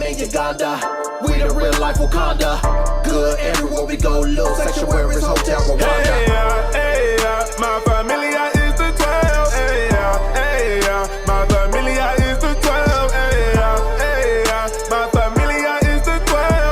in Uganda. We the real life Wakanda. Good everywhere we go, little sanctuaries, hotel Rwanda. Hey, my familia is the 12. Hey, my familia is the 12. Hey, my familia is the 12.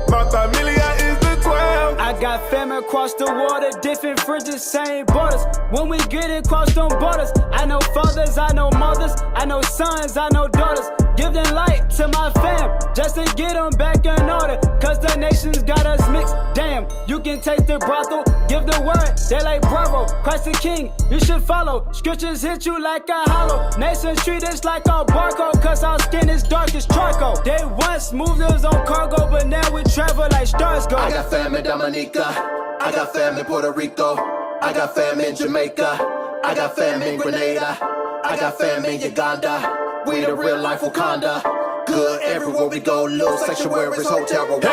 My familia is the 12. I got family across the water, different fringes, same borders. When we get across them borders, I know fathers, I know mothers, I know sons, I know daughters. Give them light to my fam, just to get them back in order. Cause the nations got us mixed. Damn, you can taste the brothel, give the word, they like bravo. Christ the King, you should follow. Scriptures hit you like a hollow. Nations treat us like a barcode, cause our skin is dark as charcoal. They once moved us on cargo, but now we travel like stars go. I got fam in Dominica, I got fam in Puerto Rico, I got fam in Jamaica, I got fam in Grenada, I got fam in Uganda. We the real life Wakanda. Good everywhere we go, little sanctuaries, hotel Rwanda.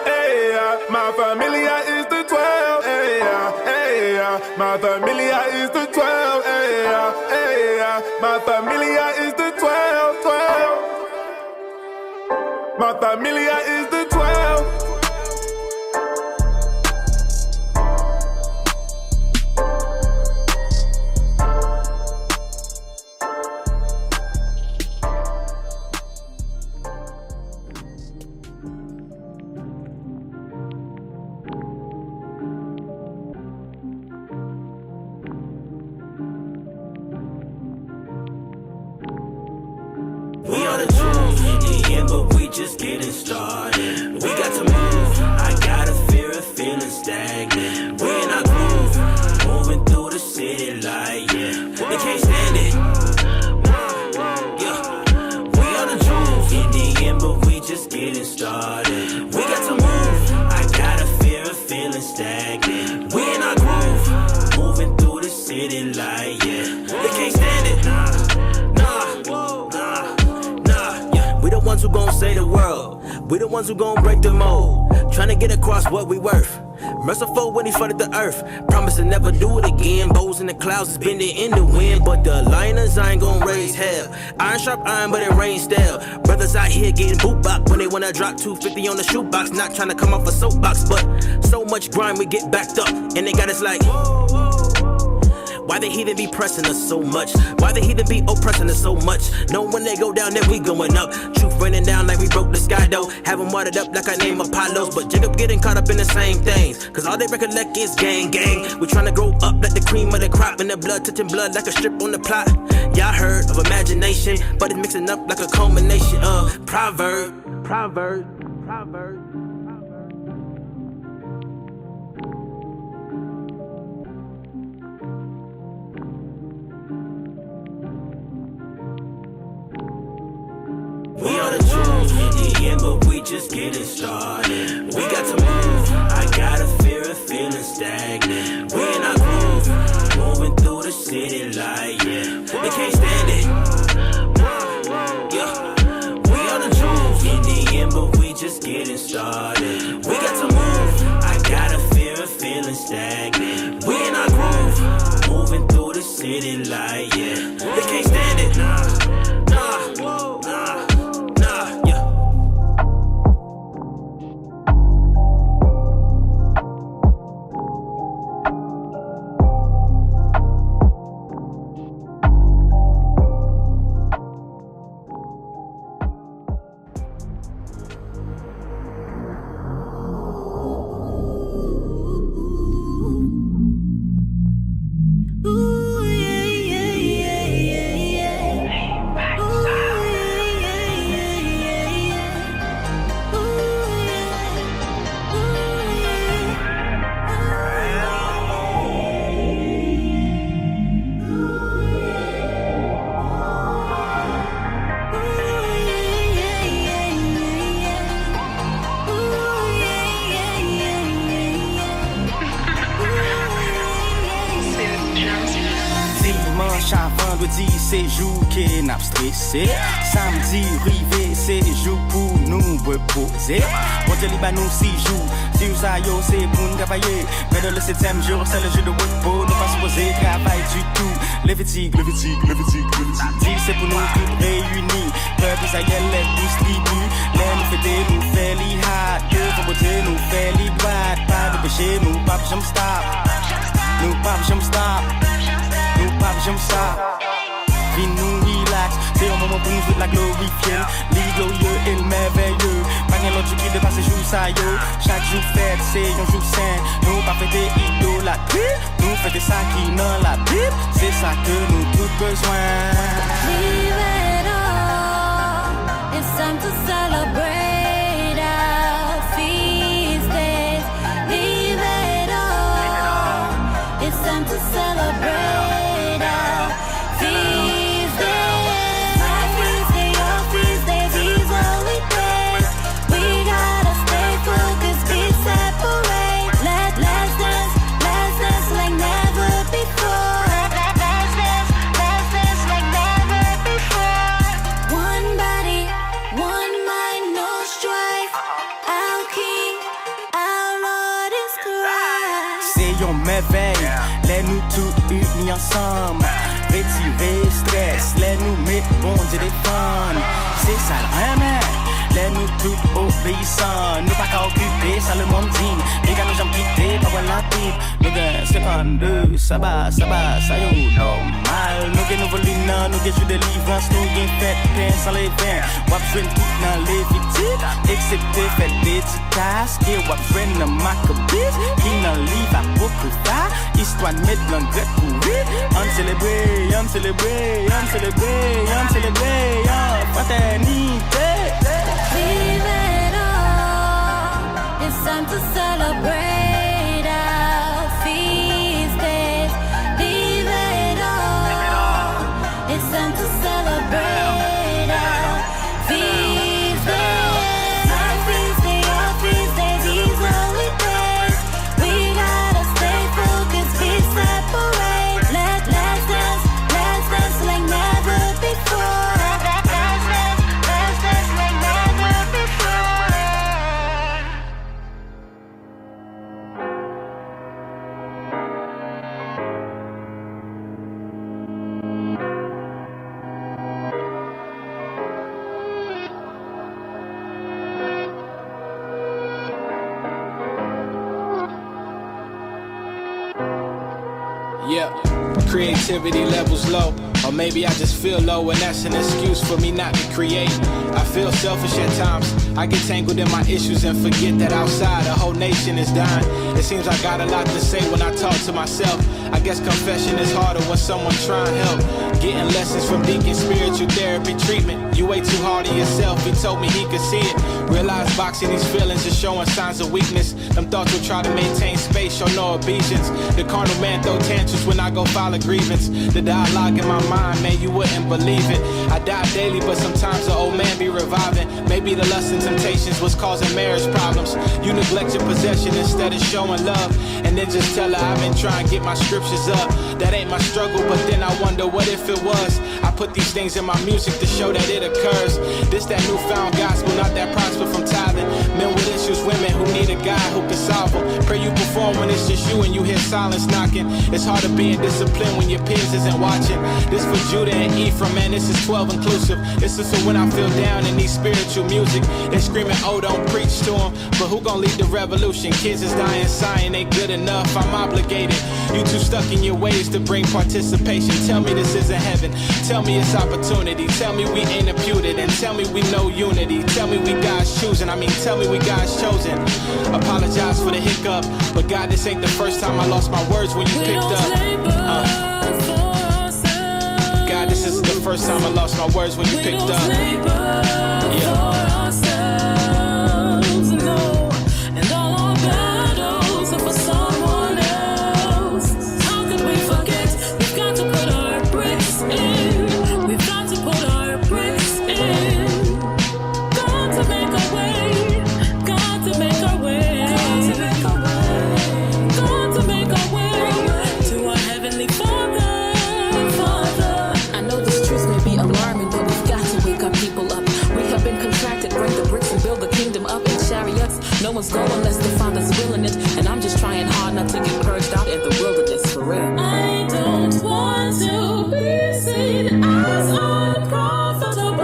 Hey, my familia is the 12. Hey, my familia is the 12. Hey, my familia is the 12. My familia is the 12. We are the truth in the end, but we just getting started. We got to move. I got a fear of feeling stagnant. We in our groove, moving through the city like, they can't stand it. Yeah, we are the truth in the end, but we just getting started. We got to move. I got a fear of feeling stagnant. We in our groove, moving through the city like, they can't stand it. We the ones who gon' save the world. We the ones who gon' break the mold. Tryna get across what we worth. Merciful when he flooded the earth. Promise to never do it again. Bows in the clouds is bending in the wind. But the lioness I ain't gon' raise hell. Iron sharp iron, but it rains still. Brothers out here getting boot box when they wanna drop 250 on the shoebox. Not tryna come off a soapbox, but so much grind we get backed up. And they got us like, why the heathen be pressing us so much? Why the heathen be oppressing us so much? Know when they go down, then we going up. Truth raining down like we broke the sky though. Have them watered up like I name Apollos. But Jacob getting caught up in the same things. Cause all they recollect is gang, gang. We tryna grow up like the cream of the crop. And the blood touching blood like a strip on the plot. Y'all heard of imagination, but it's mixing up like a culmination of proverb. We are the truth in the end, but we just getting started. We got to move. I got a fear of feeling stagnant. We in our groove, moving through the city like, they can't stand it. Yeah, we are the truth in the end, but we just getting started. We got to move. I got a fear of feeling stagnant. We in our groove, moving through the city like, they can't stand it. C'est jour qui n'a stressé. Samedi, rivé, c'est jour pour nous reposer. Bon Dieu, il va nous 6 jours. Si vous avez, c'est pour nous travailler. Mais dans le 7e jour, c'est le jour de repos. Nous pas supposé travailler du tout. Les fatigues. Samedi, c'est pour nous tous réunis. ça y est, les distribue. Les nous fait des nous fait les hard. Deux pour beauté nous fait les boîtes. Pas de péché, nous pas jamais stop. Nous pas jamais stop. Nous pas jamais stop. Puis nous relax, c'est un moment pour nous de la glorifier. Les glorieux et le merveilleux. Pas rien l'autre qui dépasse les jours ça yo. Chaque jour fête, c'est un jour saint. Nous pas fêter idolâtrie. Nous fêter ça qui dans la Bible. C'est ça que nous tous besoin. Leave it all. It's time to celebrate our feast days. Leave it all. It's time to celebrate our feast days. My feast day, your feast days, these holy days. We gotta stay focused, be separate. Let's dance like never before. Let's dance like never before. One body, one mind, no strife. Our King, our Lord is Christ. C'est un merveille, les nous tous unis ensemble. Retirer stress, les nous mettre bon Dieu des fans. C'est ça l'amen. Les nous tous obéissants. Nous pas qu'à occuper, ça le monde dit. Les gars nous jamais quittés, pas voir la pipe. Nous gagnons 52, ça va, ça yo, normal. Nous gagnons volina, nous gagnons des livrances. Nous gagnons fait pain sans les vins. Wap jwen tout dans les victimes. Excepté fait des tasks. Et wap jwen dans Maccabees. Qui dans livre apocrypha. Histoire de mettre dans le grec courir. On célébrer, on célébrer, on célébrer, on célébrer, on fraternité. Leave it all. It's time to celebrate our feast days. Leave it all. It's time to celebrate our feast days. My feast day, your feast days, these holy days. We gotta stay focused, be separate. Let's dance like never before. Let's dance like never before. Yeah, creativity levels low. Or maybe I just feel low and that's an excuse for me not to create. I feel selfish at times. I get tangled in my issues and forget that outside a whole nation is dying. It seems I got a lot to say when I talk to myself. I guess confession is harder when someone trying to help. Getting lessons from Deacon spiritual therapy treatment. You way too hard on yourself, he told me he could see it. Realize boxing these feelings is showing signs of weakness. Them thoughts will try to maintain space, show no obedience. The carnal man throw tantrums when I go file a grievance. The dialogue in my mind, man, you wouldn't believe it. I die daily, but sometimes the old man be reviving. Maybe the lust and temptations was causing marriage problems. You neglect your possession instead of showing love. And then just tell her I've been trying to get my scriptures up. That ain't my struggle, but then I wonder what if it was. I put these things in my music to show that it occurs. This that newfound gospel, not that prosper from tithing. Men with issues, women who need a guy who can solve them. Pray you perform when it's just you and you hear silence knocking. It's hard to be in discipline when your peers isn't watching. This for Judah and Ephraim, man, this is 12 inclusive. This is for when I feel down and need spiritual music. They screaming, oh, don't preach to them. But who gon' lead the revolution? Kids is dying, sighing, ain't good enough, I'm obligated. You too stuck in your ways to bring participation. Tell me this isn't heaven. Tell me it's opportunity. Tell me we ain't imputed. And tell me we know unity. Tell me we God's choosing. Tell me we God's chosen. Apologize for the hiccup. But God, this ain't the first time I lost my words when you picked up. God, this isn't the first time I lost my words when you picked up. Yeah. No one's going unless the Father's willing it. And I'm just trying hard not to get purged out in the wilderness for real. I don't want to be seen as unprofitable.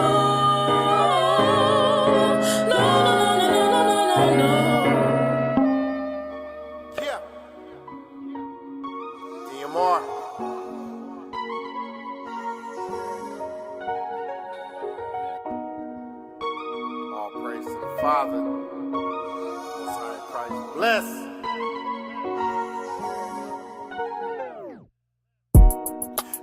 Father, Son, Christ, bless.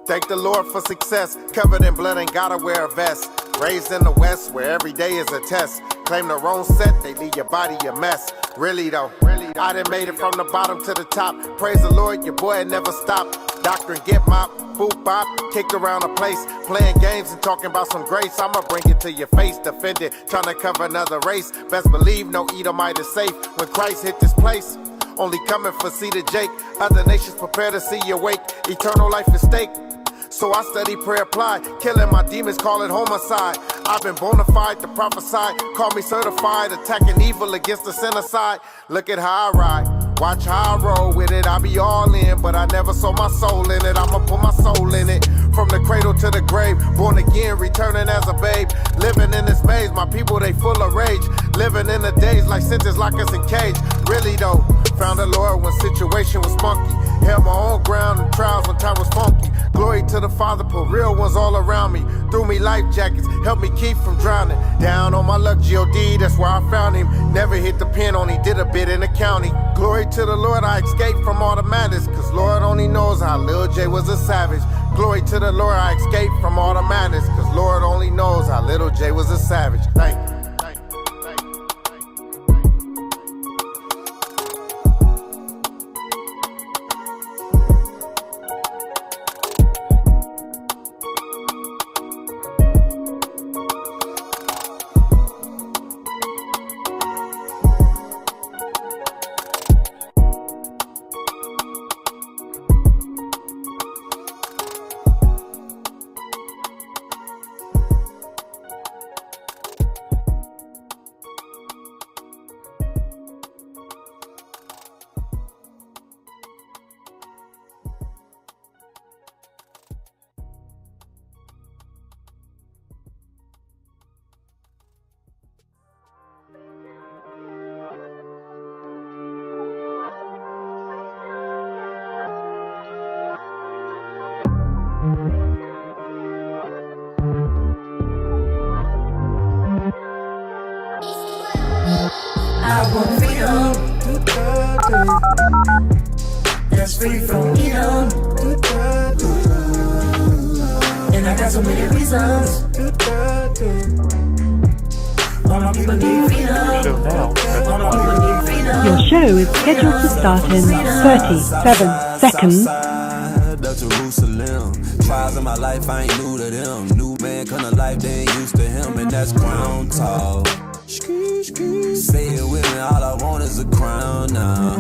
Thank the Lord for success. Covered in blood, ain't gotta wear a vest. Raised in the West, where every day is a test. Claim the wrong set, they leave your body a mess. Really though, I done made it from the bottom to the top. Praise the Lord, your boy never stopped. Doctrine get mop, boop bop, kicked around the place. Playing games and talking about some grace. I'ma bring it to your face, defended, trying to cover another race. Best believe no Edomite is safe when Christ hit this place. Only coming for Cedar Jake. Other nations prepare to see you wake. Eternal life is stake. So I study, pray, apply. Killing my demons, call it homicide. I've been bona fide to prophesy. Call me certified, attacking evil against the sinner side. Look at how I ride, watch how I roll with it. I be all in, but I never saw my soul in it. I'ma put my soul in it. From the cradle to the grave, born again, returning as a babe. Living in this maze, my people, they full of rage. Living in the days like sentence, lock us in cage. Really though, found the Lord when situation was funky. Held my own ground in trials when time was funky. Glory to the Father, put real ones all around me. Threw me life jackets, helped me keep from drowning. Down on my luck, G.O.D., that's where I found him. Never hit the pen, only did a bit in the county. Glory to the Lord, I escaped from all the madness. Cause Lord only knows how Lil J was a savage. Glory to the Lord, I escaped from all the madness. Cause Lord only knows how Little J was a savage. Thank you. I want freedom, that's free from Edom. And I got so many reasons. All my people need freedom. All my people need freedom. Your show is scheduled to start in 37 seconds. To Jerusalem. Trials in my life, I ain't new to them. New man come to life, they ain't used to him, and that's crown talk. Say it with me, all I want is a crown now.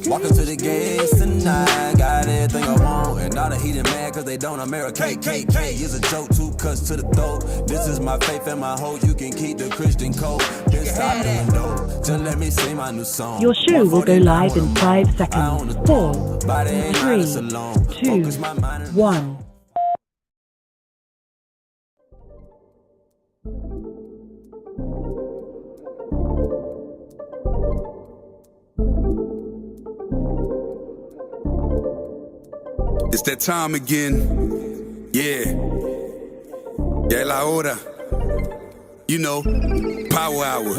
Walking to the gates tonight, got everything I want. And all the heathen mad cause they don't America. KKK is a joke, 2 cuts to the throat. This is my faith and my hope, you can keep the Christian code. This stop doing dope, just let me sing my new song. Your show will go live in 5 seconds. 4, 3, 2, 1. It's that time again, yeah la hora, you know, power hour,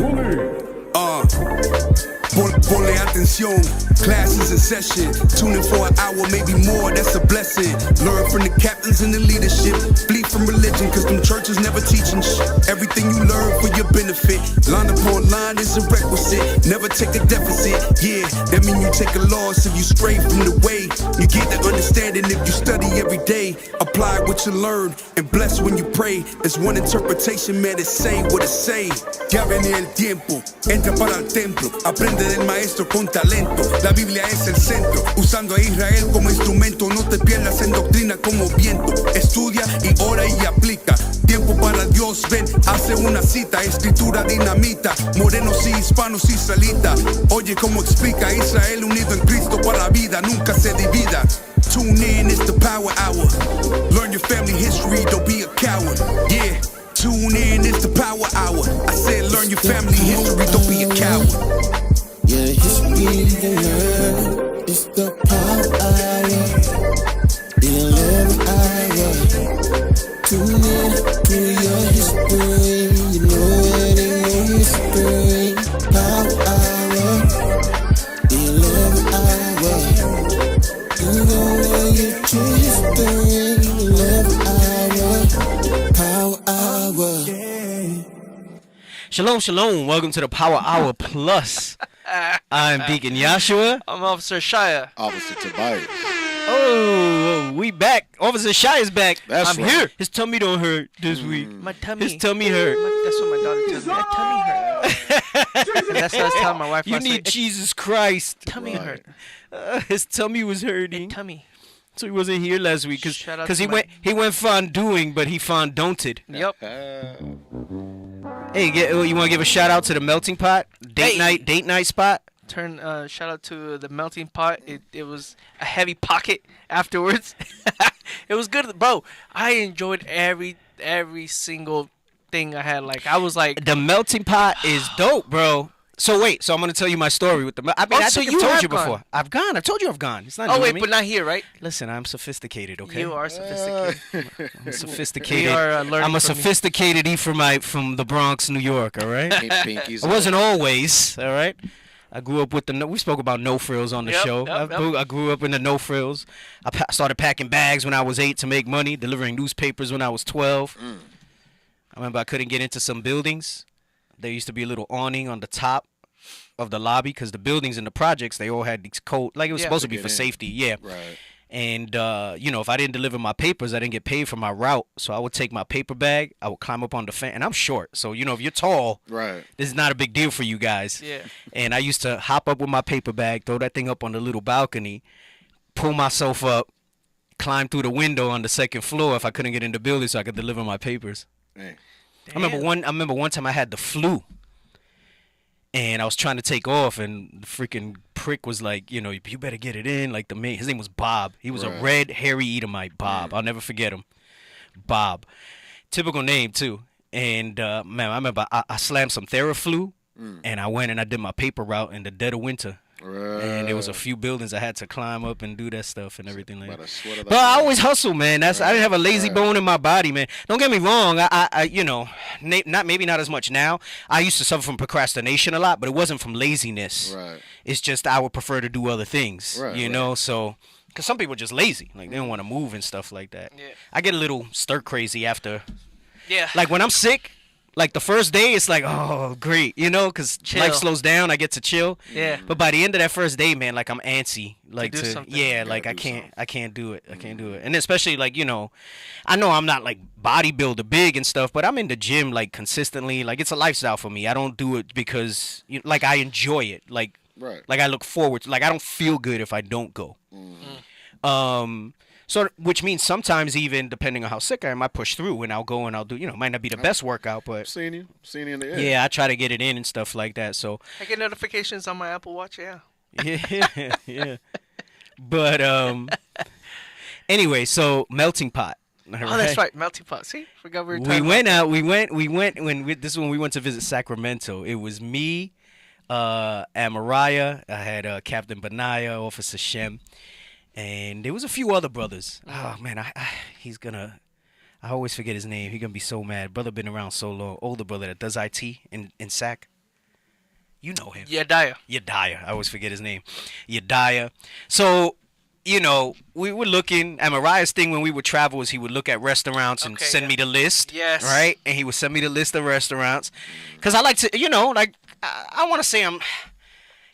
Ponle atención, class is in session. Tune in for an hour, maybe more, that's a blessing. Learn from the captains and the leadership. Flee from religion, cause them churches never teaching Everything you learn for your benefit. Line upon line is a requisite. Never take a deficit, yeah, that mean you take a loss if you stray from the way. You get the understanding if you study every day. Apply what you learn and bless when you pray. There's one interpretation, man, it's say what it say. Ya viene el tiempo, entra para el templo. Aprende del maestro con talento. La Biblia es el centro, usando a Israel como instrumento. No te pierdas en doctrina como viento. Estudia y ora y aplica. Tiempo para Dios, ven, hace una cita. Escritura dinamita, morenos y hispanos israelitas. Oye cómo explica Israel unido en Cristo para la vida, nunca se divida. Tune in, it's the power hour. Learn your family history, don't be a coward. Yeah, tune in, it's the power hour. I said learn your family history, don't be a coward. Yeah, history to learn, it's the power hour. The 11th hour. Tune in to your history, you know it ain't no history. Shalom, shalom. Welcome to the Power Hour Plus. I'm Deacon Yashua. I'm Officer Shia. Officer Tobias. Oh, we back. Officer Shia's back. That's I'm right. here. His tummy don't hurt this week. My tummy. His tummy hurt. That's what my daughter tells me. My tummy hurt. And that's what I was telling my wife. You need Jesus Christ. Tummy hurt. His tummy was hurting. Tummy. So he wasn't here last week Shout out because to he went fonduing, but he fondonted. Yep. Hey, you want to give a shout out to the melting pot date night spot? Shout out to the melting pot. It was a heavy pocket afterwards. It was good, bro. I enjoyed every single thing I had. Like I was like, the melting pot is dope, bro. So wait, I'm gonna tell you my story with the. I mean, I think I've told you before. I've gone. I told you I've gone. It's not. Oh wait, but not here, right? Listen, I'm sophisticated. Okay. You are sophisticated. I'm sophisticated. We are learning. I'm a sophisticated from the Bronx, New York. All right. I wasn't always. All right. I grew up with we spoke about no frills on the show. I grew up in the no frills. I started packing bags when I was 8 to make money, delivering newspapers when I was 12. I remember I couldn't get into some buildings. There used to be a little awning on the top of the lobby because the buildings and the projects, they all had these code, like it was supposed to be for safety. Yeah. Right. And, if I didn't deliver my papers, I didn't get paid for my route. So I would take my paper bag, I would climb up on the fence, and I'm short. So, if you're tall, right, this is not a big deal for you guys. Yeah. And I used to hop up with my paper bag, throw that thing up on the little balcony, pull myself up, climb through the window on the second floor if I couldn't get in the building so I could deliver my papers. Hey. I remember one time I had the flu, and I was trying to take off, and the freaking prick was like, you better get it in. Like his name was Bob. He was a red, hairy Edomite, Bob. I'll never forget him. Bob. Typical name, too. And, man, I remember I slammed some Theraflu, and I went and I did my paper route in the dead of winter. Right. And there was a few buildings I had to climb up and do that stuff and everything like that. But I always hustle, man. I didn't have a lazy bone in my body, man. Don't get me wrong. Not as much now. I used to suffer from procrastination a lot, but it wasn't from laziness. Right. It's just I would prefer to do other things, so. Because some people are just lazy. Like, they don't want to move and stuff like that. Yeah. I get a little stir crazy after. Yeah. Like, when I'm sick, like, the first day, it's like, oh, great, because life slows down. I get to chill. Yeah. But by the end of that first day, man, like, I'm antsy. Like, I can't do it. I can't do it. And especially, like, I know I'm not, like, bodybuilder big and stuff, but I'm in the gym, like, consistently. Like, it's a lifestyle for me. I don't do it because, I enjoy it. Like, like, I look forward to, like, I don't feel good if I don't go. So, which means sometimes even depending on how sick I am, I push through and I'll go and I'll do, it might not be the best workout, but seen you in the air. Yeah, I try to get it in and stuff like that. So I get notifications on my Apple Watch. Yeah. Yeah. But anyway, so melting pot. Right? Oh, that's right, melting pot. See, forgot we were talking. We went when we went to visit Sacramento. It was me, and Mariah. I had Captain Benaiah, Officer Shem. And there was a few other brothers. Oh, man, I always forget his name. He's going to be so mad. Brother been around so long. Older brother that does IT in SAC. You know him. Yediah. I always forget his name. Yediah. So, we were looking. And Mariah's thing when we would travel was he would look at restaurants and send me the list. Yes. Right? And he would send me the list of restaurants. Because I like to, I want to say I'm...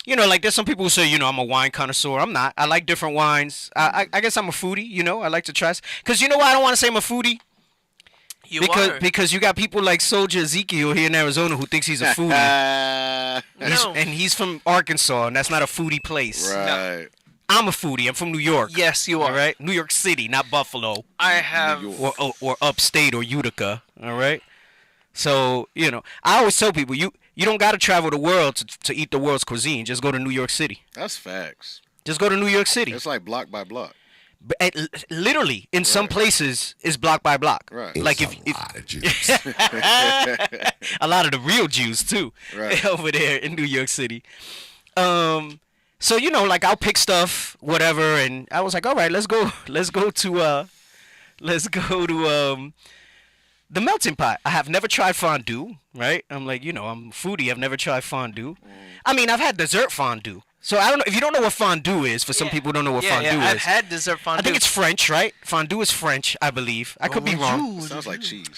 like there's some people who say, I'm a wine connoisseur. I'm not. I like different wines. I guess I'm a foodie, I like to try. Because why I don't want to say I'm a foodie? Because you got people like Soldier Ezekiel here in Arizona who thinks he's a foodie. And he's from Arkansas, and that's not a foodie place. Right. No. I'm a foodie. I'm from New York. Yes, you are. All right? New York City, not Buffalo. I have. Or upstate or Utica. All right? So, I always tell people, you don't got to travel the world to eat the world's cuisine. Just go to New York City. That's facts. Just go to New York City. It's like block by block. But literally, in some places, it's block by block. Right. Like a lot of Jews. A lot of the real Jews, too, over there in New York City. So, I'll pick stuff, whatever, and I was like, all right, let's go to the melting pot. I have never tried fondue, right? I'm like, I'm a foodie. I've never tried fondue. I mean, I've had dessert fondue. So I don't know if you don't know what fondue is. For some people who don't know what fondue is. I've had dessert fondue. I think it's French, right? Fondue is French, I believe. I could be wrong. Sounds like cheese.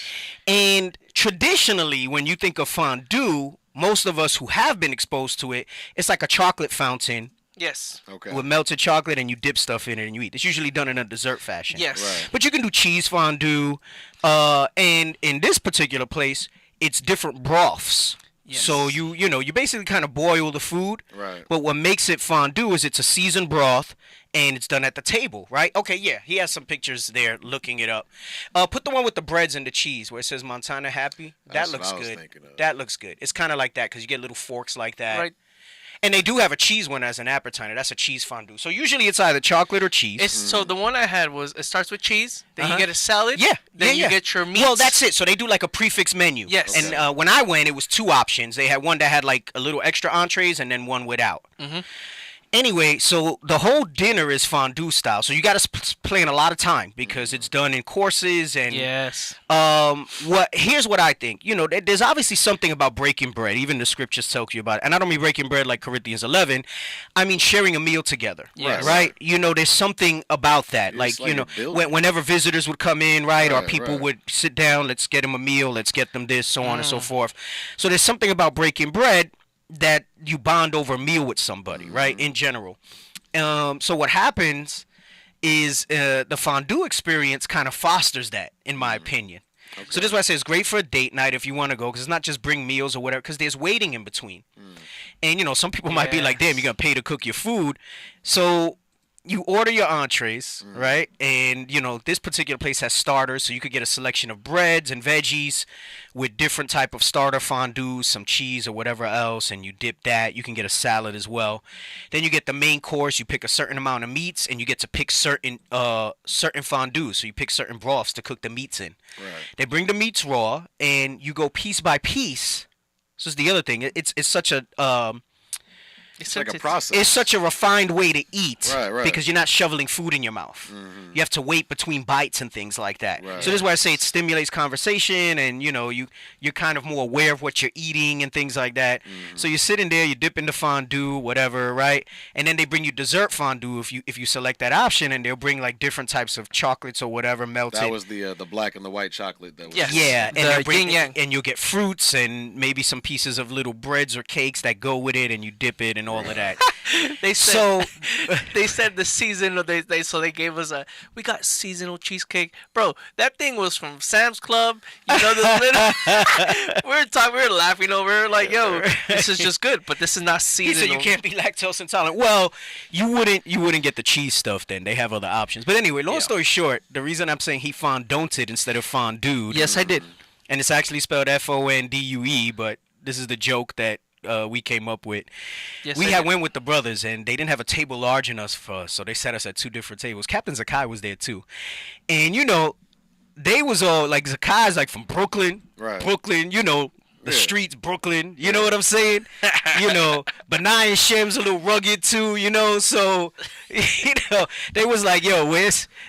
And traditionally, when you think of fondue, most of us who have been exposed to it, it's like a chocolate fountain. Yes. Okay. With melted chocolate, and you dip stuff in it and you eat. It's usually done in a dessert fashion. Yes. Right. But you can do cheese fondue, and in this particular place, it's different broths. Yes. So you basically kind of boil the food. Right. But what makes it fondue is it's a seasoned broth, and it's done at the table, right? Okay, yeah. He has some pictures there looking it up. Put the one with the breads and the cheese where it says Montana Happy. That's that looks what I was good. thinking of. That looks good. It's kind of like that because you get little forks like that. Right. And they do have a cheese one as an appetizer. That's a cheese fondue. So usually it's either chocolate or cheese. So the one I had was, it starts with cheese, then you get a salad, Yeah. then yeah. you get your meats. Well, that's it. So they do like a prefix menu. Yes. And when I went, it was 2 options. They had one that had like a little extra entrees and then one without. Mm-hmm. Anyway, so the whole dinner is fondue style. So you got to plan a lot of time because it's done in courses and yes. Here's what I think. There's obviously something about breaking bread. Even the scriptures tell you about it. And I don't mean breaking bread like Corinthians 11. I mean sharing a meal together. Yes. Right? There's something about that. It's like whenever visitors would come in, right, or Right, people right. would sit down, let's get them a meal, let's get them this, so on and so forth. So there's something about breaking bread that you bond over a meal with somebody, right, in general. So what happens is the fondue experience kind of fosters that, in my opinion. Okay. So this is why I say it's great for a date night if you want to go, because it's not just bring meals or whatever, because there's waiting in between. And, some people might be like, damn, you're going to pay to cook your food. So you order your entrees, right? And, this particular place has starters, so you could get a selection of breads and veggies with different type of starter fondues, some cheese or whatever else, and you dip that. You can get a salad as well. Then you get the main course. You pick a certain amount of meats, and you get to pick certain fondues. So you pick certain broths to cook the meats in. Right. They bring the meats raw, and you go piece by piece. So it's the other thing. It's such a... It's like a process. It's such a refined way to eat, Right. because you're not shoveling food in your mouth. Mm-hmm. You have to wait between bites and things like that. Right. So this is why I say it stimulates conversation, and you're kind of more aware of what you're eating and things like that. So you're sitting there, you dip into fondue, whatever, right? And then they bring you dessert fondue if you select that option, and they'll bring like different types of chocolates or whatever melted. That was the black and the white chocolate. That was Yeah, and they'll bring yin-yang. and you'll get fruits and maybe some pieces of little breads or cakes that go with it, and you dip it and all of that. They said the season they gave us we got seasonal cheesecake, bro. That thing was from Sam's Club. The little we were laughing over it, like, yo, this is just good, but this is not seasonal. He said you can't be lactose intolerant. Well, you wouldn't get the cheese stuff then. They have other options. But anyway, long story short, the reason I'm saying he fondunted instead of fondued. Yes, I did. And it's actually spelled FONDUE, but this is the joke that we came up with. Yes, we went with the brothers, and they didn't have a table large enough for us, so they set us at 2 different tables. Captain Zakai was there too, and they was all like, Zakai's like from Brooklyn, Right. Brooklyn, the streets, Brooklyn, you know what I'm saying? Benai and Shem's a little rugged too, so they was like, yo,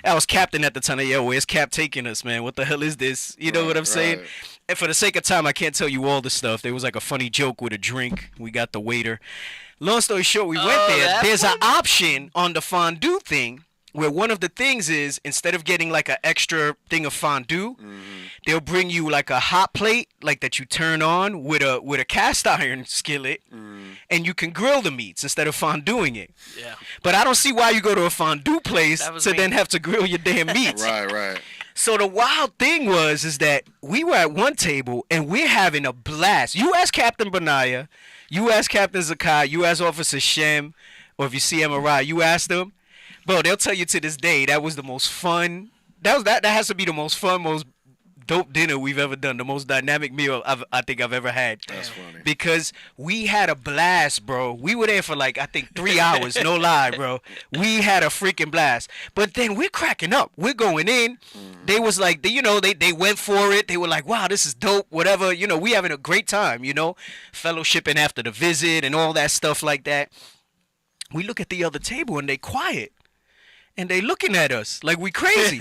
I was captain at the time, yo, where's Cap taking us, man? What the hell is this? You know what I'm saying? And for the sake of time, I can't tell you all the stuff. There was like a funny joke with a drink. We got the waiter. Long story short, we went there. There's an option on the fondue thing where one of the things is, instead of getting like an extra thing of fondue, they'll bring you like a hot plate, like that you turn on with a cast iron skillet, and you can grill the meats instead of fonduing it. Yeah. But I don't see why you go to a fondue place to me. then have to grill your damn meats. Right. So the wild thing is that we were at one table and we're having a blast. You ask Captain Benaiah, you ask Captain Zakai, you ask Officer Shem, or if you see MRI, you ask them. Bro, they'll tell you to this day that was the most fun. That has to be the most fun, most dope dinner we've ever done. The most dynamic meal I think I've ever had. That's funny. Because we had a blast, bro. We were there for like, I think 3 hours. No lie, bro. We had a freaking blast. But then we're cracking up. We're going in. They was like, they went for it. They were like, wow, this is dope. Whatever. We having a great time, fellowshipping after the visit and all that stuff like that. We look at the other table and they quiet. And they looking at us like we crazy.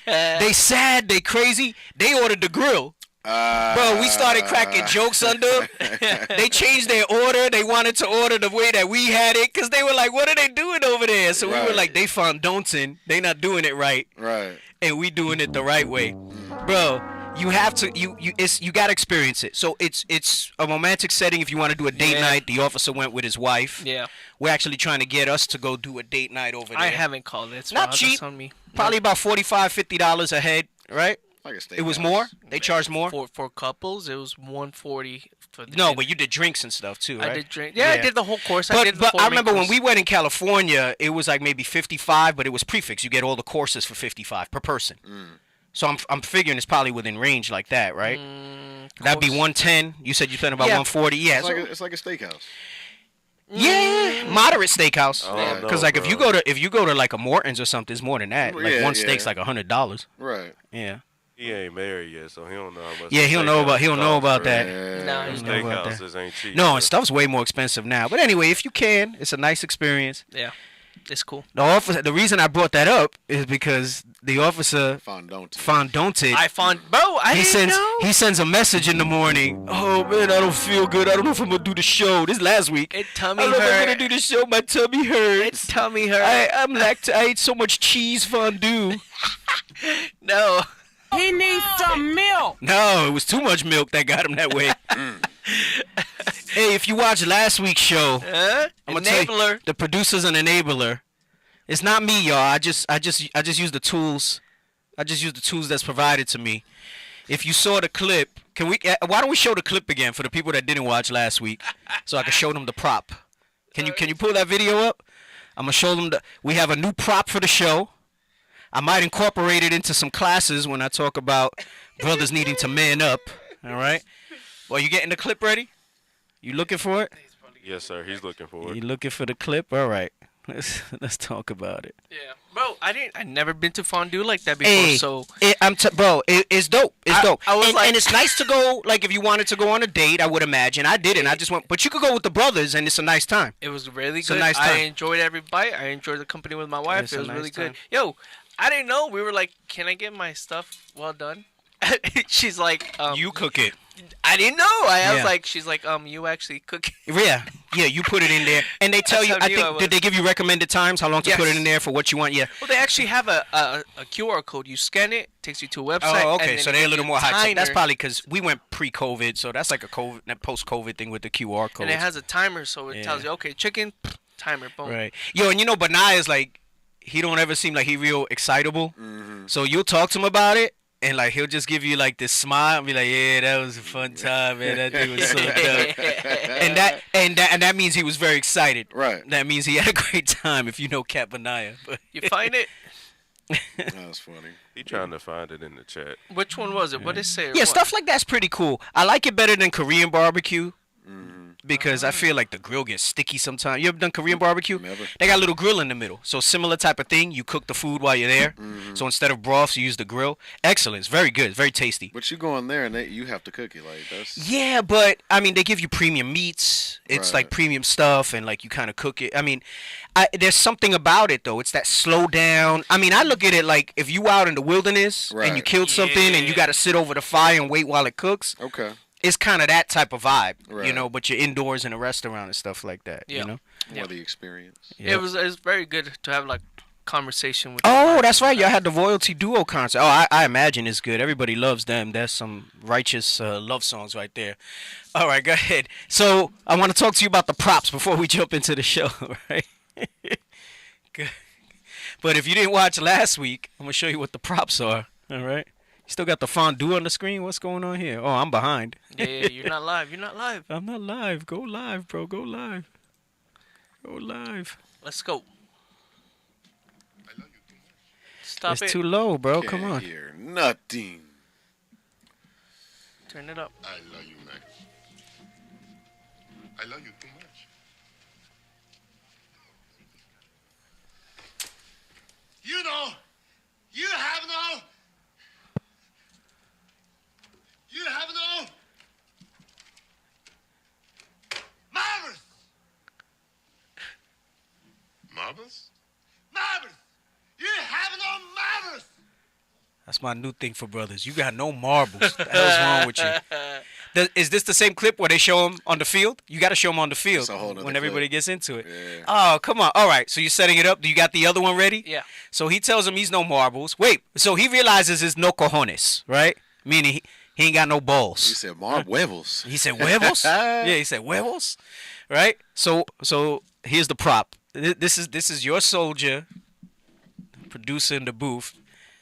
They sad, they crazy. They ordered the grill. Bro, we started cracking jokes under them. They changed their order. They wanted to order the way that we had it because they were like, what are they doing over there? So we were like, they fondonting. They not doing it right. Right. And we doing it the right way. Bro, you have to, you got to experience it. So it's a romantic setting if you want to do a date night. The officer went with his wife. Yeah. We're actually trying to get us to go do a date night over there. I haven't called it. Not cheap. On me. Probably about $45, $50 a head, right? Like a it was more. They charged more for couples. It was $140 for the No, but you did drinks and stuff too, right? I did drink. Yeah, I did the whole course. But I remember when we went in California, it was like maybe 55, but it was prefix. You get all the courses for 55 per person. So I'm figuring it's probably within range like that, right? That'd be 110. You said you spent about 140. Yeah, it's like a steakhouse. Yeah, moderate steakhouse. Because like if you go to like a Morton's or something, it's more than that. Like one steak's like $100. Right. Yeah. He ain't married yet, so he don't know how much. Yeah, he don't know about that. No, steakhouses ain't cheap. No, and stuff's way more expensive now. But anyway, if you can, it's a nice experience. Yeah, it's cool. The reason I brought that up is because the officer fondonted. He sends a message in the morning. Oh man, I don't feel good. I don't know if I'm gonna do the show. This last week. Tummy I don't know if I'm hurt. gonna do the show. My tummy hurts. Tummy hurt. I ate so much cheese fondue. No. He needs some milk. No, it was too much milk that got him that way. Hey, if you watched last week's show, I'm gonna tell you, the producer's an enabler. It's not me, y'all. I just use the tools. I just use the tools that's provided to me. If you saw the clip, why don't we show the clip again for the people that didn't watch last week, so I can show them the prop. Can you pull that video up? I'm gonna show them we have a new prop for the show. I might incorporate it into some classes when I talk about brothers needing to man up. All right. Well, you getting the clip ready? You looking for it? Yes, sir. He's looking for it. You looking for the clip? All right. Let's talk about it. Yeah, bro. I never been to fondue like that before. So it's dope. It's dope. And it's nice to go. Like if you wanted to go on a date, I would imagine. I didn't. I just went. But you could go with the brothers, and it's a nice time. It was really It's good. a nice time. I enjoyed every bite. I enjoyed the company with my wife. It's It a was nice really time. good. Yo, I didn't know. We were like, can I get my stuff well done? She's like, you cook it. I didn't know. I was Yeah. like, she's like, you actually cook it. Yeah, you put it in there, and they tell That's you. how I new think I was. did they give you recommended times? How long to put it Yes. in there for what you want? Yeah. Well, they actually have a QR code. You scan it, takes you to a website. Oh, and okay. then So it they're a gives little you more high tech. That's timer. probably because we went pre-COVID, so that's like a post-COVID thing with the QR code. And it has a timer, so it Yeah. tells you, okay, chicken, timer, boom. Right. Yo, and Benaya's like, he don't ever seem like he real excitable. So you'll talk to him about it, and like he'll just give you like this smile and be like, yeah, that was a fun time, man. That thing was so dope. and that means he was very excited. Right. That means he had a great time. If you know Cat Benaya. But You find it? That was funny. He trying to find it in the chat. Which one was it? What did it say? or Yeah, what? stuff like that's pretty cool. I like it better than Korean barbecue. Because I feel like the grill gets sticky sometimes. You ever done Korean barbecue? Never. They got a little grill in the middle. So similar type of thing. You cook the food while you're there. So instead of broths, you use the grill. Excellent. It's very good. It's very tasty. But you go in there and you have to cook it like that's. Yeah, but I mean, they give you premium meats. It's Right. like premium stuff, and like you kind of cook it. I mean, there's something about it though. It's that slow down. I mean, I look at it like if you out in the wilderness and you Right. killed something and you got to sit over the fire and wait while it cooks. Okay. It's kind of that type of vibe, you Right. know. But you're indoors in a restaurant and stuff like that, Yeah. you know. More the experience. It was very good to have like conversation with. Oh, that's right. Y'all had the Royalty Duo concert. Oh, I imagine it's good. Everybody loves them. There's some righteous love songs right there. All right, go ahead. So I want to talk to you about the props before we jump into the show, right? Good. But if you didn't watch last week, I'm gonna show you what the props are. All right. You still got the fondue on the screen? What's going on here? Oh, I'm behind. Yeah, you're not live. You're not live. I'm not live. Go live, bro. Go live. Go live. Let's go. Stop It's it. too low, bro. Can't Come on. hear nothing. Turn it up. I love you, man. I love you too much. You know, you have no marbles. Marbles? Marbles! You have no marbles! That's my new thing for brothers. You got no marbles. What the hell's wrong with you? Is this the same clip where they show him on the field? You got to show him on the field when everybody gets into it. Yeah. Oh, come on. All right, so you're setting it up. Do you got the other one ready? Yeah. So he tells him he's no marbles. Wait, so he realizes it's no cojones, right? Meaning he ain't got no balls. He said huevos. He said huevos? Yeah, he said huevos, right? So here's the prop. This is your soldier, producer in the booth,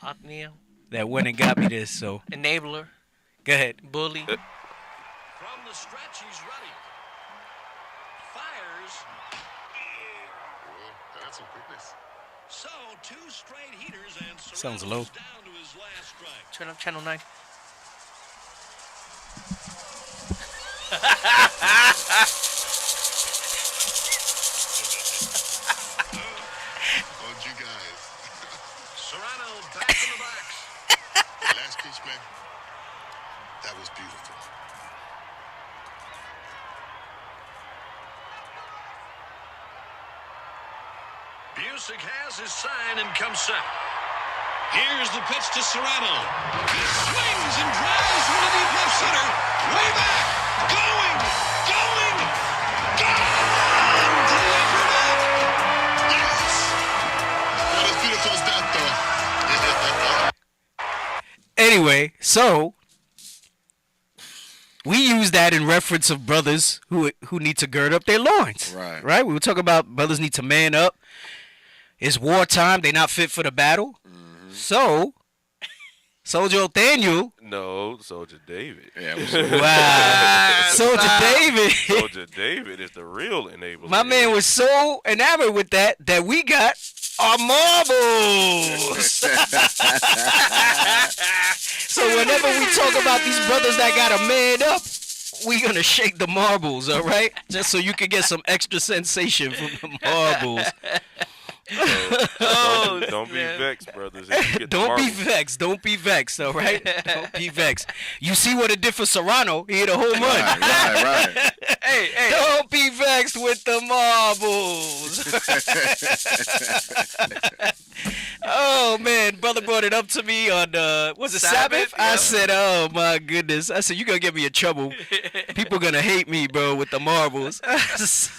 Othniel. that went and got me this. So Enabler. go ahead. Bully. From the stretch, he's ready. Fires. That's some quickness. So, 2 straight heaters and Sounds low. down to his last strike. Turn up channel 9. Oh, you guys. Serrano back in the box. Last pitch, man. That was beautiful. Busick has his sign and comes set. Here's the pitch to Serrano. He swings and drives from the deep left center. Way back. Going. Gone to left field. Yes. Not as beautiful as that, though. Anyway, so we use that in reference of brothers who need to gird up their loins. Right. Right? We were talking about brothers need to man up. It's wartime. They're not fit for the battle. Mm-hmm. So, Soldier Daniel. No, Soldier David. Yeah. Wow. Soldier David. Soldier David is the real enabler. My man was so enamored with that we got our marbles. So whenever we talk about these brothers that got a man up, we gonna shake the marbles, all right? Just so you can get some extra sensation from the marbles. Don't be vexed, brothers. If you get the Don't be marbles. vexed. Don't be vexed, all right? Don't be vexed. You see what it did for Serrano? He hit a home run. Right. Hey. Don't be vexed with the marbles. Oh, man. Brother brought it up to me on, was it Sabbath? I said, oh, my goodness. I said, you're going to get me in trouble. People going to hate me, bro, with the marbles. That's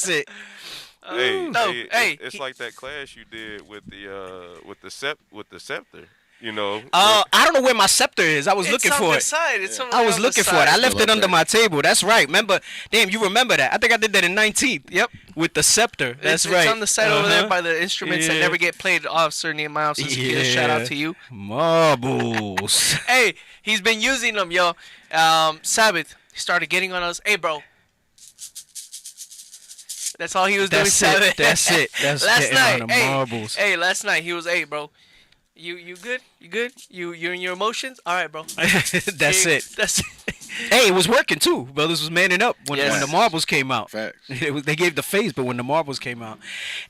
it. It's like that class you did with the scepter. You know. I don't know where my scepter is. I was looking for it. Side. I was looking for it. I left it under my table. That's right. Remember? Damn, you remember that? I think I did that in 19th. Yep. With the scepter. That's right. It's on the side over there by the instruments that never get played. Officer Nehemiah, so shout out to you. Marbles. Hey, he's been using them, yo. Sabbath, he started getting on us. Hey, bro. That's all he was doing. Sabbath. That's it. That's last night. On the marbles. Hey, last night he was, hey, bro. You good? You good? You're in your emotions? All right, bro. That's it. Hey, it was working too. Brothers was manning up when the marbles came out. Facts. They gave the face, but when the marbles came out.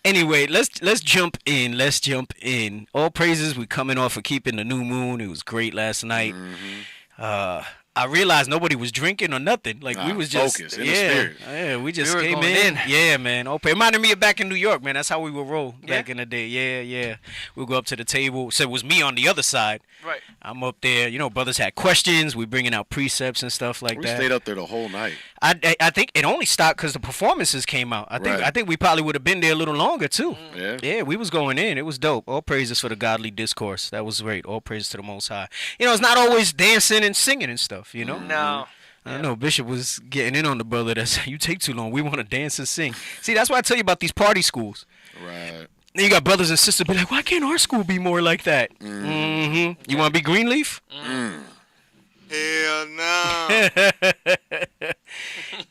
Anyway, let's jump in. Let's jump in. All praises. We coming off of keeping the new moon. It was great last night. Mm-hmm. I realized nobody was drinking or nothing. Like we was just focused in the spirit. Yeah, we just were came going in. Yeah, man. Okay, reminded me of back in New York, man. That's how we would roll back in the day. Yeah. We'll go up to the table. So it was me on the other side. Right. I'm up there. You know, brothers had questions. We bringing out precepts and stuff like that. We stayed up there the whole night. I think it only stopped because the performances came out. I think we probably would have been there a little longer too. Yeah, we was going in. It was dope. All praises for the godly discourse. That was great. All praises to the Most High. You know, it's not always dancing and singing and stuff. You know. No. I don't know. Bishop was getting in on the brother that said, you take too long. We want to dance and sing. See, that's why I tell you about these party schools. Right. Then you got brothers and sisters be like, why can't our school be more like that? Mm-hmm. You want to be Greenleaf? Hell no.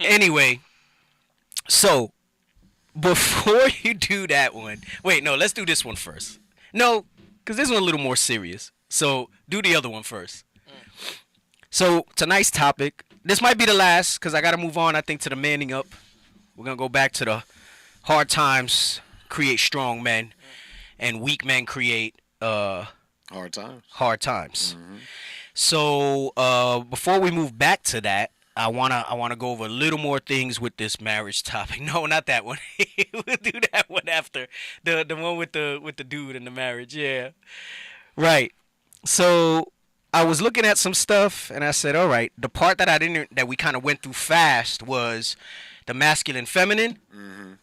Anyway, so before you do that one, wait, no, let's do this one first. No, because this one's a little more serious. So do the other one first. So tonight's topic, this might be the last because I got to move on, I think, to the manning up. We're going to go back to the hard times create strong men and weak men create hard times. Mm-hmm. So before we move back to that, I wanna go over a little more things with this marriage topic. No, not that one. We'll do that one after the one with the dude and the marriage. Yeah, right. So I was looking at some stuff, and I said, all right, the part that we kind of went through fast was the masculine, feminine,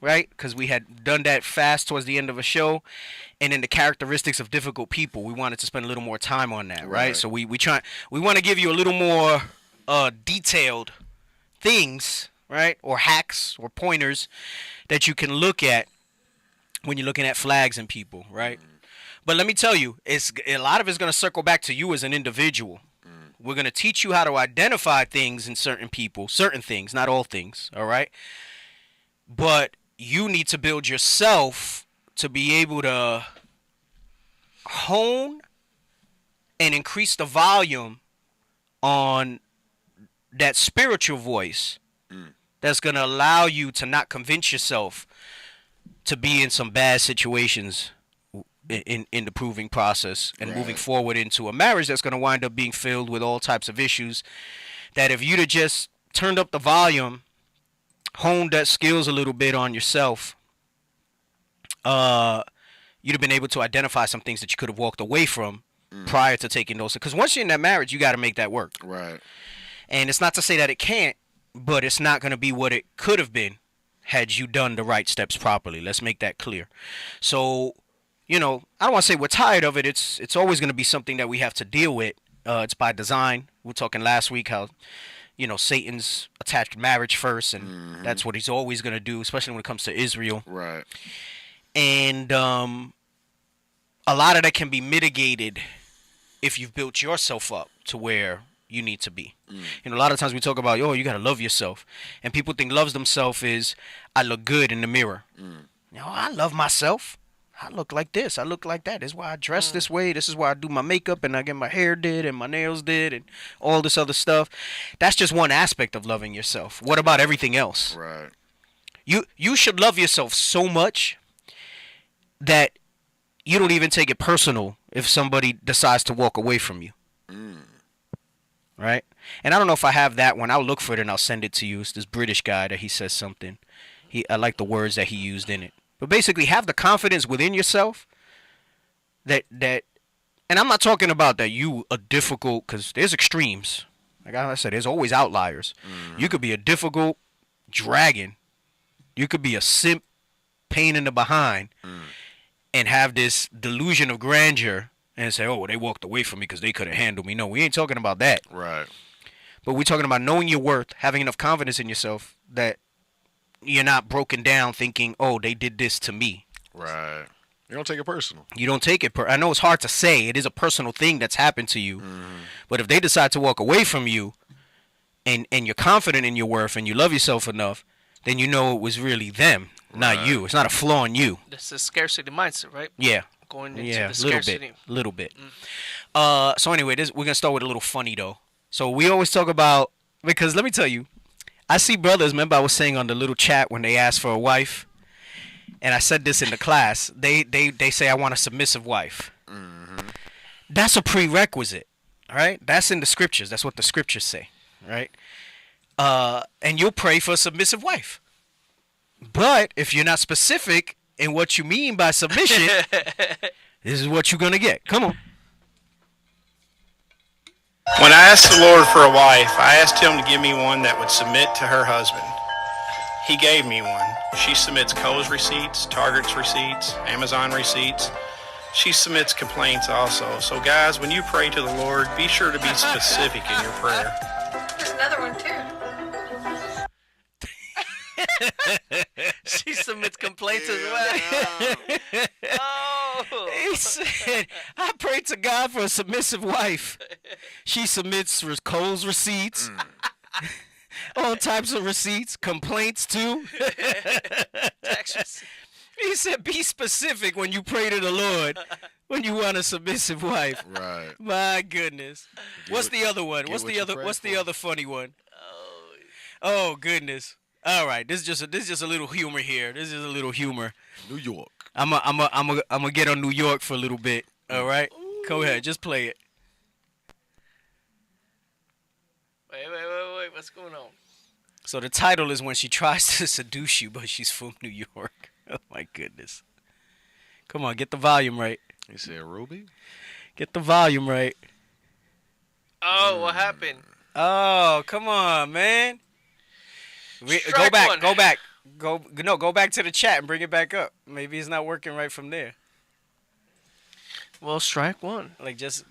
right? Because we had done that fast towards the end of a show, and then the characteristics of difficult people. We wanted to spend a little more time on that, right? So we want to give you a little more detailed things, right, or hacks or pointers that you can look at when you're looking at flags and people, right? But let me tell you, a lot of it's going to circle back to you as an individual. We're going to teach you how to identify things in certain people, certain things, not all things, all right? But you need to build yourself to be able to hone and increase the volume on that spiritual voice that's going to allow you to not convince yourself to be in some bad situations in the proving process and moving forward into a marriage that's going to wind up being filled with all types of issues that if you'd have just turned up the volume, honed that skills a little bit on yourself, you'd have been able to identify some things that you could have walked away from prior to taking those. Because once you're in that marriage, you got to make that work. Right. And it's not to say that it can't, but it's not going to be what it could have been had you done the right steps properly. Let's make that clear. So, I don't want to say we're tired of it. It's always going to be something that we have to deal with. It's by design. We were talking last week how, Satan's attached marriage first, and that's what he's always going to do, especially when it comes to Israel. Right. And a lot of that can be mitigated if you've built yourself up to where you need to be. A lot of times we talk about, you got to love yourself. And people think loves themselves is, I look good in the mirror. I love myself. I look like this. I look like that. This is why I dress this way. This is why I do my makeup and I get my hair did and my nails did and all this other stuff. That's just one aspect of loving yourself. What about everything else? Right. You should love yourself so much that you don't even take it personal if somebody decides to walk away from you. Right? And I don't know if I have that one. I'll look for it and I'll send it to you. It's this British guy that he says something. I like the words that he used in it. But basically, have the confidence within yourself that, and I'm not talking about that you are difficult, because there's extremes. Like I said, there's always outliers. You could be a difficult dragon. You could be a simp, pain in the behind, and have this delusion of grandeur and say, oh, well, they walked away from me because they couldn't handle me. No, we ain't talking about that. Right. But we're talking about knowing your worth, having enough confidence in yourself that you're not broken down thinking, oh, they did this to me. Right. You don't take it personal. You don't take it I know it's hard to say. It is a personal thing that's happened to you. But if they decide to walk away from you and you're confident in your worth and you love yourself enough, then you know it was really them, not you. It's not a flaw in you. That's the scarcity mindset, right? Yeah. Going into the scarcity. Little bit. So anyway, we're going to start with a little funny, though. So we always talk about, because let me tell you, I see brothers, remember I was saying on the little chat when they ask for a wife, and I said this in the class, they say I want a submissive wife. That's a prerequisite, all right? That's in the scriptures. That's what the scriptures say, right? And you'll pray for a submissive wife. But if you're not specific in what you mean by submission, this is what you're going to get. Come on. When I asked the Lord for a wife, I asked him to give me one that would submit to her husband. He gave me one. She submits Kohl's receipts, Target's receipts, Amazon receipts. She submits complaints also. So guys, when you pray to the Lord, be sure to be specific in your prayer. There's another one too. She submits complaints as well. He said, I pray to God for a submissive wife. She submits Kohl's receipts, all types of receipts, complaints too. He said, be specific when you pray to the Lord when you want a submissive wife. Right. My goodness. What's the other one? What's the other funny one? Oh goodness. All right, this is just a little humor here. This is a little humor. New York. I'm gonna get on New York for a little bit. All right, go ahead, just play it. Wait, what's going on? So the title is When She Tries to Seduce You, but She's from New York. Oh my goodness. Come on, get the volume right. You said Ruby? Get the volume right. Oh, what happened? Oh, come on, man. Strike one. Go back. Go back to the chat and bring it back up. Maybe it's not working right from there. Well, strike one. Like just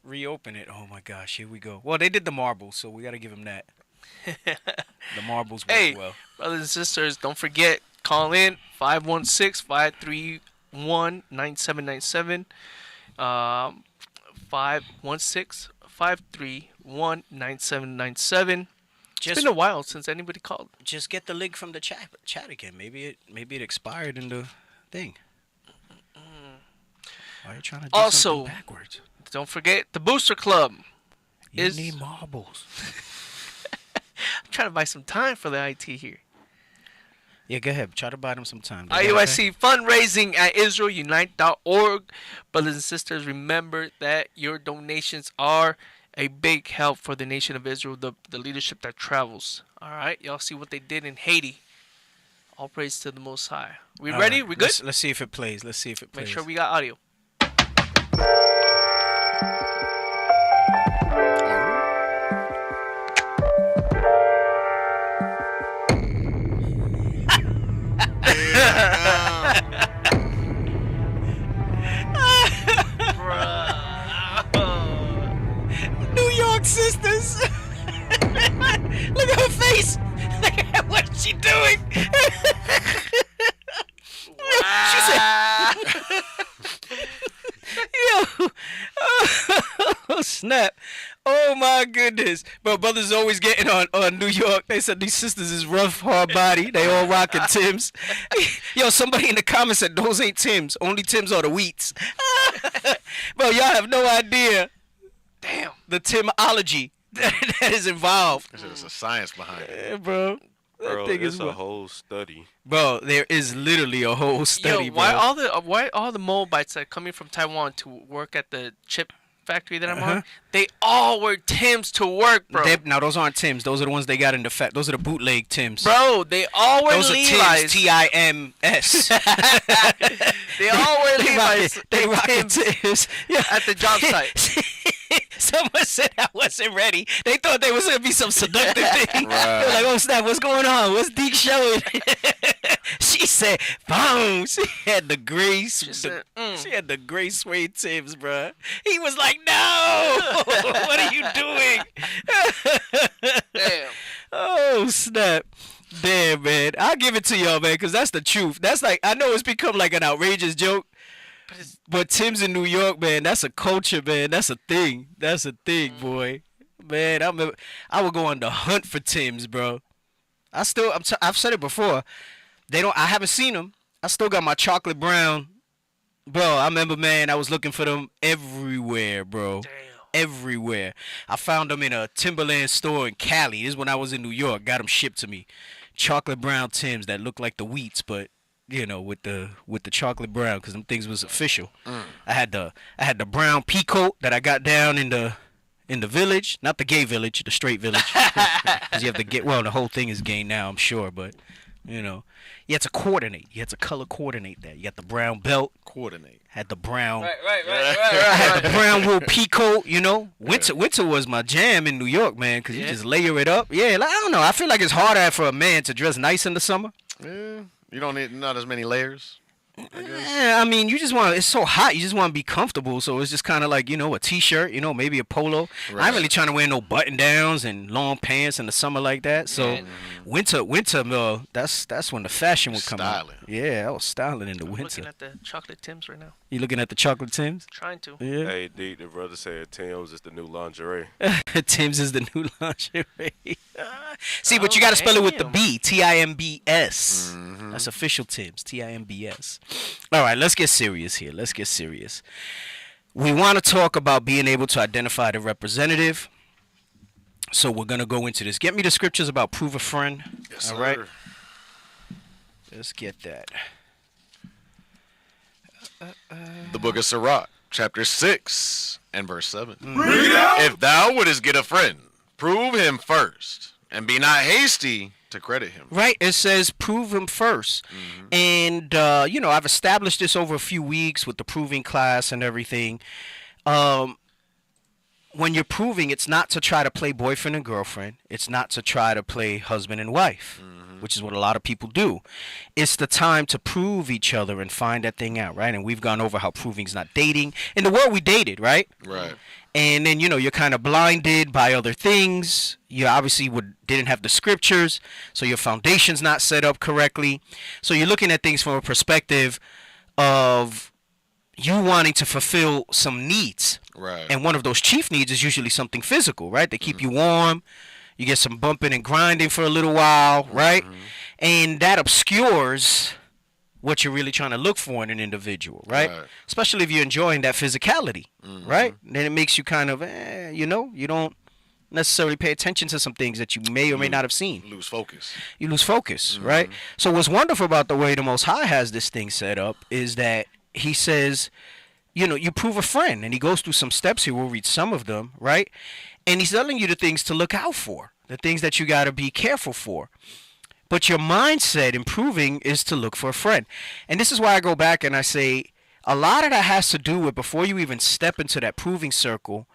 reopen it. Oh my gosh, here we go. Well, they did the marbles, so we got to give them that. The marbles work well. Brothers and sisters, don't forget, call in 516-531-9797. 516-531-9797. It's been a while since anybody called. Just get the link from the chat again. Maybe it expired in the thing. Why are you trying to do something backwards? Don't forget the Booster Club. You need marbles. I'm trying to buy some time for the IT here. Yeah, go ahead. Try to buy them some time. IUIC fundraising at IsraelUnite.org. Brothers and sisters, remember that your donations are a big help for the nation of Israel, the leadership that travels. All right? Y'all see what they did in Haiti. All praise to the Most High. We ready? We good? Let's see if it plays. Make sure we got audio. New York sisters. Look at her face. Look at what she doing. She said, yo. Oh, snap. Oh, my goodness. But brothers always getting on New York. They said these sisters is rough, hard body. They all rocking Timbs. Yo, somebody in the comments said those ain't Timbs. Only Timbs are the wheats. Bro, y'all have no idea. Damn. The Timology that is involved. There's a science behind it. Yeah, bro. Bro, it's a whole study. Bro, there is literally a whole study, Yo, bro. why all the Moabites that are coming from Taiwan to work at the chip factory that I'm on, they all wear Timbs to work, bro. Now, those aren't Timbs. Those are the ones they got in the those are the bootleg Timbs. Bro, they all wear Levi's. Levi's. Those are Tims, T-I-M-S. They all wear Levi's. They rocking Timbs. Yeah. At the job site. Someone said I wasn't ready. They thought there was going to be some seductive thing. Right. They're like, oh, snap, what's going on? What's Deke showing? She said, boom. She had the gray, she had the gray suede Timbs, bro. He was like, no. What are you doing? Damn. Oh, snap. Damn, man. I'll give it to y'all, man, because that's the truth. That's like, I know it's become like an outrageous joke. But Tim's in New York, man, that's a culture, man. That's a thing. That's a thing, boy. Man, I would go on the hunt for Tim's, bro. I've said it before. I haven't seen them. I still got my chocolate brown. Bro, I remember, man, I was looking for them everywhere, bro. Damn. Everywhere. I found them in a Timberland store in Cali. This is when I was in New York. Got them shipped to me. Chocolate brown Tim's that look like the wheats, but you know, with the chocolate brown, because them things was official. I had the brown peacoat that I got down in the village, not the gay village, the straight village. Because you have to the whole thing is gay now, I'm sure, but you know, you had to coordinate. You had to color coordinate that. You got the brown belt. Coordinate. Had the brown. Right. I had the brown wool peacoat. You know, winter was my jam in New York, man, because you just layer it up. Yeah, like, I don't know. I feel like it's harder for a man to dress nice in the summer. Yeah. You don't need not as many layers. I mean, you just want it's so hot, you just want to be comfortable. So it's just kind of like, you know, a t-shirt, you know, maybe a polo. Right. I ain't really trying to wear no button downs and long pants in the summer like that. So winter, that's when the fashion would come out. Yeah, I was styling in the winter. Looking at the chocolate Timbs right now. You looking at the chocolate Timbs? Trying to. Yeah. Hey, D, the brother said Tim's is the new lingerie. Timbs is the new lingerie. See, but you got to spell it with the B, Timbs. That's official Timbs, Timbs. All right, let's get serious here. Let's get serious. We want to talk about being able to identify the representative. So we're going to go into this. Get me the scriptures about prove a friend. Yes, all right. Sir. Let's get that. The book of Sirach, chapter 6 and verse 7. If thou wouldest get a friend, prove him first, and be not hasty to credit him. Right. It says prove him first. And, you know, I've established this over a few weeks with the proving class and everything. when you're proving, it's not to try to play boyfriend and girlfriend. It's not to try to play husband and wife, which is what a lot of people do. It's the time to prove each other and find that thing out, right? And we've gone over how proving's not dating. In the world, we dated, right? Right. And then, you're kind of blinded by other things. You obviously didn't have the scriptures, so your foundation's not set up correctly. So you're looking at things from a perspective of you wanting to fulfill some needs. Right. And one of those chief needs is usually something physical, right? They keep you warm. You get some bumping and grinding for a little while, right? And that obscures what you're really trying to look for in an individual, right? Especially if you're enjoying that physicality, right? Then it makes you kind of, you don't necessarily pay attention to some things that you may or may not have seen. Lose focus. You lose focus, right? So what's wonderful about the way the Most High has this thing set up is that he says, you prove a friend, and he goes through some steps here. We'll read some of them, right? And he's telling you the things to look out for, the things that you got to be careful for. But your mindset in proving is to look for a friend. And this is why I go back and I say a lot of that has to do with, before you even step into that proving circle,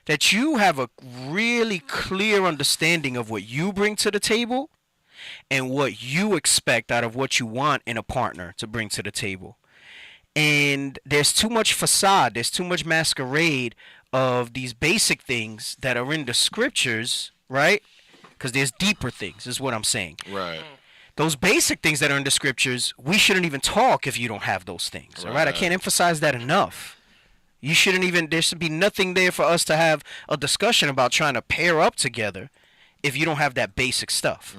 that you have a really clear understanding of what you bring to the table and what you expect out of what you want in a partner to bring to the table. And there's too much facade, there's too much masquerade of these basic things that are in the scriptures, right? Because there's deeper things, is what I'm saying. Right. Those basic things that are in the scriptures, we shouldn't even talk if you don't have those things, all right? I can't emphasize that enough. You shouldn't even, there should be nothing there for us to have a discussion about trying to pair up together if you don't have that basic stuff.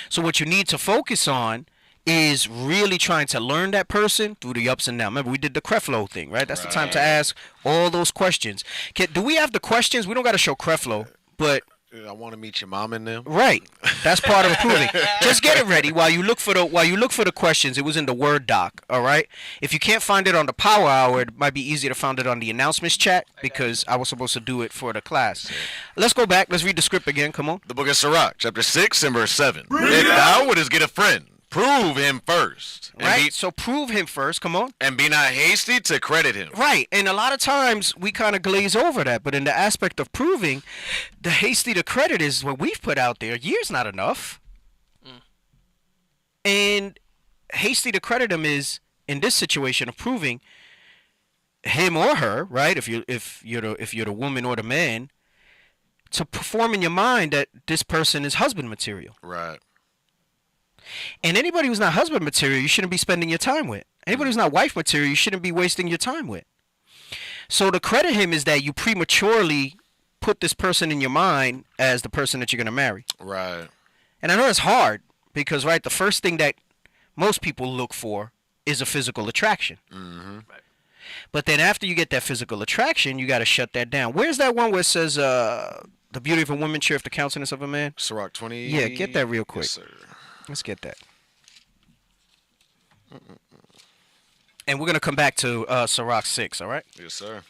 So what you need to focus on is really trying to learn that person through the ups and downs. Remember, we did the Creflo thing, right? That's the time to ask all those questions. Do we have the questions? We don't got to show Creflo, but I want to meet your mom in them. Right. That's part of proving. Just get it ready while you look for the questions. It was in the Word doc, all right? If you can't find it on the Power Hour, it might be easier to find it on the announcements chat because I was supposed to do it for the class. Let's go back. Let's read the script again. Come on. The book of Sirach, chapter 6 and verse 7. If thou wouldest get a friend, prove him first. Right? So prove him first. Come on. And be not hasty to credit him. Right. And a lot of times we kind of glaze over that. But in the aspect of proving, the hasty to credit is what we've put out there. Year's not enough. And hasty to credit him is, in this situation of proving him or her, right? If you're the woman or the man, to perform in your mind that this person is husband material. Right. And anybody who's not husband material, you shouldn't be spending your time with. Anybody who's not wife material, you shouldn't be wasting your time with. So to credit him is that you prematurely put this person in your mind as the person that you're going to marry. Right. And I know it's hard because, right, the first thing that most people look for is a physical attraction. Right. But then after you get that physical attraction, you got to shut that down. Where's that one where it says the beauty of a woman cheereth the countenance of a man? Sirach 20. Yeah, get that real quick. Yes, sir. Let's get that. And we're going to come back to Sirach 6, all right? Yes, sir.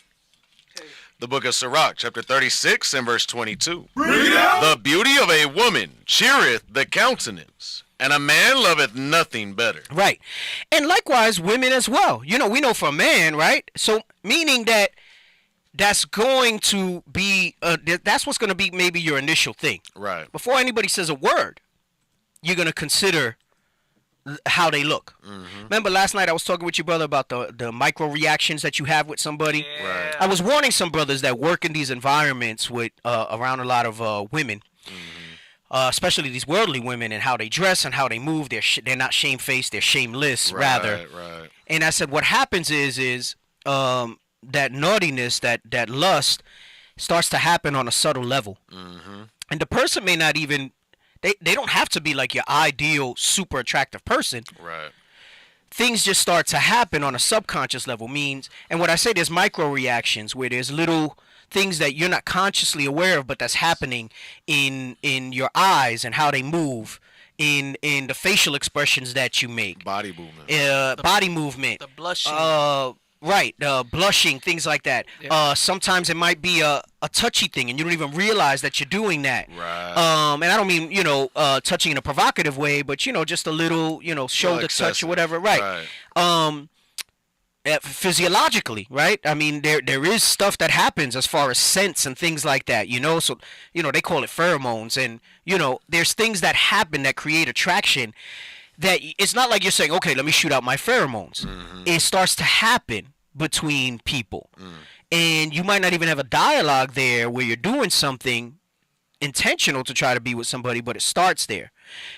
The book of Sirach, chapter 36 and verse 22. The beauty of a woman cheereth the countenance, and a man loveth nothing better. Right. And likewise, women as well. We know for a man, right? So meaning that that's going to be, that's what's going to be maybe your initial thing. Right. Before anybody says a word, you're going to consider how they look. Remember last night I was talking with your brother about the micro reactions that you have with somebody? Right. I was warning some brothers that work in these environments with around a lot of women, especially these worldly women, and how they dress and how they move. They're not shamefaced, they're shameless, rather. Right. And I said what happens is that naughtiness, that lust starts to happen on a subtle level. And the person may not even, they don't have to be like your ideal super attractive person. Right. Things just start to happen on a subconscious level. And what I say, there's micro reactions where there's little things that you're not consciously aware of, but that's happening in your eyes and how they move, in the facial expressions that you make. Body movement. Body movement. The blushing. Right, blushing, things like that. Yeah. Sometimes it might be a touchy thing, and you don't even realize that you're doing that. Right. And I don't mean, touching in a provocative way, but, just a little, shoulder touch or whatever. Right. physiologically, right? I mean, there is stuff that happens as far as scents and things like that, you know. So, you know, they call it pheromones, and you know, there's things that happen that create attraction. That it's not like you're saying, okay, let me shoot out my pheromones. It starts to happen between people, and you might not even have a dialogue there where you're doing something intentional to try to be with somebody, but it starts there.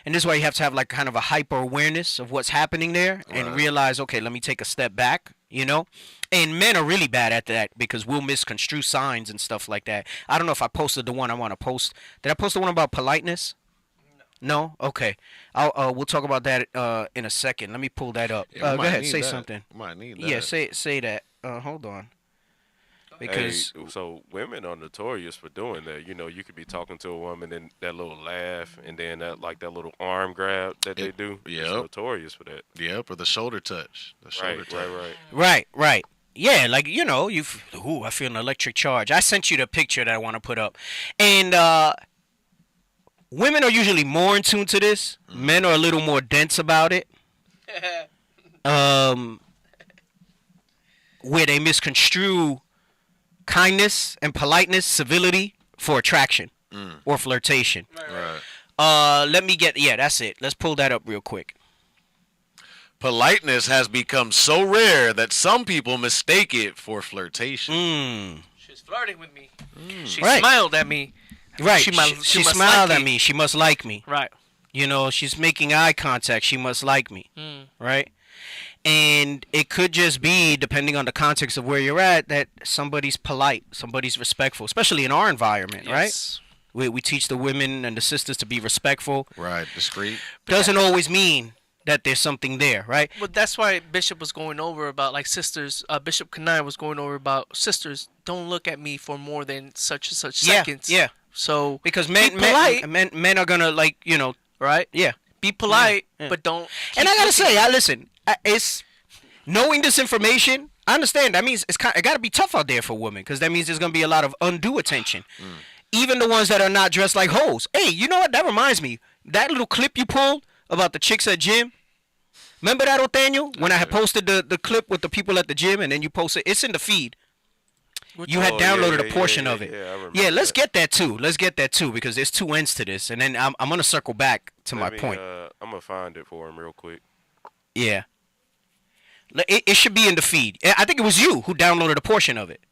And this is why you have to have like kind of a hyper awareness of what's happening there and realize, okay, let me take a step back, you know. And men are really bad at that because we'll misconstrue signs and stuff like that. I don't know if I posted the one I want to post. Did I post the one about politeness? No? Okay. We'll talk about that in a second. Let me pull that up. Go ahead, say something. Might need that. Yeah, say that. Hold on. Because so women are notorious for doing that. You know, you could be talking to a woman and that little laugh, and then that little arm grab that they do. Yeah, notorious for that. Yep, or the shoulder touch. Right. Yeah, like, you know, I feel an electric charge. I sent you the picture that I want to put up, and women are usually more in tune to this. Men are a little more dense about it. Where they misconstrue kindness and politeness, civility for attraction or flirtation. Let me that's it. Let's pull that up real quick. Politeness has become so rare that some people mistake it for flirtation. She's flirting with me. She smiled at me. Right. She smiled at me. She must like me. Right. You know, she's making eye contact. She must like me. Right. And it could just be, depending on the context of where you're at, that somebody's polite, somebody's respectful, especially in our environment, right? We teach the women and the sisters to be respectful. Right, discreet. Doesn't always mean that there's something there, right? Well, that's why Bishop was going over about, like, sisters. Bishop Kanai was going over about sisters. Don't look at me for more than such and such seconds. Yeah. So because men are gonna, like, you know, right? Yeah. Be polite, but don't. And I gotta say, listen. It's knowing this information. I understand. That means it got to be tough out there for women, because that means there's gonna be a lot of undue attention. Even the ones that are not dressed like hoes. Hey, you know what? That reminds me. That little clip you pulled about the chicks at gym. Remember that, Othaniel? When I had posted the clip with the people at the gym, and then you posted. It's in the feed. You had downloaded a portion of it. Yeah, let's get that too. Let's get that too, because there's two ends to this, and then I'm gonna circle back to my point. I'm gonna find it for him real quick. Yeah. It should be in the feed. I think it was you who downloaded a portion of it.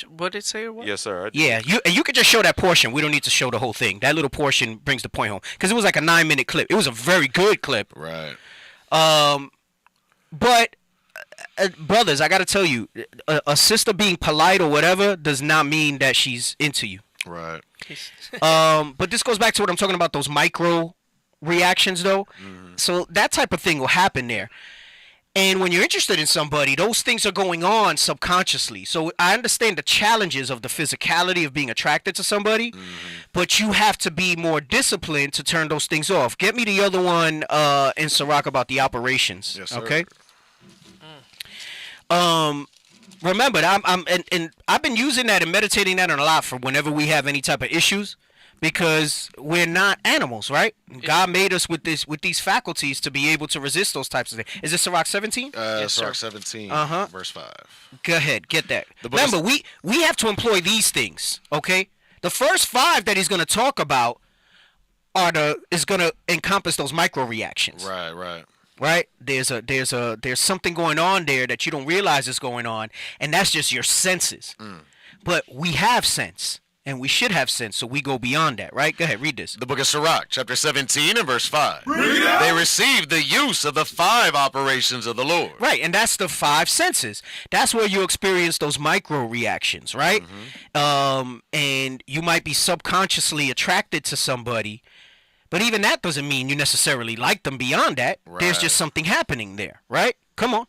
What did it say or what? Yes, sir. Yeah, you could just show that portion. We don't need to show the whole thing. That little portion brings the point home, because it was like a 9-minute clip. It was a very good clip. Right. But brothers, I got to tell you, a sister being polite or whatever does not mean that she's into you. Right. But this goes back to what I'm talking about, those micro reactions, though. So that type of thing will happen there. And when you're interested in somebody, those things are going on subconsciously. So I understand the challenges of the physicality of being attracted to somebody, but you have to be more disciplined to turn those things off. Get me the other one in Sirach about the operations. Yes, sir. Okay. Remember, I've been using that and meditating that on a lot for whenever we have any type of issues. Because we're not animals, right? God made us with these faculties to be able to resist those types of things. Is this Sirach 17? Yes, Sirach 17, verse 5. Go ahead, get that. Remember, we have to employ these things, okay? The first 5 that he's going to talk about is going to encompass those micro reactions. Right? There's something going on there that you don't realize is going on, and that's just your senses. But we have sense. And we should have sense, so we go beyond that, right? Go ahead, read this. The book of Sirach, chapter 17 and verse 5. They received the use of the 5 operations of the Lord. Right, and that's the 5 senses. That's where you experience those micro reactions, right? And you might be subconsciously attracted to somebody, but even that doesn't mean you necessarily like them beyond that. There's just something happening there, right? Come on.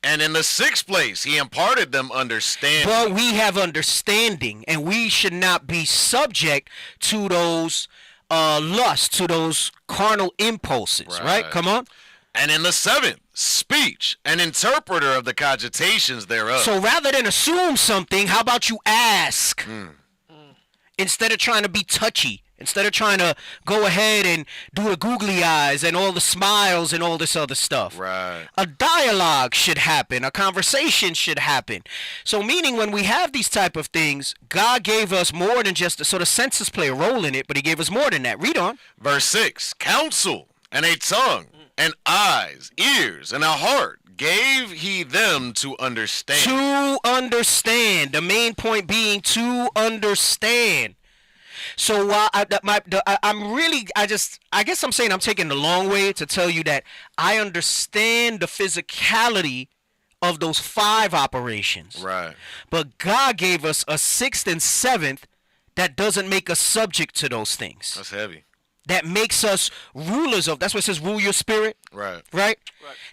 And in the 6th place, he imparted them understanding. But we have understanding, and we should not be subject to those lusts, to those carnal impulses, right? Come on. And in the 7th, speech, an interpreter of the cogitations thereof. So rather than assume something, how about you ask? Instead of trying to be touchy Instead of trying to go ahead and do the googly eyes and all the smiles and all this other stuff. Right. A dialogue should happen. A conversation should happen. So meaning when we have these type of things, God gave us more than just so the senses play a role in it, but he gave us more than that. Read on. Verse 6, counsel and a tongue and eyes, ears, and a heart gave he them to understand. To understand. The main point being to understand. So I guess I'm saying I'm taking the long way to tell you that I understand the physicality of those 5 operations. Right. But God gave us a 6th and 7th that doesn't make us subject to those things. That's heavy. That makes us rulers of. That's what it says. Rule your spirit. Right. Right.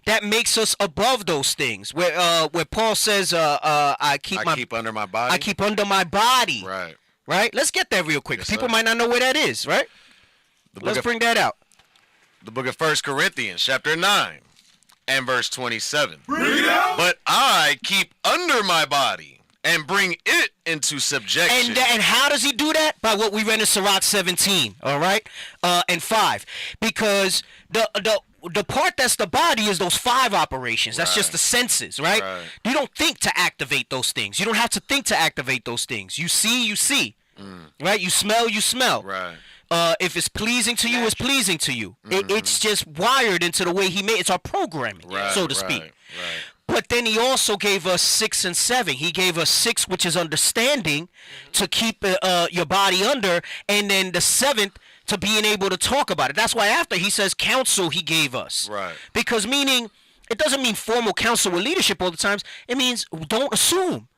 That makes us above those things. Where Paul says, I keep under my body. I keep under my body. Right. Right? Let's get that real quick. Yes, People sir. might not know where that is, right? Let's bring that out. The book of 1 Corinthians, chapter 9, and verse 27. Bring it out. But I keep under my body and bring it into subjection. And how does he do that? By what we read in Sirach 17, all right? And 5. Because the part that's the body is those 5 operations. That's just the senses, right? You don't think to activate those things. You don't have to think to activate those things. You see, right? You smell. Right. If it's pleasing to you, it's pleasing to you. It's just wired into the way he made. It's our programming, so to speak. Right. But then he also gave us 6 and 7. He gave us 6, which is understanding, to keep your body under, and then the 7th to being able to talk about it. That's why after he says counsel, he gave us. Right. Because meaning, it doesn't mean formal counsel with leadership all the times. It means don't assume.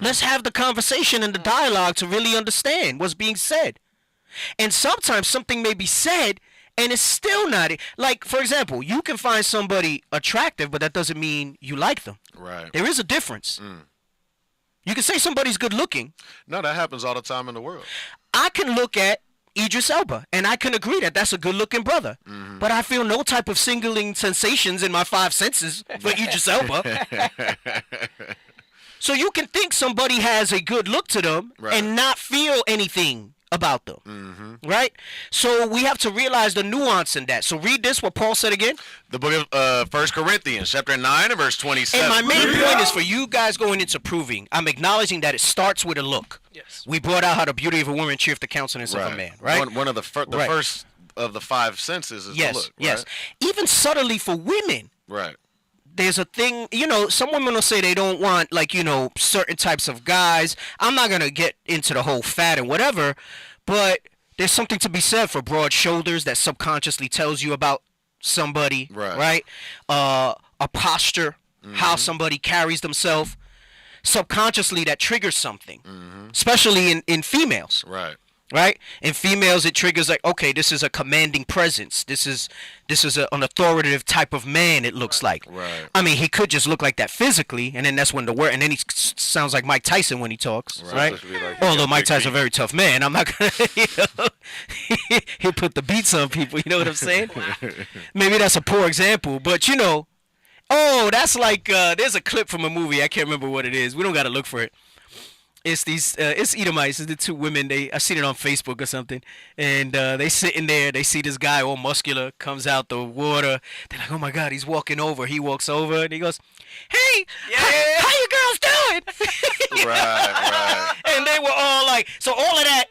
Let's have the conversation and the dialogue to really understand what's being said. And sometimes something may be said and it's still not. Like, for example, you can find somebody attractive, but that doesn't mean you like them. Right. There is a difference. You can say somebody's good looking. No, that happens all the time in the world. I can look at Idris Elba, and I can agree that that's a good-looking brother. But I feel no type of singling sensations in my 5 senses for Idris Elba. So you can think somebody has a good look to them and not feel anything about them, right? So we have to realize the nuance in that. So read this, what Paul said again. The book of 1 Corinthians, chapter 9 and verse 27. And my main point is for you guys going into proving, I'm acknowledging that it starts with a look. Yes. We brought out how the beauty of a woman cheereth the countenance of a man, right? One of the first of the 5 senses is the look, right? Yes. Even subtly for women. Right. There's a thing, some women will say they don't want, certain types of guys. I'm not going to get into the whole fat and whatever, but there's something to be said for broad shoulders that subconsciously tells you about somebody, right? A posture, how somebody carries themselves, subconsciously that triggers something, especially in females. Right? In females, it triggers okay, this is a commanding presence. This is an authoritative type of man. It looks like. Right. I mean, he could just look like that physically, and then that's when the word. And then he sounds like Mike Tyson when he talks, right? Although Mike Tyson's a very tough man, I'm not gonna. He'll put the beats on people. You know what I'm saying? Maybe that's a poor example, but oh, that's like there's a clip from a movie. I can't remember what it is. We don't got to look for it. It's these, it's Edomites. It's the 2 women. I seen it on Facebook or something, and they sitting there. They see this guy all muscular comes out the water. They're like, "Oh my God, he's walking over." He walks over and he goes, "Hey, how you girls doing?" Right. And they were all like, so all of that,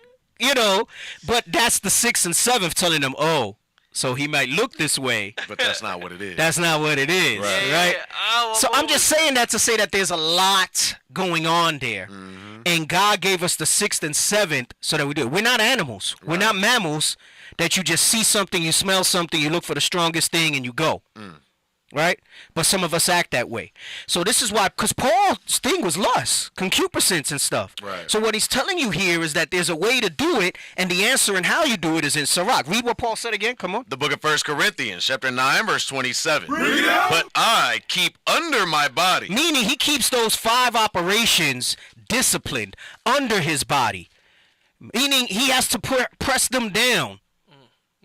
But that's the 6th and 7th telling them, oh. So he might look this way. But that's not what it is. That's not what it is, right? So I'm just saying that to say that there's a lot going on there. And God gave us the 6th and 7th so that we do it. We're not animals. We're not mammals that you just see something, you smell something, you look for the strongest thing, and you go. Right? But some of us act that way. So this is why, because Paul's thing was lust, concupiscence and stuff. Right. So what he's telling you here is that there's a way to do it, and the answer and how you do it is in Sirach. Read what Paul said again. Come on. The book of 1 Corinthians, chapter 9, verse 27. But I keep under my body. Meaning he keeps those 5 operations disciplined under his body. Meaning he has to press them down.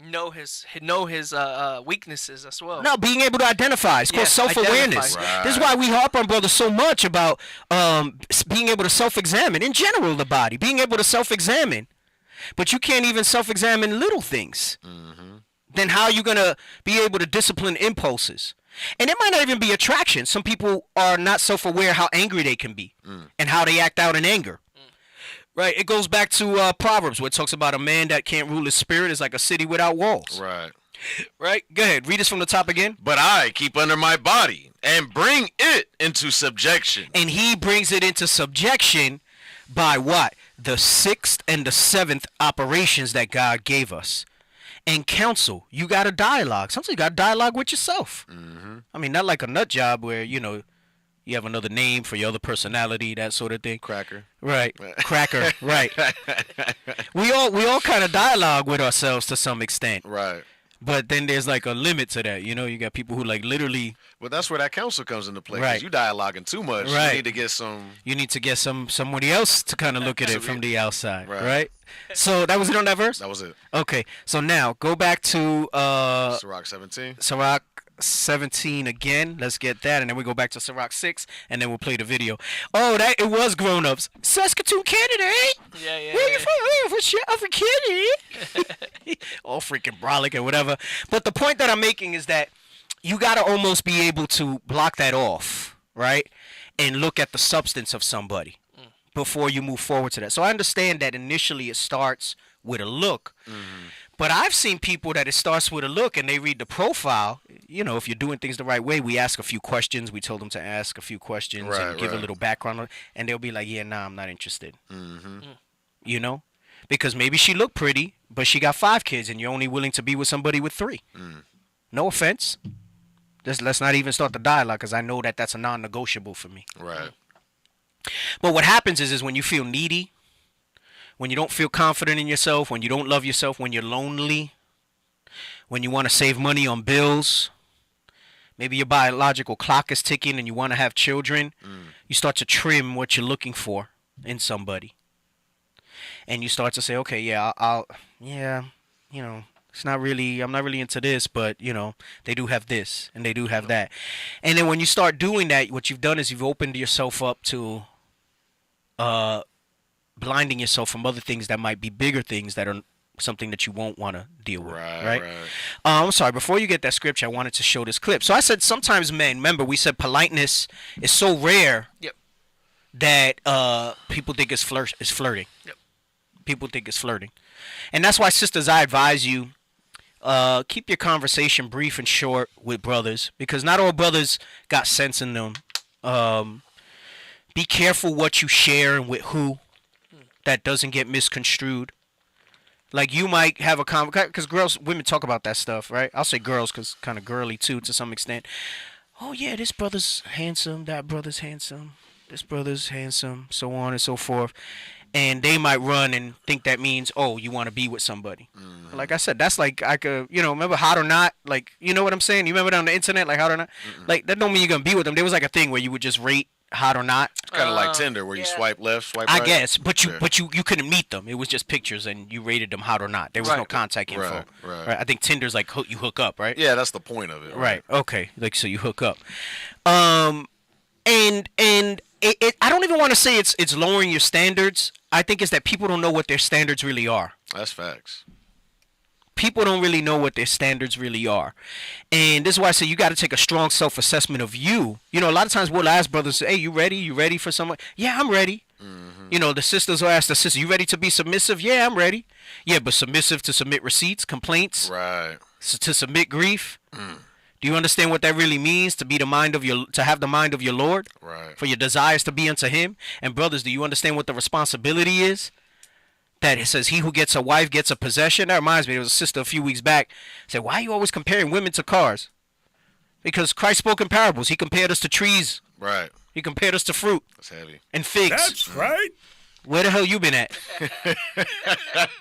Know his weaknesses as well. No, being able to identify. It's called self-awareness. This is why we harp on brothers so much about being able to self-examine. In general, the body. Being able to self-examine. but you can't even self-examine little things, then how are you going to be able to discipline impulses? And it might not even be attraction. Some people are not self-aware how angry they can be and how they act out in anger. Right? It goes back to Proverbs, where it talks about a man that can't rule his spirit is like a city without walls. Right. Right? Go ahead. Read this from the top again. But I keep under my body and bring it into subjection. And he brings it into subjection by what? The 6th and the 7th operations that God gave us. And counsel, you got a dialogue. Sometimes you got a dialogue with yourself. I mean, not like a nut job where, you know, you have another name for your other personality, that sort of thing. Cracker. Right. Cracker. Right. We all kind of dialogue with ourselves to some extent. Right. But then there's like a limit to that. You know, you got people who like literally. Well, that's where that counsel comes into play. Right. Because you dialoguing too much. Right. You need to get some. You need to get somebody else to kind of look at it from the outside. Right. Right. So that was it on that verse? That was it. Okay. So now go back to Sirach 17. Sirach 17 again. Let's get that, and then we go back to Sirach 6, and then we'll play the video. Oh, that it was grown-ups. Saskatoon, Canada, eh? Yeah. Where you from? Oh, from Canada. All freaking brolic and whatever. But the point that I'm making is that you got to almost be able to block that off, right? And look at the substance of somebody before you move forward to that. So I understand that initially it starts with a look. But I've seen people that it starts with a look and they read the profile. You know, if you're doing things the right way, we ask a few questions. We told them to ask a few questions and give a little background. And they'll be like, yeah, nah, I'm not interested. You know? Because maybe she looked pretty, but she got 5 kids and you're only willing to be with somebody with 3. No offense. Let's not even start the dialogue because I know that that's a non-negotiable for me. Right. But what happens is when you feel needy, when you don't feel confident in yourself, when you don't love yourself, when you're lonely, when you want to save money on bills, maybe your biological clock is ticking and you want to have children, you start to trim what you're looking for in somebody. And you start to say, okay, yeah, you know, it's not really, I'm not really into this, but, you know, they do have this and they do have that. And then when you start doing that, what you've done is you've opened yourself up to blinding yourself from other things that might be bigger things that are something that you won't want to deal with, right? I'm sorry, before you get that scripture, I wanted to show this clip. So I said sometimes men, remember we said politeness is so rare that people think it's flirting. People think it's flirting. And that's why, sisters, I advise you, keep your conversation brief and short with brothers, because not all brothers got sense in them. Be careful what you share and with who. That doesn't get misconstrued. Like you might have a because women talk about that stuff, right? I'll say girls because kind of girly too to some extent. Oh yeah, this brother's handsome, that brother's handsome, this brother's handsome, so on and so forth. And they might run and think that means, oh, you want to be with somebody. Like I said, that's like I could, you know, remember Hot or Not? Like, you know what I'm saying? You remember that on the internet, like Hot or Not? Like that don't mean you're gonna be with them. There was like a thing where you would just rate Hot or Not. It's kind of like Tinder where you swipe left, swipe right. I guess, but you couldn't meet them. It was just pictures and you rated them hot or not. There was no contact info. Right. I think Tinder's like you hook up, right? Yeah, that's the point of it. Right. Okay. Like so you hook up. And it I don't even want to say it's lowering your standards. I think it's that people don't know what their standards really are. That's facts. People don't really know what their standards really are. And this is why I say you got to take a strong self-assessment of you. You know, a lot of times we'll ask brothers, hey, you ready? You ready for someone? Yeah, I'm ready. You know, the sisters will ask the sister, you ready to be submissive? Yeah, I'm ready. Yeah, but submissive to submit receipts, complaints? Right. To submit grief? Do you understand what that really means? To have the mind of your Lord? Right. For your desires to be unto him? And brothers, do you understand what the responsibility is? That it says he who gets a wife gets a possession. That reminds me, there was a sister a few weeks back said, why are you always comparing women to cars? Because Christ spoke in parables. He compared us to trees. Right. He compared us to fruit. That's heavy. And figs. That's right. Where the hell you been at?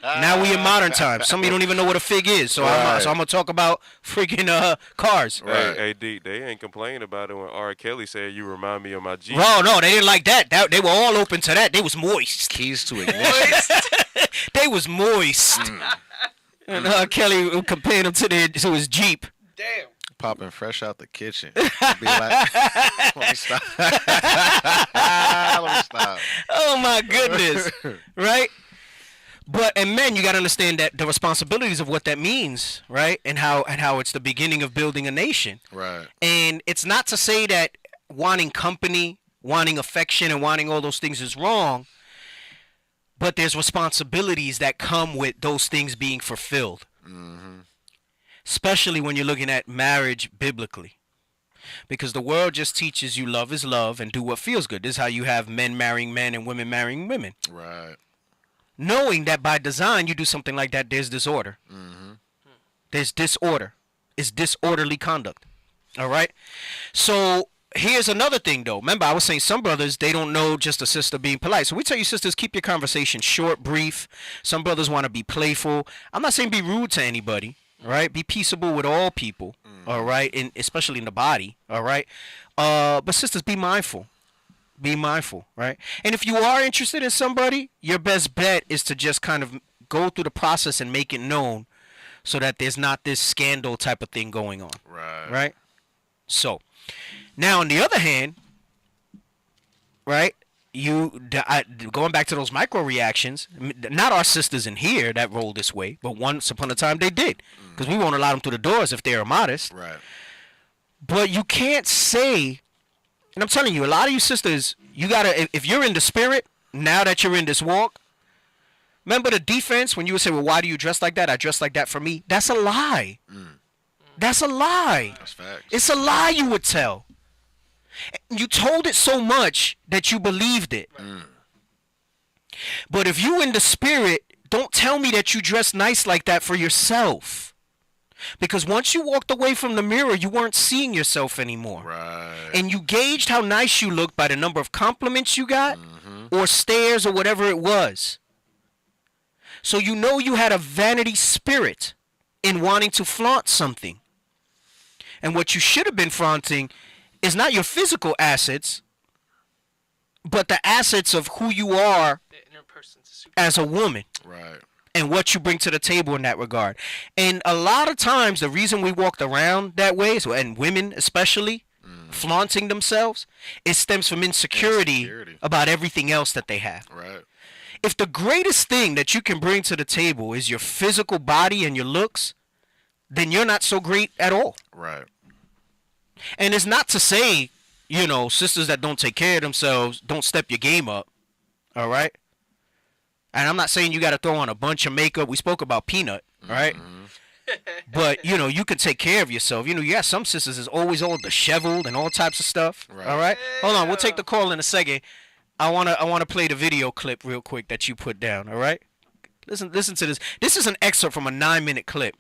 Now we in modern times. Some of you don't even know what a fig is. So I'm going to talk about freaking cars. Right. Hey, D, they ain't complaining about it when R. Kelly said you remind me of my Jeep. Oh, no, they didn't like that. They were all open to that. They was moist. Keys to ignition. They was moist. And Kelly compared him to his Jeep. Damn. Popping fresh out the kitchen. Be like, let me stop. Let me stop. Oh, my goodness. Right? And men, you got to understand that the responsibilities of what that means, right? And how it's the beginning of building a nation. Right. And it's not to say that wanting company, wanting affection, and wanting all those things is wrong. But there's responsibilities that come with those things being fulfilled. Mm-hmm. Especially when you're looking at marriage biblically. Because the world just teaches you love is love and do what feels good. This is how you have men marrying men and women marrying women. Right. Knowing that by design you do something like that, there's disorder. Mm-hmm. There's disorder. It's disorderly conduct. All right? So here's another thing, though. Remember, I was saying some brothers, they don't know just a sister being polite. So we tell you, sisters, keep your conversation short, brief. Some brothers want to be playful. I'm not saying be rude to anybody. All right? Be peaceable with all people. All right? And especially in the body. All right? But sisters, be mindful. Be mindful, right? And if you are interested in somebody, your best bet is to just kind of go through the process and make it known so that there's not this scandal type of thing going on. Right. Right? So, now on the other hand, right, going back to those micro reactions, not our sisters in here that roll this way, but once upon a time they did. Because we won't allow them through the doors if they're immodest. Right. But you can't say... And I'm telling you, a lot of you sisters, you gotta, if you're in the spirit, now that you're in this walk, remember the defense when you would say, well, why do you dress like that? I dress like that for me. That's a lie. That's a lie. That's facts. It's a lie you would tell. You told it so much that you believed it. But if you in the spirit, don't tell me that you dress nice like that for yourself. Because once you walked away from the mirror, you weren't seeing yourself anymore. Right. And you gauged how nice you looked by the number of compliments you got or stares or whatever it was. So you know you had a vanity spirit in wanting to flaunt something. And what you should have been flaunting is not your physical assets, but the assets of who you are as a woman. Right. And what you bring to the table in that regard. And a lot of times the reason we walked around that way, and women especially, flaunting themselves, it stems from insecurity about everything else that they have. Right. If the greatest thing that you can bring to the table is your physical body and your looks, then you're not so great at all. Right. And it's not to say, sisters that don't take care of themselves, don't step your game up. All right? And I'm not saying you got to throw on a bunch of makeup. We spoke about Peanut, right? But, you can take care of yourself. You got some sisters is always all disheveled and all types of stuff. Right. All right? Hold on. We'll take the call in a second. I want to play the video clip real quick that you put down, all right? Listen to this. This is an excerpt from a 9-minute clip.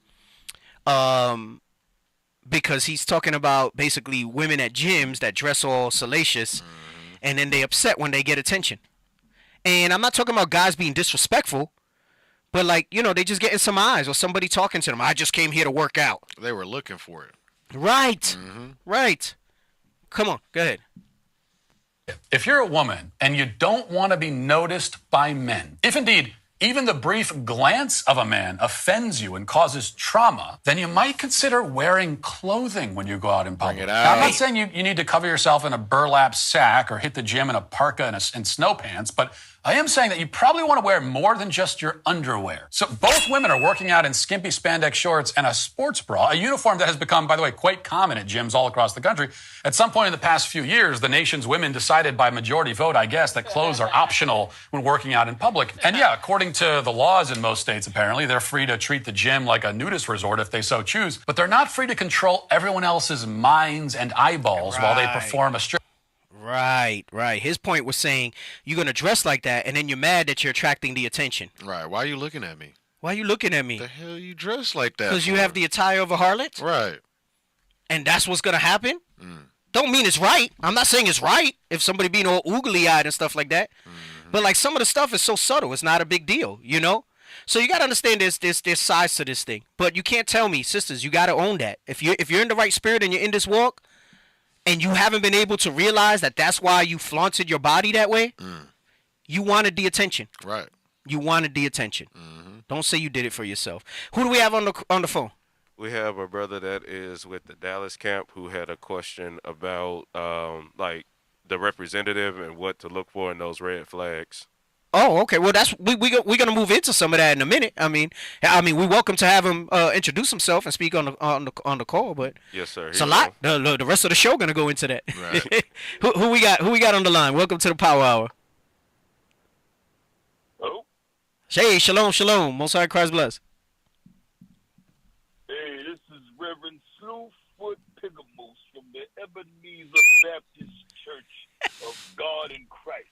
Because he's talking about basically women at gyms that dress all salacious and then they upset when they get attention. And I'm not talking about guys being disrespectful, but they just getting some eyes or somebody talking to them. I just came here to work out. They were looking for it. Right. Right. Come on, go ahead. If you're a woman and you don't want to be noticed by men, if indeed even the brief glance of a man offends you and causes trauma, then you might consider wearing clothing when you go out in public. Bring it Now, I'm out. not saying you need to cover yourself in a burlap sack or hit the gym in a parka and snow pants, but I am saying that you probably want to wear more than just your underwear. So both women are working out in skimpy spandex shorts and a sports bra, a uniform that has become, by the way, quite common at gyms all across the country. At some point in the past few years, the nation's women decided by majority vote, I guess, that clothes are optional when working out in public. And yeah, according to the laws in most states, apparently, they're free to treat the gym like a nudist resort if they so choose, but they're not free to control everyone else's minds and eyeballs while they perform a strip. Right. His point was saying you're going to dress like that and then you're mad that you're attracting the attention. Right. Why are you looking at me? Why are you looking at me? The hell you dress like that? Because you have the attire of a harlot? Right. And that's what's going to happen? Don't mean it's right. I'm not saying it's right if somebody being all oogly-eyed and stuff like that. But some of the stuff is so subtle. It's not a big deal, So you got to understand there's size to this thing. But you can't tell me, sisters, you got to own that. If you're in the right spirit and you're in this walk, and you haven't been able to realize that that's why you flaunted your body that way, you wanted the attention. Right. You wanted the attention. Don't say you did it for yourself. Who do we have on the phone? We have a brother that is with the Dallas camp who had a question about the representative and what to look for in those red flags. Oh, okay. Well, that's we're gonna move into some of that in a minute. I mean, we welcome to have him introduce himself and speak on the call. But yes, sir. It's a lot. The rest of the show gonna go into that. Right. who we got on the line? Welcome to the Power Hour. Hello. Hey, shalom. Most High Christ bless. Hey, this is Reverend Slewfoot Pigamoose from the Ebenezer Baptist Church of God in Christ.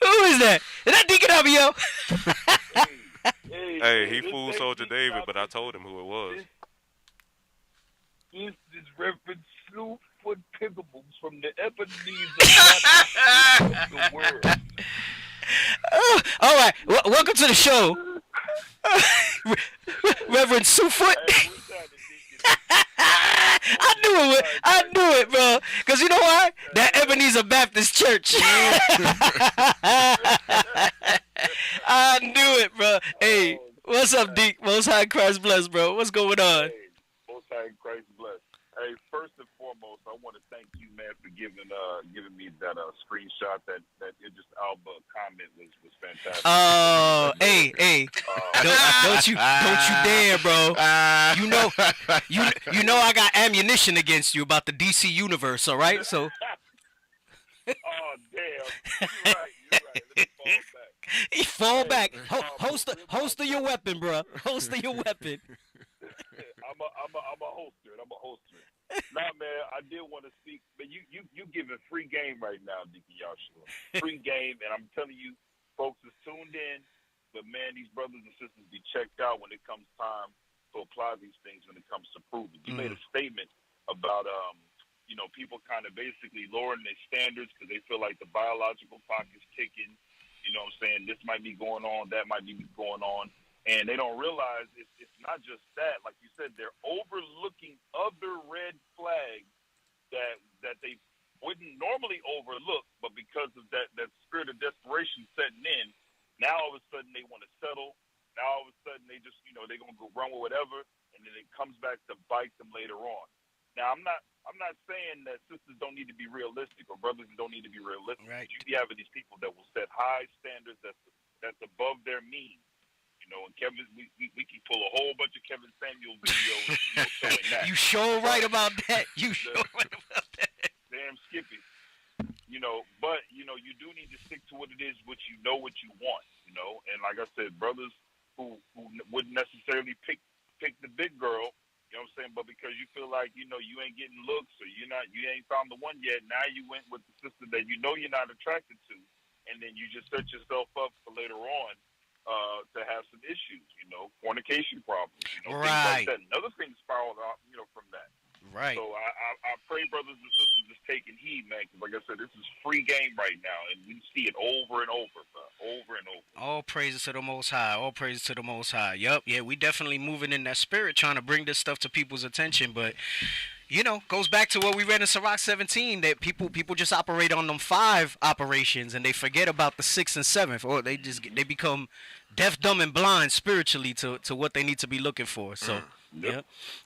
Who is that? Is that Deacon Abio? Hey, he fooled Soldier David, but I told him who it was. This is Reverend Slewfoot Pigamoose from the Ebenezer Baptist Church of the World. All right. Welcome to the show, Reverend Slewfoot. I knew it, bro. Cause you know why? That Ebenezer Baptist Church. I knew it, bro. Hey, what's up, Deke? Most High Christ bless, bro. What's going on? Hey, Most High Christ bless. Hey, first and foremost, I want to thank you, man, for giving me that screenshot. That Idris Alba comment was fantastic. Oh, hey, don't you dare, bro. You know I got ammunition against you about the DC universe, all right? So. Oh damn! You're right. Let me fall back. Holster your weapon, bro. Holster your weapon. I'm a holster it. Nah, man, I did want to speak, but you giving free game right now, Deacon Yahshua. Free game, and I'm telling you, folks is tuned in, but man, these brothers and sisters be checked out when it comes time to apply these things when it comes to proving. You made a statement about people kind of basically lowering their standards because they feel like the biological clock is ticking. You know what I'm saying? This might be going on, that might be going on. And they don't realize it's not just that. Like you said, they're overlooking other red flags that they wouldn't normally overlook, but because of that spirit of desperation setting in, now all of a sudden they want to settle. Now all of a sudden they just, they're going to go run with whatever, and then it comes back to bite them later on. Now, I'm not saying that sisters don't need to be realistic or brothers don't need to be realistic. Right. You be having these people that will set high standards that's above their means. And Kevin, we can pull a whole bunch of Kevin Samuel videos showing that. You sure right about that. Damn Skippy. But you do need to stick to what it is, what you want. And like I said, brothers who wouldn't necessarily pick the big girl. You know what I'm saying? But because you feel like, you ain't getting looks or you ain't found the one yet, now you went with the sister that you're not attracted to, and then you just set yourself up for later on to have some issues, fornication problems, right. things like that. Another thing spiraled out, from that. Right. So I pray brothers and sisters just taking heed, man, because like I said, this is free game right now, and we see it over and over, bro, over and over. All praises to the Most High. All praises to the Most High. Yup. Yeah, we definitely moving in that spirit, trying to bring this stuff to people's attention, but. Goes back to what we read in Sirach 17 that people just operate on them 5 operations and they forget about the 6th and 7th, or they become deaf, dumb, and blind spiritually to what they need to be looking for. So, yeah,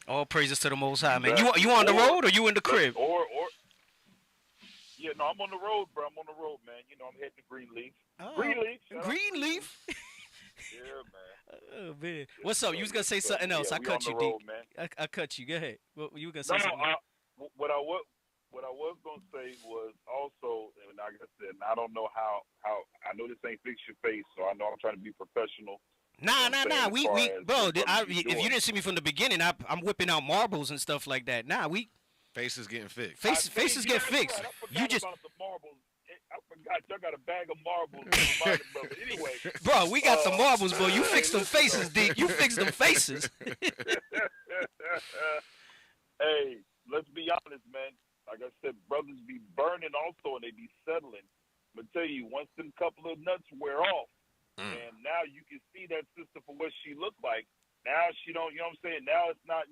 all praises to the Most High, man. You on the road or you in the crib? Yeah, no, I'm on the road, bro. I'm on the road, man. I'm heading to Greenleaf. Greenleaf. Yeah, man. Oh man, what's up? You was gonna say something else? I cut you, D. I cut you. Go ahead. What you were gonna say? Something? What I was gonna say was also, and like I said, I don't know how. I know this ain't fix your face, so I know I'm trying to be professional. Nah. We bro. If you didn't see me from the beginning, I'm whipping out marbles and stuff like that. Faces getting fixed. Faces get fixed. You just. About the marbles. I forgot y'all got a bag of marbles. Anyway, bro, we got some marbles, bro. You fixed them faces, D. You fixed them faces. Hey, let's be honest, man. Like I said, brothers be burning also, and they be settling. I'm gonna tell you, once them couple of nuts wear off, and now you can see that sister for what she looked like. Now she don't, you know what I'm saying? Now it's not,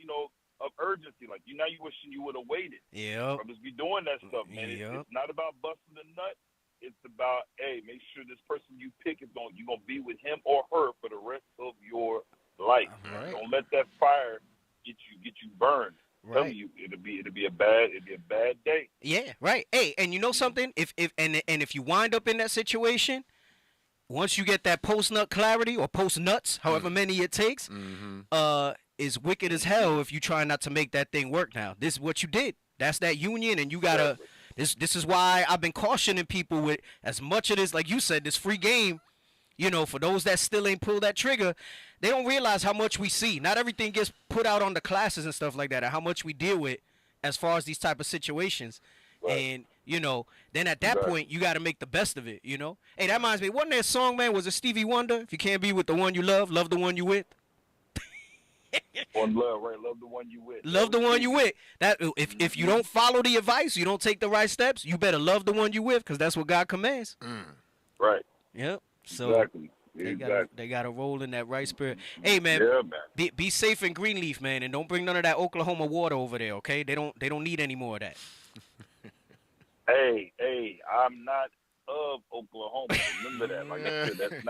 of urgency. Like now you wishing you would have waited. Yeah. Brothers be doing that stuff, man. It's not about busting the nut. It's about, hey, make sure this person you pick you're gonna be with him or her for the rest of your life. Right. Don't let that fire get you burned. I'm telling you, it'll be a bad day. Yeah, right. Hey, and you know something? If you wind up in that situation, once you get that post nut clarity or post nuts, however many it takes, is wicked as hell if you try not to make that thing work. Now, this is what you did. That's that union, and you gotta. This is why I've been cautioning people with as much of this, like you said, this free game. You know, for those that still ain't pulled that trigger, they don't realize how much we see. Not everything gets put out on the classes and stuff like that, and how much we deal with as far as these type of situations. Right. And, you know, then at that point, you got to make the best of it, you know? Hey, that reminds me, wasn't there a song, man? Was it Stevie Wonder? If you can't be with the one you love the one you with. On love, right? Love the one you with. Love the one you with. That if you don't follow the advice, you don't take the right steps, you better love the one you with, because that's what God commands. Right. Yep. So exactly. They got to roll in that right spirit. Hey, man, be safe in Greenleaf, man, and don't bring none of that Oklahoma water over there, okay? They don't need any more of that. Hey, I'm not of Oklahoma. Remember that. Like I said, that's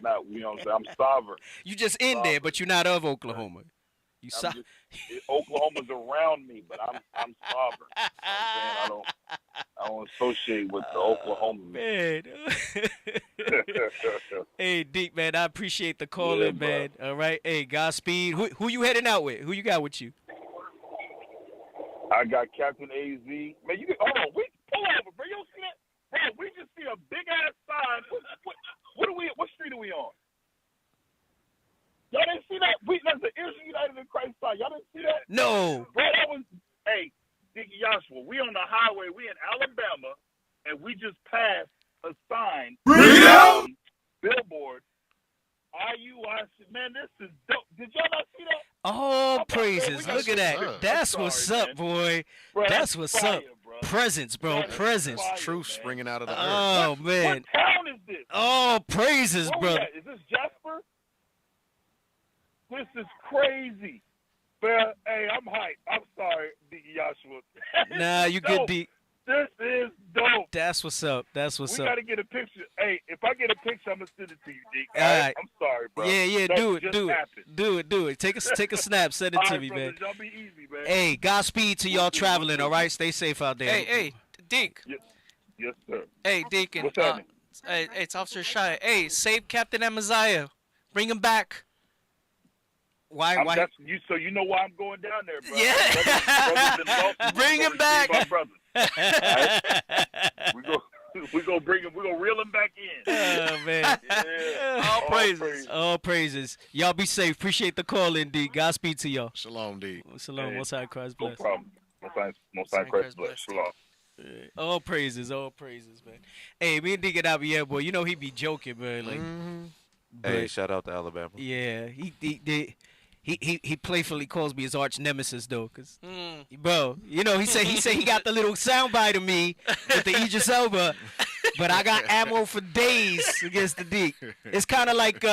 not. You know what I'm saying? I'm sovereign. You just in there, but you're not of Oklahoma. Oklahoma's around me, but I'm sovereign. You know what I'm saying? I don't associate with the Oklahoma. Man. Hey, Deke, man, I appreciate the call in, man. All right. Hey, Godspeed. Who you heading out with? Who you got with you? I got Captain AZ. Man, you can hold on. We pull over, bro. You don't see that? Bro, we just see a big ass sign. What street are we on? Y'all didn't see that? That's the IsraelUnitedInChrist sign. Y'all didn't see that? No. Bro, that was, hey, Dickie Joshua, we on the highway. We in Alabama, and we just passed a sign. Billboard. IUIC. Man, this is dope. Did y'all not see that? Oh, praises. Look at that. That's what's up, boy. Bro, that's what's up. Bro. Presents, bro. Presents. Truth springing out of the earth. Oh, man. What town is this? Oh, praises, brother. Is this Jasper? This is crazy. Well, hey, I'm hyped. I'm sorry, Dickie Joshua. Nah, you good, Deke. This is dope. That's what's up. That's what's up. We got to get a picture. Hey, if I get a picture, I'm going to send it to you, Deke. All right. I'm sorry, bro. Yeah, that do just it. happened. Do it. Take a snap. Send it to me, brothers, man. Y'all be easy, man. Hey, Godspeed to y'all traveling, all right? Stay safe out there. Hey, Deke. Yes, sir. Hey, Deacon. What's happening? Hey, it's Officer Shia. Hey, save Captain Amaziah. Bring him back. Why? So you know why I'm going down there, bro. Yeah. Bring him back. My brother. Right? We gonna bring him. We gonna reel him back in. Oh man. Yeah. All praises. All praises. Y'all be safe. Appreciate the call in, D. Godspeed to y'all. Shalom, D. Shalom. Most High Christ bless. No problem. Most High Christ bless. Shalom. All praises, man. Hey, me and D get out here, boy. You know he be joking, man. Like, hey, shout out to Alabama. Yeah, he playfully calls me his arch nemesis though, cause bro, you know he said he got the little soundbite of me with the Idris Elba, but I got ammo for days against the Deke. It's kind of like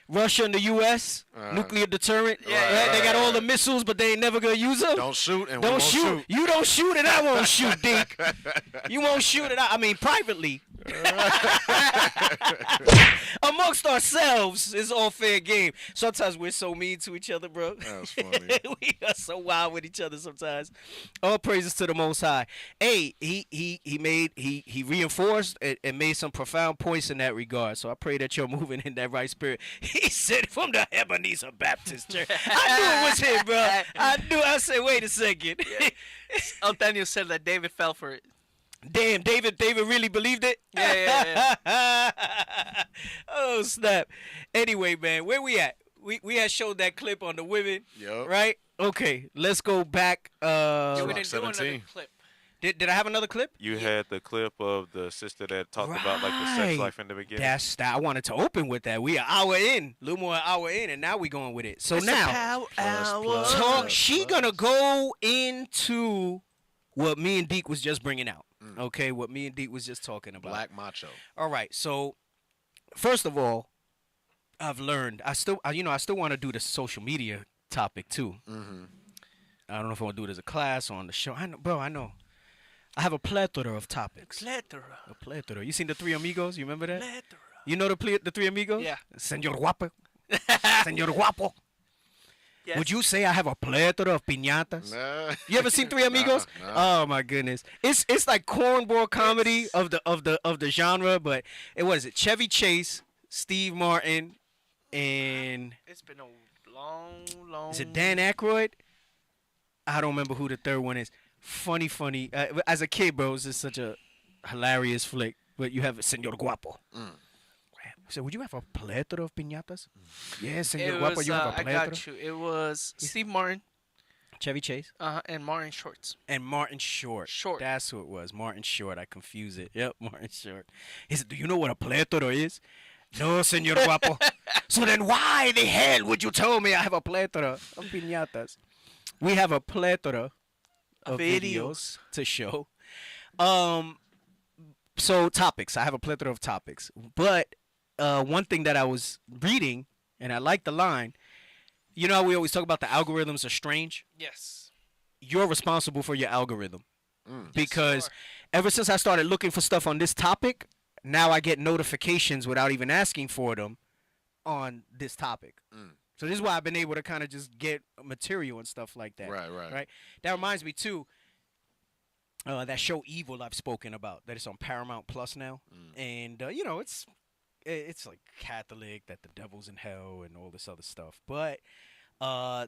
Russia and the U.S. Nuclear deterrent. Yeah, right? They got all the missiles, but they ain't never gonna use them. Don't shoot and don't we won't shoot. You don't shoot and I won't shoot, Deke. You won't shoot and I mean privately. Amongst ourselves, it's all fair game. Sometimes we're so mean to each other, bro. That's funny. We are so wild with each other sometimes. All praises to the Most High. Hey, he reinforced and made some profound points in that regard. So I pray that you're moving in that right spirit. He said from the Ebenezer Baptist Church. I knew it was him, bro. I knew. I said, wait a second. Nathaniel said that David fell for it. Damn, David really believed it? Yeah. Oh, snap. Anyway, man, where we at? We had showed that clip on the women, right? Okay, let's go back. We didn't do another clip. Did I have another clip? You had the clip of the sister that talked about like the sex life in the beginning. That's that. I wanted to open with that. We an hour in, a little more an hour in, and now we going with it. So it's now, she gonna go into what me and Deke was just bringing out. Okay, what me and Deke was just talking about. Black macho. All right, so first of all, I've learned. I still want to do the social media topic too. I don't know if I want to do it as a class or on the show. I know. I have a plethora of topics. A plethora. You seen the Three Amigos? You remember that? Plethora. You know the Three Amigos? Yeah. Señor Guapo. Señor Guapo. Yes. Would you say I have a plethora of piñatas? Nah. You ever seen Three Amigos? Nah. Oh my goodness, it's like cornball comedy of the genre. But it was it Chevy Chase, Steve Martin, and It's been a long. is it Dan Aykroyd? I don't remember who the third one is. Funny. As a kid, bro, it's just such a hilarious flick. But you have Señor Guapo. So would you have a plethora of piñatas? Yes, Señor Guapo, you have a plethora. I got you. It was Steve Martin. Chevy Chase. And Martin Shorts. And Martin Short. Short. That's who it was. Martin Short. I confuse it. Yep, Martin Short. He said, do you know what a plethora is? No, Señor Guapo. So then why the hell would you tell me I have a plethora of piñatas? We have a plethora of videos to show. So topics. I have a plethora of topics. But one thing that I was reading, and I like the line, you know how we always talk about the algorithms are strange? Yes. You're responsible for your algorithm. Because ever since I started looking for stuff on this topic, now I get notifications without even asking for them on this topic. So this is why I've been able to kind of just get material and stuff like that. Right. That reminds me too, that show Evil I've spoken about, that is on Paramount Plus now. And, you know, it's like Catholic, that the devil's in hell and all this other stuff. But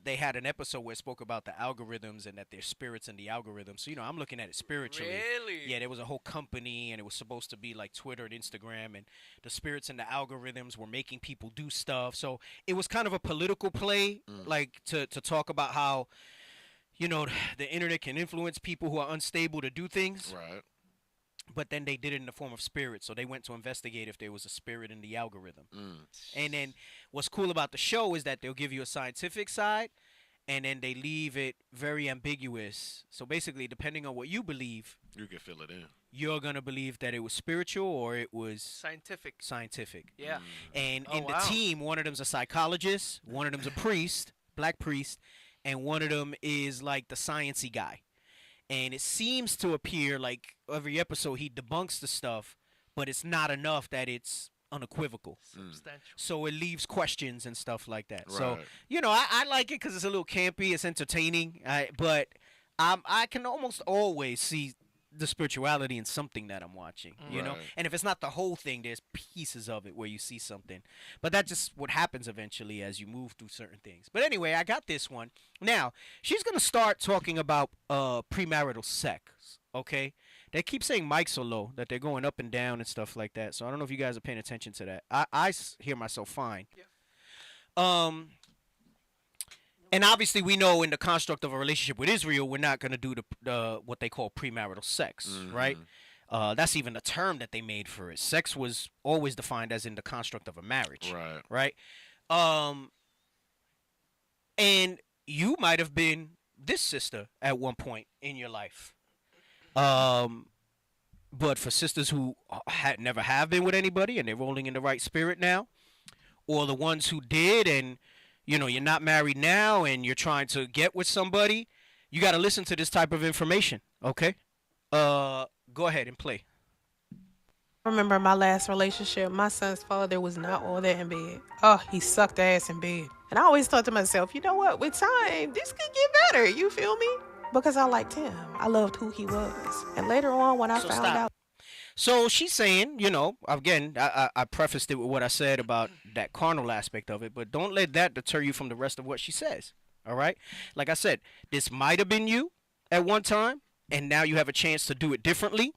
they had an episode where it spoke about the algorithms and that there's spirits in the algorithm. So, you know, I'm looking at it spiritually. Really? Yeah, there was a whole company, and it was supposed to be like Twitter and Instagram, and the spirits in the algorithms were making people do stuff. So it was kind of a political play, like to talk about how, you know, the internet can influence people who are unstable to do things. Right. But then they did it in the form of spirit. So they went to investigate if there was a spirit in the algorithm. And then what's cool about the show is that they'll give you a scientific side, and then they leave it very ambiguous. So basically, depending on what you believe, you can fill it in. You're going to believe that it was spiritual or it was scientific. Yeah. And in the team, one of them's a psychologist, one of them's a priest, black priest, and one of them is like the sciencey guy. And it seems to appear like every episode he debunks the stuff, but it's not enough that it's unequivocal. Substantial. So it leaves questions and stuff like that. Right. So, you know, I like it because it's a little campy. It's entertaining. But I can almost always see the spirituality in something that I'm watching, you know? And if it's not the whole thing, there's pieces of it where you see something. But that's just what happens eventually as you move through certain things. But anyway, I got this one. Now, she's going to start talking about premarital sex, okay? They keep saying mics are low, that they're going up and down and stuff like that. So I don't know if you guys are paying attention to that. I hear myself fine. Yeah. And obviously, we know in the construct of a relationship with Israel, we're not going to do the what they call premarital sex, right? That's even a term that they made for it. Sex was always defined as in the construct of a marriage, right? And you might have been this sister at one point in your life. But for sisters who never have been with anybody and they're rolling in the right spirit now, or the ones who did and you know, you're not married now and you're trying to get with somebody, you got to listen to this type of information, okay? Go ahead and play. I remember my last relationship, my son's father was not all that in bed. Oh, he sucked ass in bed. And I always thought to myself, you know what, with time, this could get better, you feel me? Because I liked him. I loved who he was. And later on, when I found out. So she's saying, you know, again, I prefaced it with what I said about that carnal aspect of it, but don't let that deter you from the rest of what she says, all right? Like I said, this might have been you at one time, and now you have a chance to do it differently.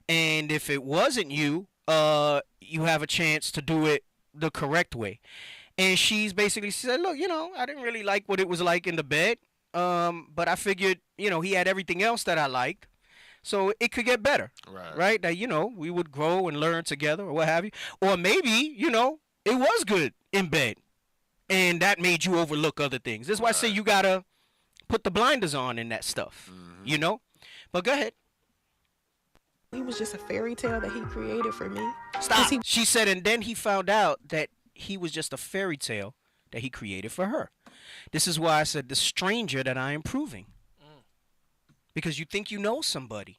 And if it wasn't you, you have a chance to do it the correct way. And she's basically said, look, you know, I didn't really like what it was like in the bed, but I figured, you know, he had everything else that I liked. So it could get better, right? That, you know, we would grow and learn together or what have you. Or maybe, you know, it was good in bed and that made you overlook other things. That's why I say you got to put the blinders on in that stuff, you know? But go ahead. He was just a fairy tale that he created for me. Stop. She said, and then he found out that he was just a fairy tale that he created for her. This is why I said the stranger that I am proving. Because you think you know somebody.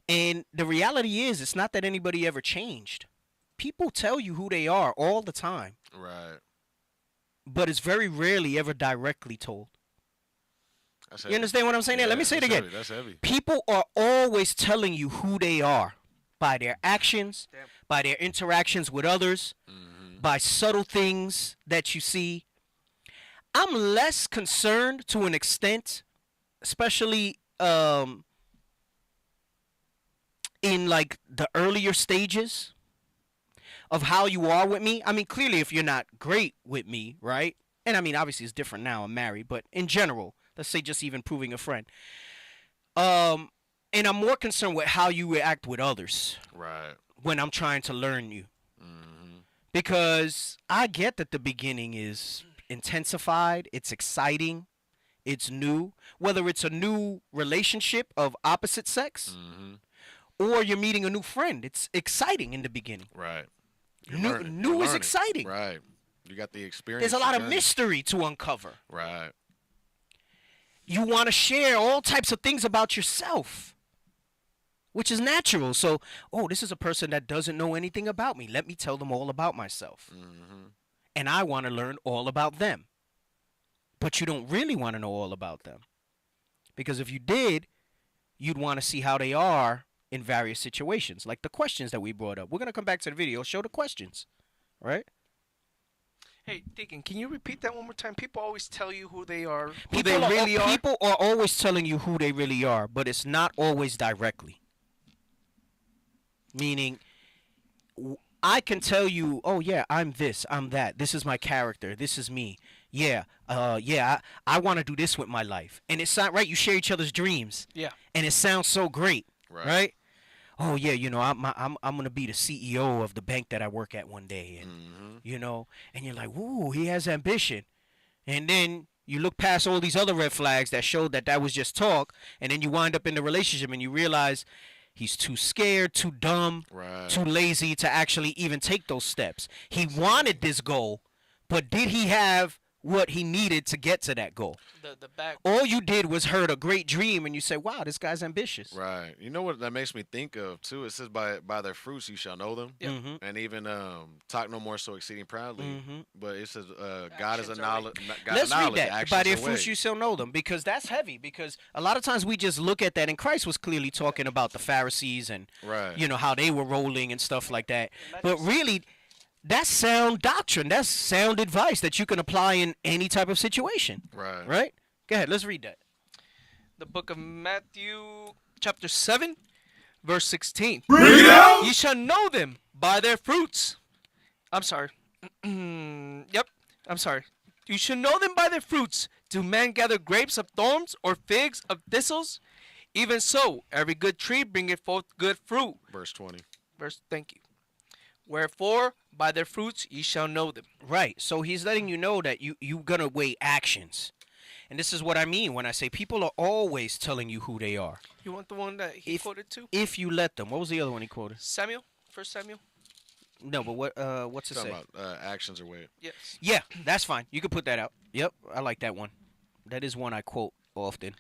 And the reality is, it's not that anybody ever changed. People tell you who they are all the time. Right. but it's very rarely ever directly told. That's You heavy. understand what I'm saying? Yeah, Let me say it that's again. heavy, that's heavy. People are always telling you who they are by their actions, by their interactions with others, by subtle things that you see. I'm less concerned to an extent, especially in like the earlier stages of how you are with me. I mean, clearly if you're not great with me, right? And I mean, obviously it's different now, I'm married, but in general, let's say just even proving a friend. And I'm more concerned with how you react with others. Right. When I'm trying to learn you. Because I get that the beginning is intensified, it's exciting, it's new. Whether it's a new relationship of opposite sex or you're meeting a new friend, it's exciting in the beginning. Right. New is exciting. Right. You got the experience. There's a lot of mystery to uncover. Right. You want to share all types of things about yourself, which is natural. So, this is a person that doesn't know anything about me. Let me tell them all about myself. And I want to learn all about them. But you don't really want to know all about them. Because if you did, you'd want to see how they are in various situations, like the questions that we brought up. We're going to come back to the video, show the questions, right? Hey, Deacon, can you repeat that one more time? People always tell you who they are, People are always telling you who they really are, but it's not always directly. Meaning, I can tell you, oh yeah, I'm this, I'm that. This is my character. This is me. Yeah, I want to do this with my life. And it's not right. You share each other's dreams. Yeah. And it sounds so great, right? Oh yeah, I'm gonna be the CEO of the bank that I work at one day, and and you're like, ooh, he has ambition, and then you look past all these other red flags that showed that was just talk, and then you wind up in the relationship and you realize he's too scared, too dumb, too lazy to actually even take those steps. He wanted this goal, but did he have what he needed to get to that goal? All you did was heard a great dream, and you say, wow, this guy's ambitious. Right. You know what that makes me think of, too? It says, by their fruits you shall know them. Yep. And even talk no more so exceeding proudly. But it says, God is a knowledge. Let's read that. Actions By their are fruits ways. you shall know them, because that's heavy. Because a lot of times we just look at that, and Christ was clearly talking about the Pharisees and how they were rolling and stuff like that. But really, that's sound doctrine. That's sound advice that you can apply in any type of situation. Right? Go ahead. Let's read that. The book of Matthew, chapter 7, verse 16. Read it out! Ye shall know them by their fruits. I'm sorry. Yep. I'm sorry. You shall know them by their fruits. Do men gather grapes of thorns or figs of thistles? Even so, every good tree bringeth forth good fruit. Verse 20. Thank you. Wherefore, by their fruits ye shall know them. Right. So he's letting you know that you're going to weigh actions. And this is what I mean when I say people are always telling you who they are. You want the one that he quoted too? If you let them. What was the other one he quoted? Samuel? 1 Samuel? No, but what's it say? About actions are way. Yes. Yeah, that's fine. You can put that out. Yep, I like that one. That is one I quote often.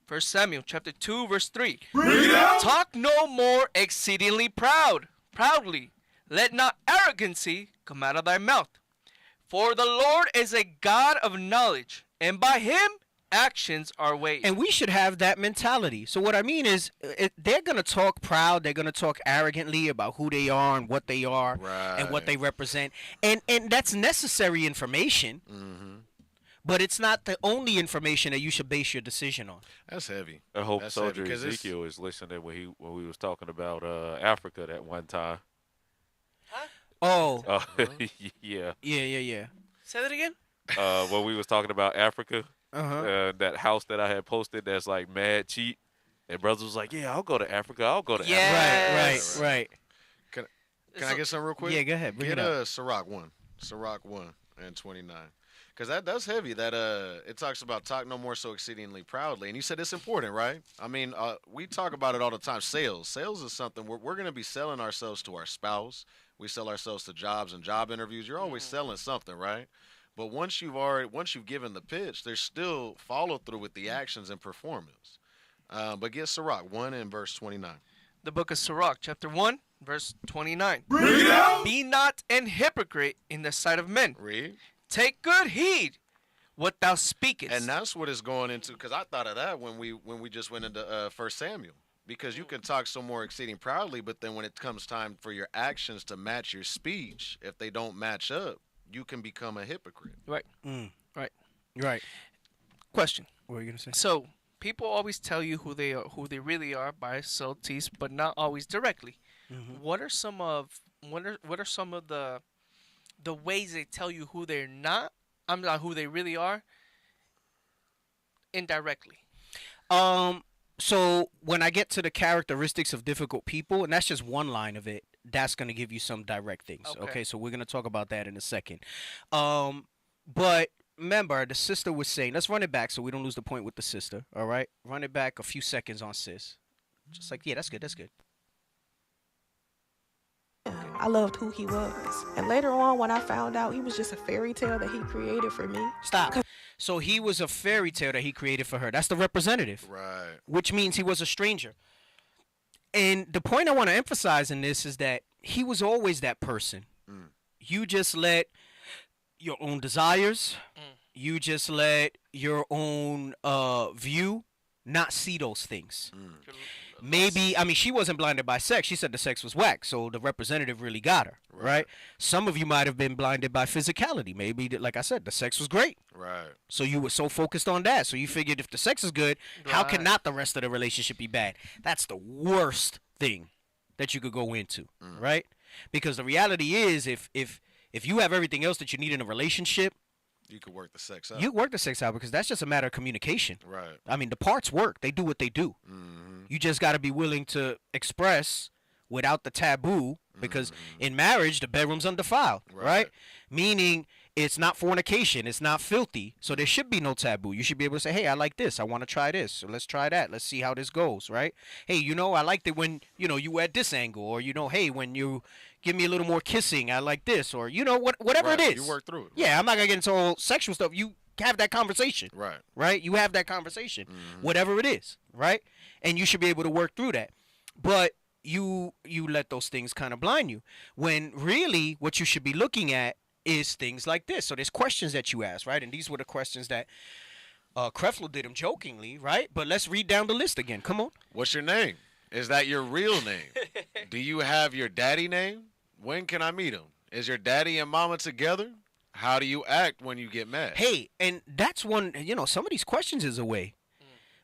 1 Samuel chapter 2, verse 3. Read it out! Talk no more exceedingly proudly. Let not arrogancy come out of thy mouth. For the Lord is a God of knowledge, and by him actions are weighed. And we should have that mentality. So what I mean is, they're going to talk proud, they're going to talk arrogantly about who they are and what they are and what they represent. And that's necessary information, but it's not the only information that you should base your decision on. That's heavy. I hope That's Soldier heavy, 'cause Ezekiel is listening when we was talking about Africa that one time. Oh. Yeah. Yeah. Say that again? When we was talking about Africa, that house that I had posted that's like mad cheap, and brothers was like, yeah, I'll go to Africa. Africa. Right. Can I get some real quick? Yeah, go ahead. Bring get it up. Sirach 1 and 29. Because that's heavy. That it talks about talk no more so exceedingly proudly. And you said it's important, right? I mean, we talk about it all the time. Sales is something we're going to be selling ourselves to our spouse. We sell ourselves to jobs and job interviews. You're always selling something, right? But once you've given the pitch, there's still follow through with the actions and performance. But get Sirach 1 and verse 29. The book of Sirach, chapter 1, verse 29. Read it out! Be not an hypocrite in the sight of men. Read. Take good heed what thou speakest. And that's what it's going into, because I thought of that when we just went into 1 Samuel. Because you can talk so more exceeding proudly, but then when it comes time for your actions to match your speech, if they don't match up, you can become a hypocrite. Right. Right. Right. Question. What are you gonna say? So people always tell you who they are, who they really are by subtleties, but not always directly. What are some of the ways they tell you who they're not? I'm not who they really are. Indirectly. So when I get to the characteristics of difficult people, and that's just one line of it, that's going to give you some direct things. Okay, so we're going to talk about that in a second. But remember, the sister was saying, let's run it back so we don't lose the point with the sister. All right, run it back a few seconds on sis. Just like, yeah, that's good. That's good. I loved who he was. And later on, when I found out he was just a fairy tale that he created for me. Stop. So he was a fairy tale that he created for her. That's the representative. Right. Which means he was a stranger. And the point I want to emphasize in this is that he was always that person. You just let your own desires, you just let your own view not see those things. Maybe, I mean, she wasn't blinded by sex. She said the sex was whack, so the representative really got her, right? Some of you might have been blinded by physicality. Maybe, like I said, the sex was great. Right. So you were so focused on that. So you figured if the sex is good, how can not the rest of the relationship be bad? That's the worst thing that you could go into, right? Because the reality is if you have everything else that you need in a relationship, you could work the sex out. You work the sex out because that's just a matter of communication. Right. I mean, the parts work. They do what they do. You just got to be willing to express without the taboo, because in marriage, the bedroom's undefiled, right? Meaning it's not fornication. It's not filthy. So there should be no taboo. You should be able to say, hey, I like this. I want to try this. So let's try that. Let's see how this goes, right? Hey, I liked it when, you at this angle, or, hey, when you give me a little more kissing, I like this, or, whatever it is. You work through it. Yeah, I'm not going to get into all sexual stuff. You have that conversation. Right. Right? You have that conversation, whatever it is, right? And you should be able to work through that. But you let those things kind of blind you, when really what you should be looking at is things like this. So there's questions that you ask, right? And these were the questions that Creflo did him jokingly, right? But let's read down the list again. Come on. What's your name? Is that your real name? Do you have your daddy name? When can I meet him? Is your daddy and mama together? How do you act when you get mad? Hey, and that's one, some of these questions is a way.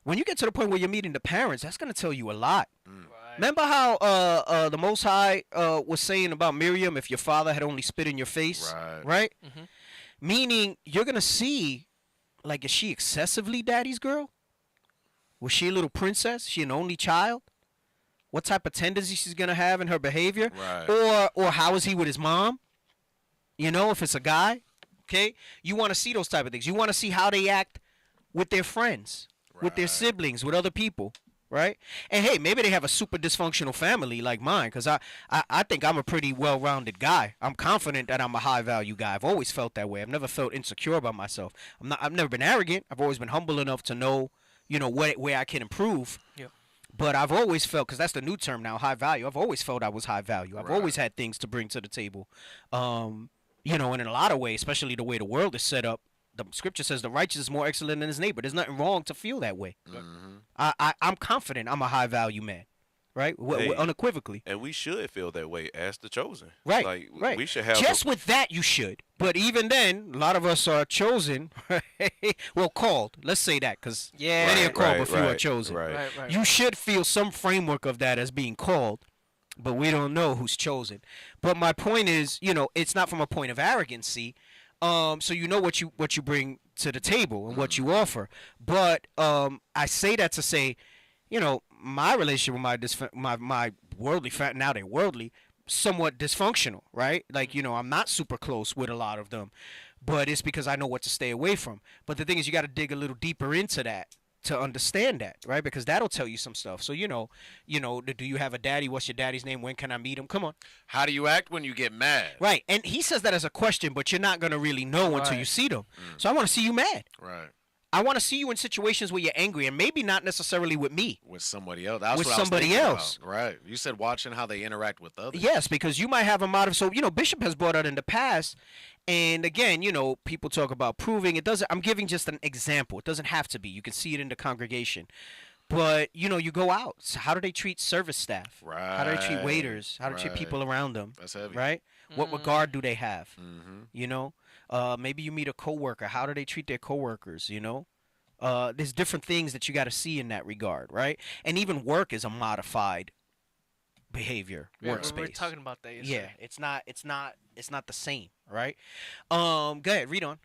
When you get to the point where you're meeting the parents, that's going to tell you a lot. Remember how the Most High was saying about Miriam, if your father had only spit in your face, right? Meaning you're going to see, like, is she excessively daddy's girl? Was she a little princess? She an only child? What type of tendency she's going to have in her behavior? Or how is he with his mom? If it's a guy, okay? You want to see those type of things. You want to see how they act with their friends, with their siblings, with other people, right? And, hey, maybe they have a super dysfunctional family like mine, because I think I'm a pretty well-rounded guy. I'm confident that I'm a high-value guy. I've always felt that way. I've never felt insecure about myself. I've never been arrogant. I've always been humble enough to know, where I can improve. Yep. But I've always felt, because that's the new term now, high value. I've always felt I was high value. I've always had things to bring to the table. And in a lot of ways, especially the way the world is set up, the scripture says the righteous is more excellent than his neighbor. There's nothing wrong to feel that way. I'm confident I'm a high value man, right? Unequivocally. And we should feel that way as the chosen. Right. Like, right. We should have. Just with that, you should. But even then, a lot of us are chosen. Well, called. Let's say that, because many are called, but few are chosen. Right. You should feel some framework of that as being called, but we don't know who's chosen. But my point is, it's not from a point of arrogancy. So what you bring to the table and what you offer. But I say that to say, my relationship with my worldly now they're worldly, somewhat dysfunctional, right? Like, I'm not super close with a lot of them, but it's because I know what to stay away from. But the thing is, you got to dig a little deeper into that to understand that, right? Because that'll tell you some stuff. So, do you have a daddy? What's your daddy's name? When can I meet him? Come on. How do you act when you get mad? Right. And he says that as a question, but you're not going to really know until you see them. So I want to see you mad. Right. I want to see you in situations where you're angry, and maybe not necessarily with me. With somebody else. That's with what I was somebody thinking else. about. Right. You said watching how they interact with others. Yes, because you might have a motive. So, Bishop has brought out in the past, and again, people talk about proving. It doesn't. I'm giving just an example. It doesn't have to be. You can see it in the congregation. But, you go out. So how do they treat service staff? Right. How do they treat waiters? How do they treat people around them? That's heavy. Right? What regard do they have? Mm-hmm. Maybe you meet a coworker. How do they treat their coworkers, There's different things that you got to see in that regard, right? And even work is a modified behavior, workspace. We were talking about that yesterday. Yeah, it's not the same, right? Go ahead, read on.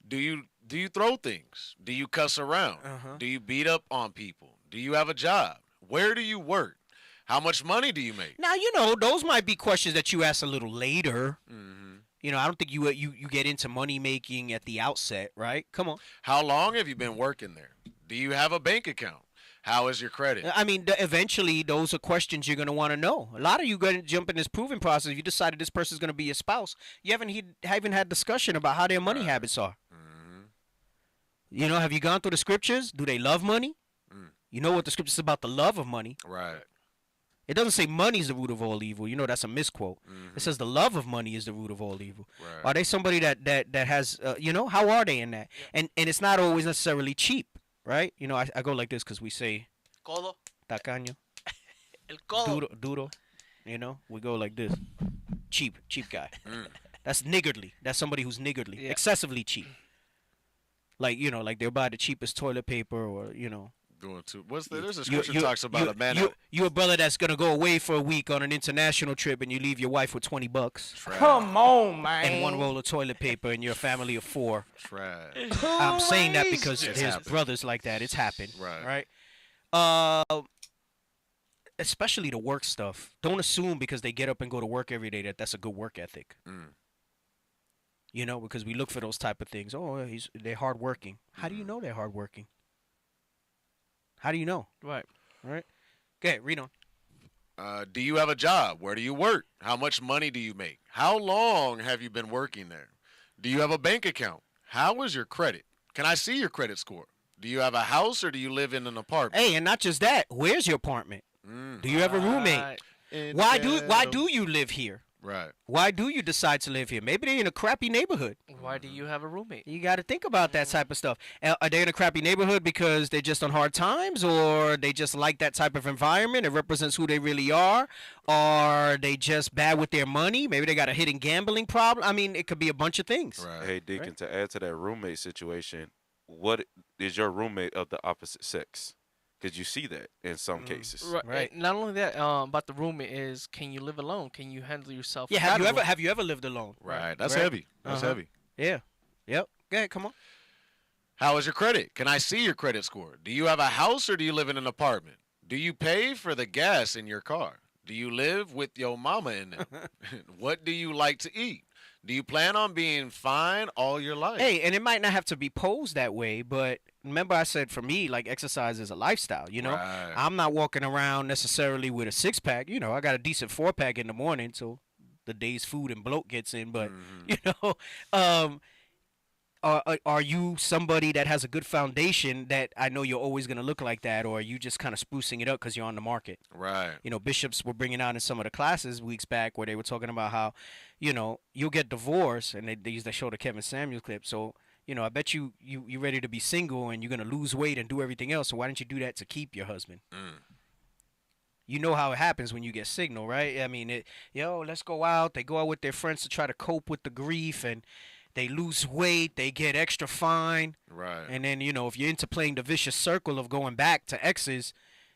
Do you throw things? Do you cuss around? Do you beat up on people? Do you have a job? Where do you work? How much money do you make? Now, those might be questions that you ask a little later. I don't think you get into money making at the outset, right? Come on. How long have you been working there? Do you have a bank account? How is your credit? I mean, eventually, those are questions you're going to want to know. A lot of you going to jump in this proving process. If you decided this person's going to be your spouse, you haven't had discussion about how their money habits are. Have you gone through the scriptures? Do they love money? You know what the scripture is about, the love of money. Right. It doesn't say money is the root of all evil. That's a misquote. It says the love of money is the root of all evil. Right. Are they somebody that has, how are they in that? And it's not always necessarily cheap, right? I go like this because we say, Codo. Tacaño. El codo. Duro. We go like this. Cheap guy. That's niggardly. That's somebody who's niggardly. Yeah. Excessively cheap. Like, like they'll buy the cheapest toilet paper or, Doing too. There's a scripture talks about a man. You a brother that's gonna go away for a week on an international trip, and you leave your wife with $20. Come on, man. And one roll of toilet paper, and you're a family of 4. Trash. I'm saying that because It's there's happened. brothers like that. It's happened. Right. Especially the work stuff. Don't assume because they get up and go to work every day that's a good work ethic. Because we look for those type of things. Oh, they're hardworking. How do you know they're hardworking? How do you know? Right. Okay, read on. Do you have a job? Where do you work? How much money do you make? How long have you been working there? Do you have a bank account? How is your credit? Can I see your credit score? Do you have a house or do you live in an apartment? Hey, and not just that. Where's your apartment? Do you have a roommate? Why do you live here? Right. Why do you decide to live here? Maybe they're in a crappy neighborhood. Why do you have a roommate? You got to think about that type of stuff. Are they in a crappy neighborhood because they're just on hard times, or they just like that type of environment? It represents who they really are. Are they just bad with their money? Maybe they got a hidden gambling problem. I mean, it could be a bunch of things. Right. Hey, Deacon, to add to that roommate situation, what is your roommate of the opposite sex? Because you see that in some cases. Right. Not only that, about the roommate is, can you live alone? Can you handle yourself? Yeah. Have you ever lived alone? Right. That's heavy. That's heavy. Yeah. Yep. Go ahead. Come on. How is your credit? Can I see your credit score? Do you have a house or do you live in an apartment? Do you pay for the gas in your car? Do you live with your mama in it? What do you like to eat? Do you plan on being fine all your life? Hey, and it might not have to be posed that way, but remember I said for me, like, exercise is a lifestyle, Right. I'm not walking around necessarily with a 6-pack. I got a decent 4-pack in the morning, so the day's food and bloat gets in, but, are you somebody that has a good foundation that I know you're always going to look like that, or are you just kind of sprucing it up because you're on the market? Right. Bishops were bringing out in some of the classes weeks back where they were talking about how, you'll get divorced, and they used to show the Kevin Samuels clip. So, I bet you're ready to be single and you're going to lose weight and do everything else. So why don't you do that to keep your husband? You know how it happens when you get signal, right? I mean, let's go out. They go out with their friends to try to cope with the grief, and they lose weight, they get extra fine. Right. And then, if you're into playing the vicious circle of going back to exes,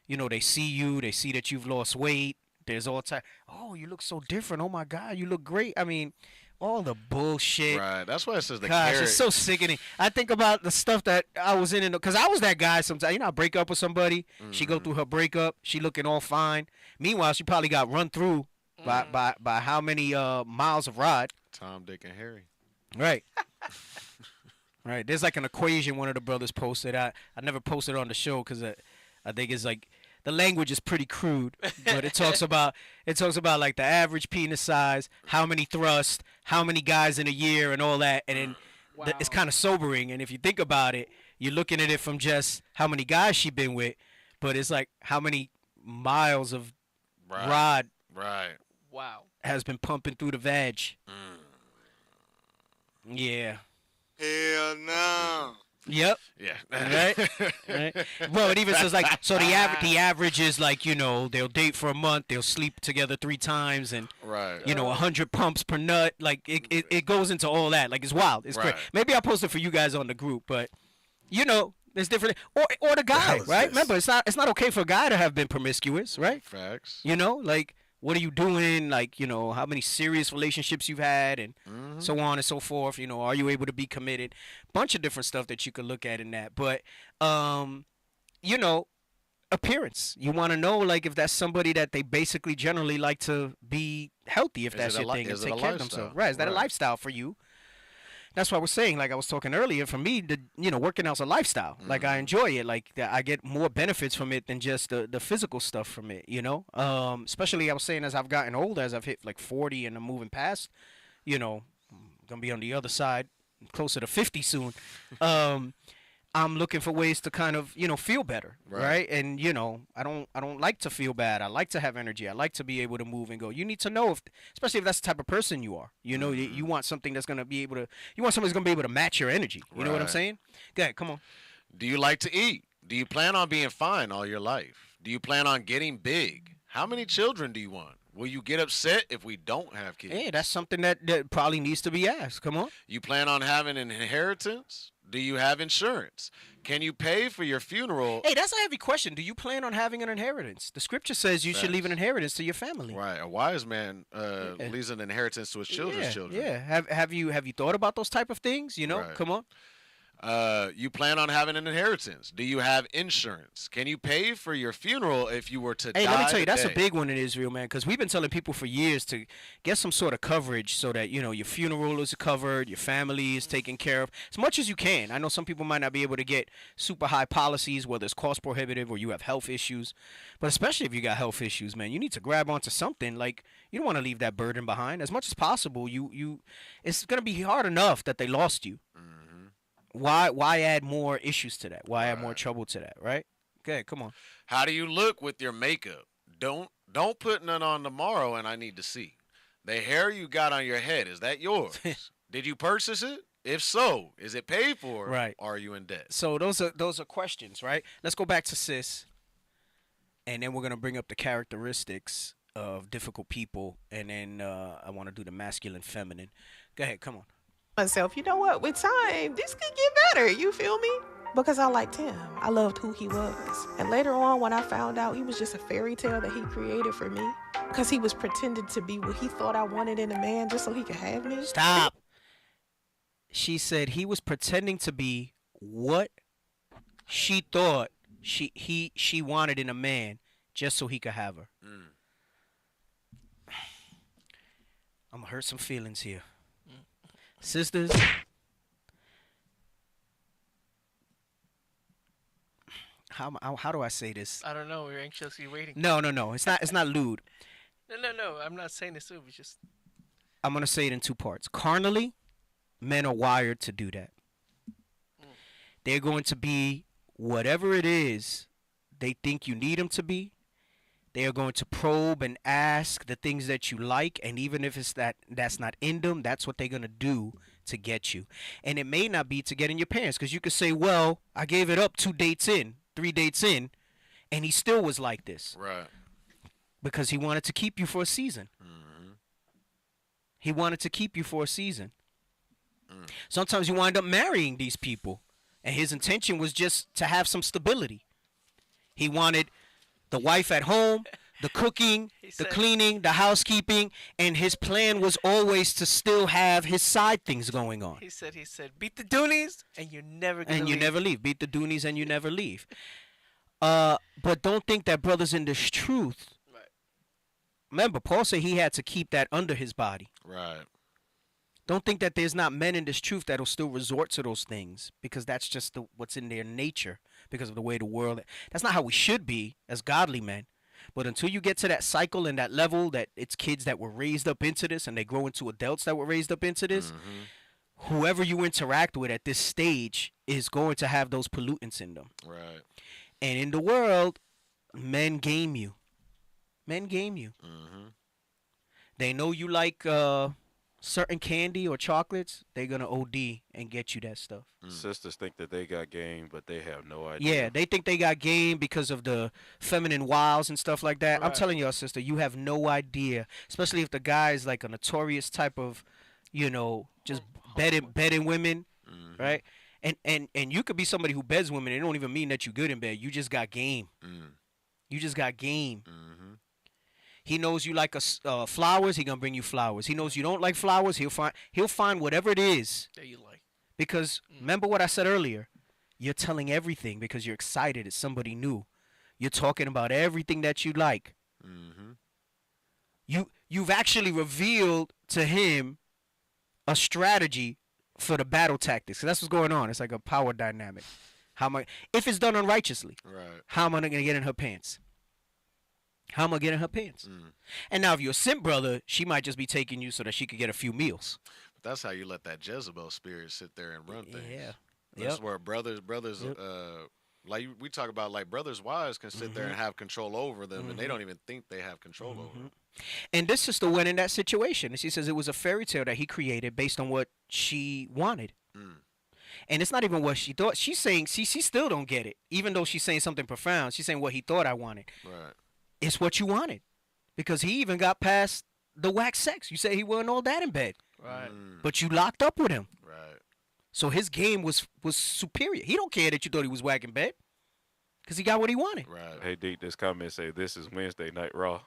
they see you, they see that you've lost weight. There's all time, oh, you look so different. Oh, my God, you look great. I mean, all the bullshit. Right. That's why it says the Gosh, carrot. it's so sickening. I think about the stuff that I was in, because I was that guy sometimes. I break up with somebody. She go through her breakup. She looking all fine. Meanwhile, she probably got run through by how many miles of ride. Tom, Dick, and Harry. Right. Right. There's like an equation one of the brothers posted. I never posted it on the show because I think it's like the language is pretty crude, but it talks about like the average penis size, how many thrusts, how many guys in a year, and all that, and then it's kind of sobering. And if you think about it, you're looking at it from just how many guys she been with, but it's like how many miles of rod Wow. has been pumping through the vag. Yeah. Hell no. Yep. Yeah. Right. Well, it even says like so the average is like they'll date for a month, they'll sleep together 3 times, and 100 pumps per nut. Like it goes into all that. Like it's wild. It's great. Maybe I'll post it for you guys on the group, but there's different or the guy, right? Remember, it's not okay for a guy to have been promiscuous, right? Facts. Like. What are you doing? Like, how many serious relationships you've had and so on and so forth. Are you able to be committed? Bunch of different stuff that you could look at in that. But, appearance. You want to know, like, if that's somebody that they basically generally like to be healthy, if that's your thing, and take care of themselves. Right. Is that a lifestyle for you? That's why we're saying, like I was talking earlier, for me, working out's a lifestyle. Like, I enjoy it. Like, I get more benefits from it than just the physical stuff from it, Especially, I was saying, as I've gotten older, as I've hit, like, 40 and I'm moving past, I'm going to be on the other side, closer to 50 soon. I'm looking for ways to kind of, feel better, right? And, I don't like to feel bad. I like to have energy. I like to be able to move and go. You need to know, especially if that's the type of person you are. You want something that's going to be able to, somebody who's going to be able to match your energy. You know what I'm saying? Go ahead, come on. Do you like to eat? Do you plan on being fine all your life? Do you plan on getting big? How many children do you want? Will you get upset if we don't have kids? Hey, that's something that probably needs to be asked. Come on. You plan on having an inheritance? Do you have insurance? Can you pay for your funeral? Hey, that's a heavy question. Do you plan on having an inheritance? The scripture says you should leave an inheritance to your family. Right. A wise man leaves an inheritance to his children's children. Yeah. Have you thought about those type of things? Right. Come on. You plan on having an inheritance. Do you have insurance? Can you pay for your funeral if you were to die? Hey, let me tell you, that's a today? big one in Israel, man, because we've been telling people for years to get some sort of coverage so that, your funeral is covered, your family is taken care of, as much as you can. I know some people might not be able to get super high policies, whether it's cost prohibitive or you have health issues, but especially if you got health issues, man, you need to grab onto something. Like, you don't want to leave that burden behind. As much as possible, it's going to be hard enough that they lost you. Why add more issues to that? Why add more trouble to that, right? Okay, come on. How do you look with your makeup? Don't put none on tomorrow and I need to see. The hair you got on your head, is that yours? Did you purchase it? If so, is it paid for? Right. Or are you in debt? So those are questions, right? Let's go back to sis, and then we're gonna bring up the characteristics of difficult people, and then I want to do the masculine, feminine. Go ahead, come on. Myself, you know what? With time, this could get better. You feel me? Because I liked him. I loved who he was. And later on, when I found out he was just a fairy tale that he created for me, because he was pretending to be what he thought I wanted in a man just so he could have me. Stop. She said he was pretending to be what she thought she wanted in a man just so he could have her. I'm gonna hurt some feelings here. Sisters, how do I say this? I don't know. We're anxiously waiting. No. It's not lewd. No. I'm not saying this too. It's just. I'm gonna say it in 2 parts. Carnally, men are wired to do that. They're going to be whatever it is they think you need them to be. They are going to probe and ask the things that you like, and even if it's that's not in them, that's what they're going to do to get you. And it may not be to get in your pants, because you could say, well, I gave it up 2 dates in, 3 dates in, and he still was like this. Right. Because he wanted to keep you for a season. He wanted to keep you for a season. Sometimes you wind up marrying these people, and his intention was just to have some stability. He wanted the wife at home, the cooking, the cleaning, the housekeeping, and his plan was always to still have his side things going on. He said, beat the Doonies, and you're never gonna leave. Never leave. Beat the Doonies, and you never leave. But don't think that brothers in this truth. Right. Remember, Paul said he had to keep that under his body. Right. Don't think that there's not men in this truth that will still resort to those things, because that's just what's in their nature, because of the way the world. That's not how we should be as godly men. But until you get to that cycle and that level that it's kids that were raised up into this and they grow into adults that were raised up into this, whoever you interact with at this stage is going to have those pollutants in them. Right. And in the world, men game you. Men game you. Mm-hmm. They know you like certain candy or chocolates. They're going to OD and get you that stuff. Sisters think that they got game, but they have no idea. Yeah, they think they got game because of the feminine wiles and stuff like that. Right. I'm telling y'all, sister, you have no idea. Especially if the guy is like a notorious type of, just bedding women, right? And you could be somebody who beds women. It don't even mean that you good in bed. You just got game. You just got game. He knows you like flowers. He gonna bring you flowers. He knows you don't like flowers. He'll find whatever it is that you like. Because remember what I said earlier. You're telling everything because you're excited. It's somebody new. You're talking about everything that you like. You've actually revealed to him a strategy for the battle tactics. So that's what's going on. It's like a power dynamic. If it's done unrighteously, how am I gonna get in her pants? How am I getting her pants? And now if you're a simp brother, she might just be taking you so that she could get a few meals. But that's how you let that Jezebel spirit sit there and run things. Yeah. That's where brothers, like we talk about, like brothers' wives can sit there and have control over them, and they don't even think they have control over them. And this sister went in that situation, and she says it was a fairy tale that he created based on what she wanted. And it's not even what she thought. She's saying, she still don't get it, even though she's saying something profound. She's saying what he thought I wanted. Right. It's what you wanted, because he even got past the whack sex. You say he wasn't all that in bed, right? But you locked up with him, right? So his game was superior. He don't care that you thought he was whack in bed, because he got what he wanted. Right. Hey, Deke, this comment say this is Wednesday Night Raw.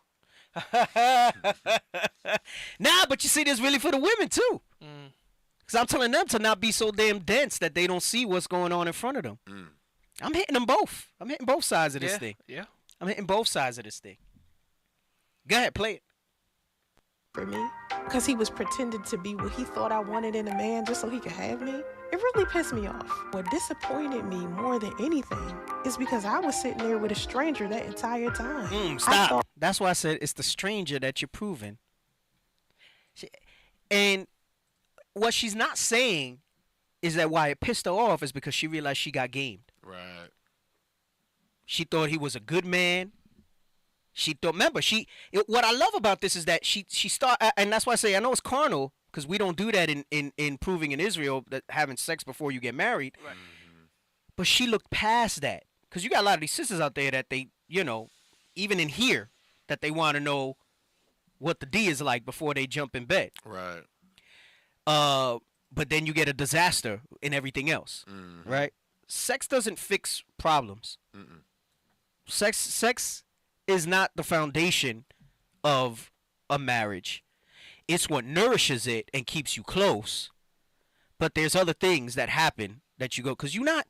Nah, but you see, this really for the women too. Because I'm telling them to not be so damn dense that they don't see what's going on in front of them. I'm hitting them both. I'm hitting both sides of this thing. Yeah. I'm hitting both sides of this thing. Go ahead, play it. For me, because he was pretending to be what he thought I wanted in a man just so he could have me. It really pissed me off. What disappointed me more than anything is because I was sitting there with a stranger that entire time. Stop. That's why I said it's the stranger that you're proving. And what she's not saying is that why it pissed her off is because she realized she got gamed. Right. She thought he was a good man. She thought, remember, what I love about this is that she and that's why I say I know it's carnal, because we don't do that in proving in Israel, that having sex before you get married. Right. But she looked past that, because you got a lot of these sisters out there that they, even in here, that they want to know what the D is like before they jump in bed. Right. But then you get a disaster in everything else, right? Sex doesn't fix problems. Sex is not the foundation of a marriage. It's what nourishes it and keeps you close. But there's other things that happen that you go, because you're not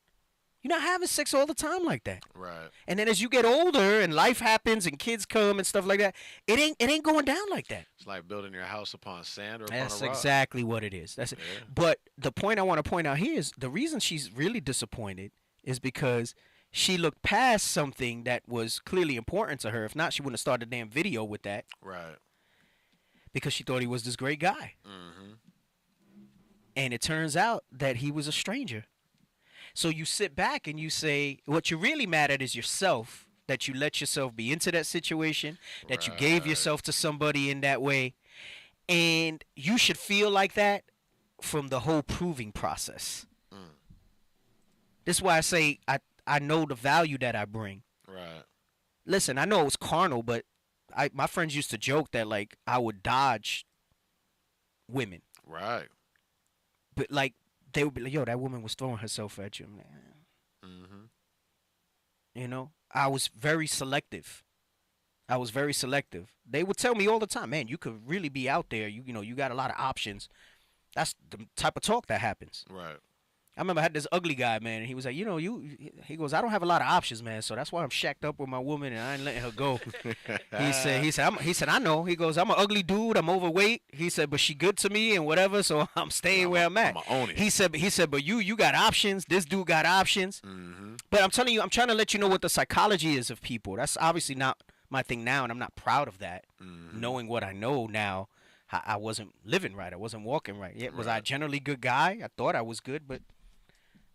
having sex all the time like that. Right. And then as you get older and life happens and kids come and stuff like that, it ain't going down like that. It's like building your house upon sand or upon That's a rock. exactly what it is. That's it. But the point I want to point out here is the reason she's really disappointed is because she looked past something that was clearly important to her. If not, she wouldn't have started a damn video with that. Right. Because she thought he was this great guy. And it turns out that he was a stranger. So you sit back and you say, what you're really mad at is yourself, that you let yourself be into that situation, that you gave yourself to somebody in that way. And you should feel like that from the whole proving process. This is why I say I know the value that I bring. Right. Listen, I know it was carnal, but my friends used to joke that, like, I would dodge women. Right. But, like, they would be like, yo, that woman was throwing herself at you. I'm like, I was very selective. They would tell me all the time, man, you could really be out there. You got a lot of options. That's the type of talk that happens. Right. I remember I had this ugly guy, man, and he was like, he goes, I don't have a lot of options, man, so that's why I'm shacked up with my woman and I ain't letting her go. he said, I know. He goes, I'm an ugly dude, I'm overweight. He said, but she good to me and whatever, so I'm staying where I'm at. I'm own it. He said, but you got options. This dude got options. But I'm telling you, I'm trying to let you know what the psychology is of people. That's obviously not my thing now, and I'm not proud of that. Knowing what I know now, I wasn't living right. I wasn't walking right. Yeah, was I a generally good guy? I thought I was good, but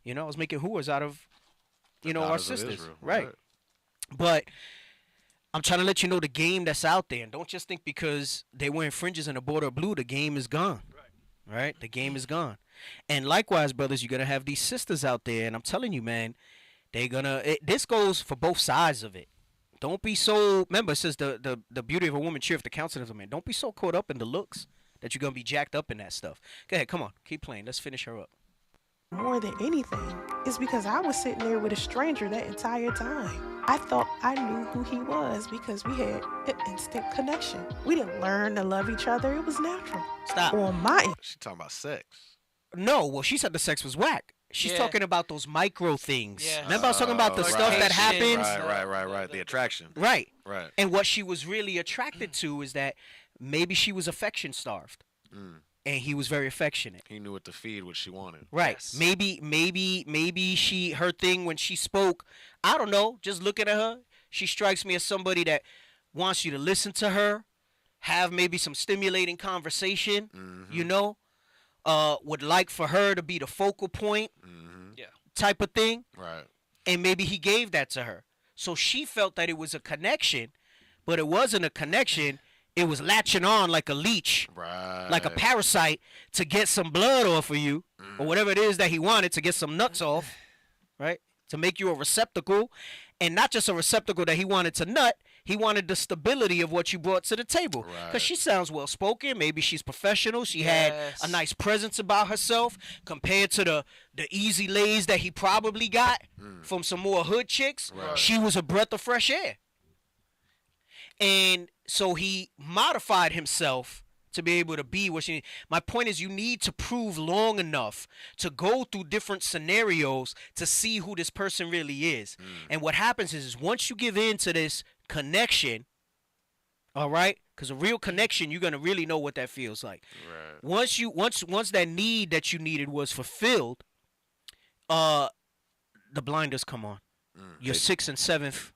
I was making whores out of our sisters, Israel, right? But I'm trying to let you know the game that's out there, and don't just think because they wearing fringes and a border of blue, the game is gone. Right? The game is gone. And likewise, brothers, you're gonna have these sisters out there, and I'm telling you, man, this goes for both sides of it. Don't be so. Remember, it says the beauty of a woman cheereth the countenance of a man. Don't be so caught up in the looks that you're gonna be jacked up in that stuff. Go ahead, come on, keep playing. Let's finish her up. More than anything, is because I was sitting there with a stranger that entire time. I thought I knew who he was because we had an instant connection. We didn't learn to love each other. It was natural. Stop. On my end. She's talking about sex. No, well, she said the sex was whack. She's talking about those micro things. Yeah. Remember, I was talking about the stuff that happens. Right. The attraction. Right. Right. And what she was really attracted to is that maybe she was affection starved. And he was very affectionate. He knew what to feed, what she wanted. Right. Yes. Maybe her thing when she spoke, I don't know, just looking at her, she strikes me as somebody that wants you to listen to her, have maybe some stimulating conversation, would like for her to be the focal point type of thing. Right. And maybe he gave that to her. So she felt that it was a connection, but it wasn't a connection. It was latching on like a leech, like a parasite to get some blood off of you or whatever it is that he wanted to get some nuts off, right? To make you a receptacle, and not just a receptacle that he wanted to nut. He wanted the stability of what you brought to the table. Because she sounds well-spoken. Maybe she's professional. She had a nice presence about herself compared to the easy lays that he probably got from some more hood chicks. She was a breath of fresh air. And so he modified himself to be able to be what she. My point is, you need to prove long enough to go through different scenarios to see who this person really is. And what happens is once you give in to this connection, all right, because a real connection, you're gonna really know what that feels like. Right. Once that need that you needed was fulfilled, the blinders come on. Your 6th and 7th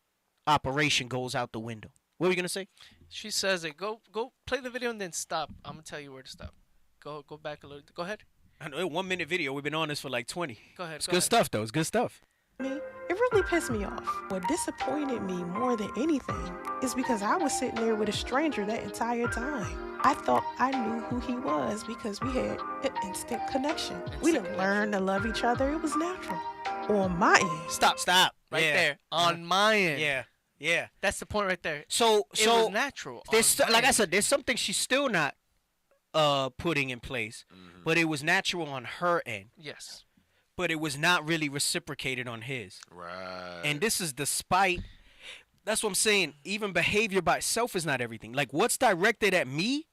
operation goes out the window. What were you gonna say? She says it. Go play the video and then stop. I'm gonna tell you where to stop. Go back a little. Go ahead. I know, 1 minute video. We've been on this for like 20. Go ahead. It's good stuff though. It's good stuff. It really pissed me off. What disappointed me more than anything is because I was sitting there with a stranger that entire time. I thought I knew who he was because we had an instant connection. We didn't learn to love each other. It was natural. On my end. Stop. Right there. On my end. Yeah. That's the point right there. So it was natural. Like I said, there's something she's still not putting in place, but it was natural on her end. Yes. But it was not really reciprocated on his. Right. And this is despite. That's what I'm saying. Even behavior by itself is not everything. Like what's directed at me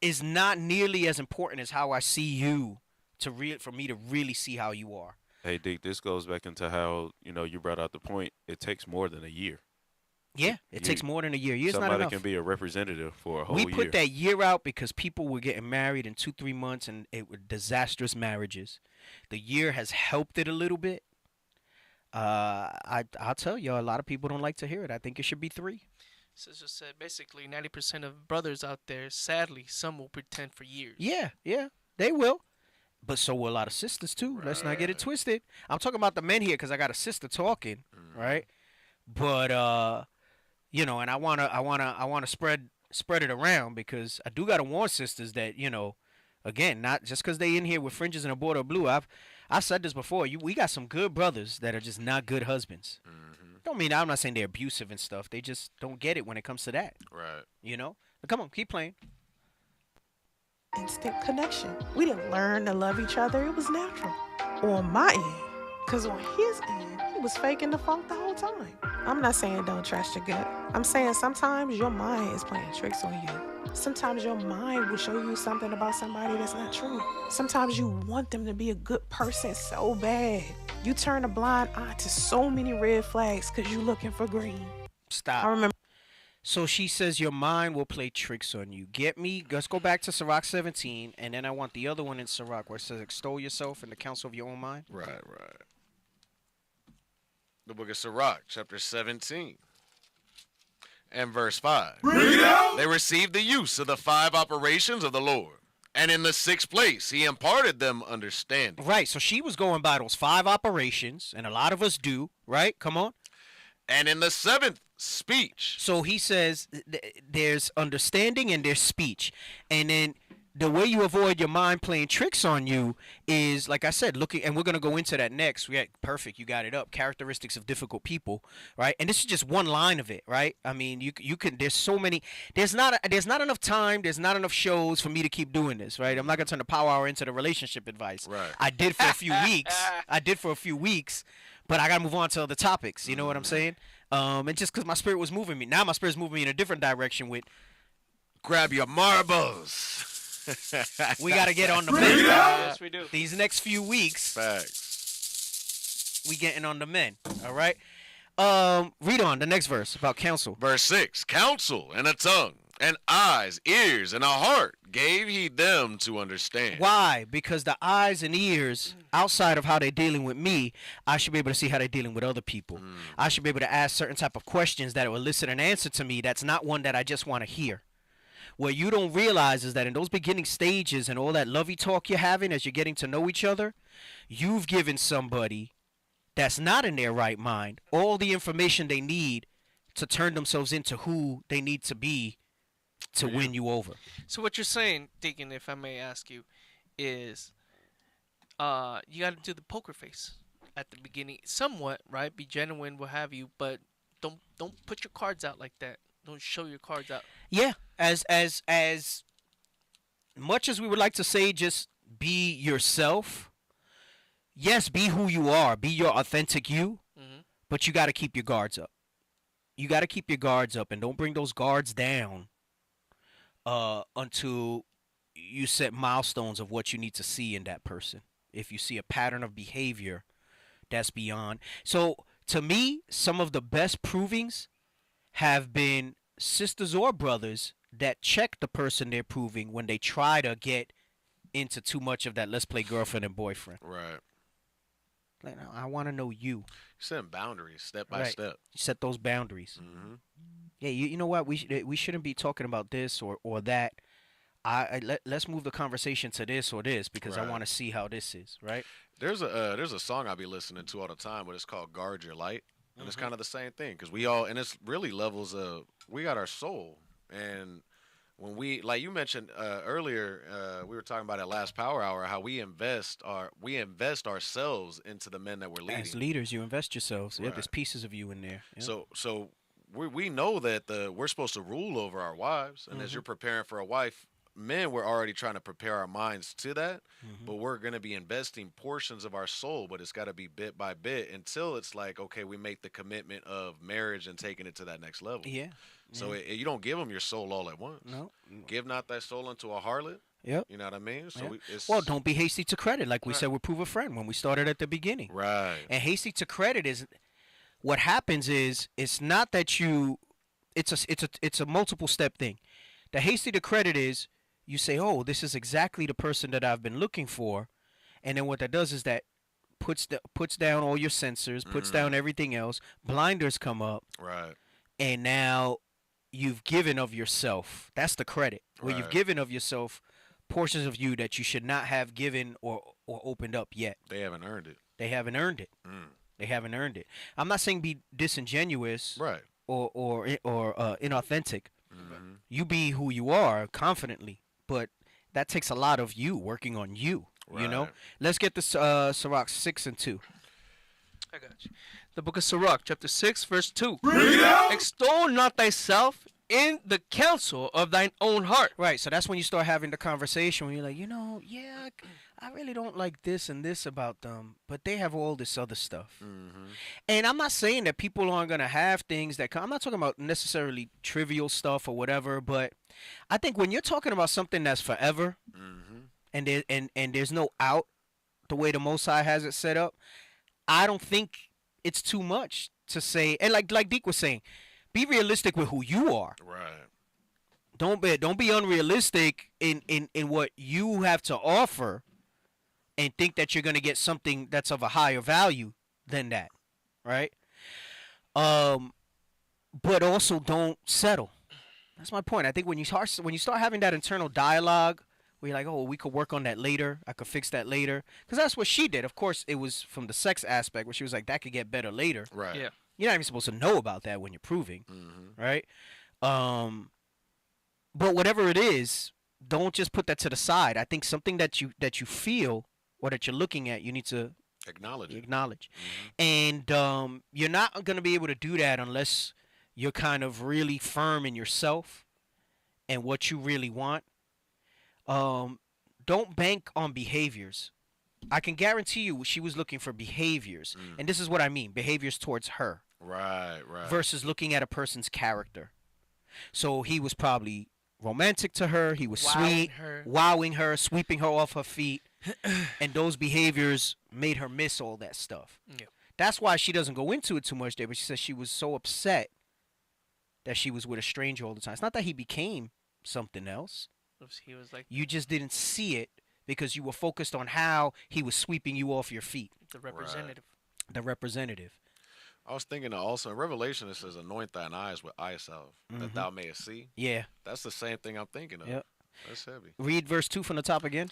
is not nearly as important as how I see you for me to really see how you are. Hey, Deke, this goes back into how, you brought out the point. It takes more than a year. Yeah, it takes more than a year. Year's not enough. Somebody can be a representative for a whole year. We put that year out because people were getting married in 2-3 months, and it were disastrous marriages. The year has helped it a little bit. I'll tell you, a lot of people don't like to hear it. I think it should be 3. Sister said basically 90% of brothers out there, sadly, some will pretend for years. Yeah, they will. But so will a lot of sisters too. Right. Let's not get it twisted. I'm talking about the men here because I got a sister talking, right? But and I wanna spread it around because I do gotta warn sisters that again, not just because they in here with fringes and a border of blue. I've said this before. We got some good brothers that are just not good husbands. Don't mean I'm not saying they're abusive and stuff. They just don't get it when it comes to that. Right. But come on, keep playing. Instant connection. We didn't learn to love each other. It was natural. On my end. Because on his end, he was faking the funk the whole time. I'm not saying don't trust your gut. I'm saying sometimes your mind is playing tricks on you. Sometimes your mind will show you something about somebody that's not true. Sometimes you want them to be a good person so bad. You turn a blind eye to so many red flags because you're looking for green. Stop. I remember. So she says your mind will play tricks on you. Get me? Let's go back to Sirach 17, and then I want the other one in Sirach where it says extol yourself in the counsel of your own mind. Right. The book of Sirach, chapter 17. And verse 5. Bring it out. They received the use of the 5 operations of the Lord. And in the 6th place, he imparted them understanding. Right, so she was going by those 5 operations, and a lot of us do, right? Come on. And in the 7th, speech. So he says there's understanding and there's speech. And then the way you avoid your mind playing tricks on you is, like I said, looking, and we're going to go into that next. Perfect, you got it up. Characteristics of difficult people, right? And this is just one line of it, right? I mean, you can, there's so many, there's not enough time, there's not enough shows for me to keep doing this, right? I'm not going to turn the power hour into the relationship advice. Right. I did for a few weeks, but I got to move on to other topics, you know what I'm saying? And just because my spirit was moving me, now my spirit's moving me in a different direction with grab your marbles. We got to get on the men. Yes, we do. These next few weeks, facts. We getting on the men. All right. Read on the next verse about counsel. Verse 6. Counsel and a tongue and eyes, ears, and a heart gave he them to understand. Why? Because the eyes and ears, outside of how they're dealing with me, I should be able to see how they're dealing with other people. I should be able to ask certain type of questions that will elicit an answer to me that's not one that I just want to hear. What you don't realize is that in those beginning stages and all that lovey talk you're having as you're getting to know each other, you've given somebody that's not in their right mind all the information they need to turn themselves into who they need to be to win you over. So what you're saying, Deacon, if I may ask you, is you got to do the poker face at the beginning, somewhat, right? Be genuine, what have you, but don't put your cards out like that. Don't show your cards out. Yeah, as much as we would like to say, just be yourself. Yes, be who you are. Be your authentic you. But you got to keep your guards up. You got to keep your guards up, and don't bring those guards down until you set milestones of what you need to see in that person. If you see a pattern of behavior that's beyond. So, to me, some of the best provings have been sisters or brothers that check the person they're proving when they try to get into too much of that let's play girlfriend and boyfriend. Right. Like, I want to know you. Setting boundaries step by step. You set those boundaries. Yeah, you know what? We shouldn't be talking about this or that. Let's move the conversation to this or this because I want to see how this is, right? There's a song I be listening to all the time, but it's called "Guard Your Light." And it's kind of the same thing because we all, and it's really levels of, we got our soul. And when we, like you mentioned earlier, we were talking about at last power hour, how we invest ourselves into the men that we're leading. As leaders, you invest yourselves. Yeah, there's pieces of you in there. Yeah. So we know that we're supposed to rule over our wives. And as you're preparing for a wife, men, we're already trying to prepare our minds to that, but we're going to be investing portions of our soul, but it's got to be bit by bit until it's like, okay, we make the commitment of marriage and taking it to that next level. Yeah. So you don't give them your soul all at once. No. Give not thy soul unto a harlot. Yep. You know what I mean? So well, don't be hasty to credit, like we said with Prove a Friend when we started at the beginning. Right. And hasty to credit is, what happens is, it's not that you, it's a multiple step thing. The hasty to credit is, you say, oh, this is exactly the person that I've been looking for. And then what that does is that puts down all your sensors, puts down everything else. Blinders come up. Right. And now you've given of yourself. That's the credit. Where you've given of yourself portions of you that you should not have given or opened up yet. They haven't earned it. They haven't earned it. They haven't earned it. I'm not saying be disingenuous or inauthentic. You be who you are confidently. But that takes a lot of you working on you, you know? Let's get this Sirach 6 and 2. I got you. The book of Sirach, chapter 6, verse 2. Bring it out! Extol not thyself in the counsel of thine own heart. Right, so that's when you start having the conversation when you're like, yeah, I really don't like this and this about them, but they have all this other stuff. And I'm not saying that people aren't going to have things that I'm not talking about necessarily trivial stuff or whatever, but I think when you're talking about something that's forever and there's no out the way the Most High has it set up, I don't think it's too much to say. And like Deke was saying, be realistic with who you are. Right. Don't be unrealistic in what you have to offer and think that you're going to get something that's of a higher value than that, right? but also don't settle. That's my point. I think when you start having that internal dialogue, where you're like, oh, we could work on that later. I could fix that later. Because that's what she did. Of course, it was from the sex aspect where she was like, that could get better later. Right. Yeah. You're not even supposed to know about that when you're proving, right? But whatever it is, don't just put that to the side. I think something that you feel or that you're looking at, you need to acknowledge. And you're not going to be able to do that unless you're kind of really firm in yourself and what you really want. Don't bank on behaviors. I can guarantee you she was looking for behaviors. And this is what I mean, behaviors towards her. Right. Versus looking at a person's character. So he was probably romantic to her. He was sweet, wowing her, sweeping her off her feet. And those behaviors made her miss all that stuff. Yeah. That's why she doesn't go into it too much there, but she says she was so upset that she was with a stranger all the time. It's not that he became something else. He was like, you just didn't see it because you were focused on how he was sweeping you off your feet. The representative. Right. The representative. I was thinking also in Revelation it says, anoint thine eyes with eye salve, that thou mayest see. Yeah. That's the same thing I'm thinking of. Yep. That's heavy. Read verse 2 from the top again.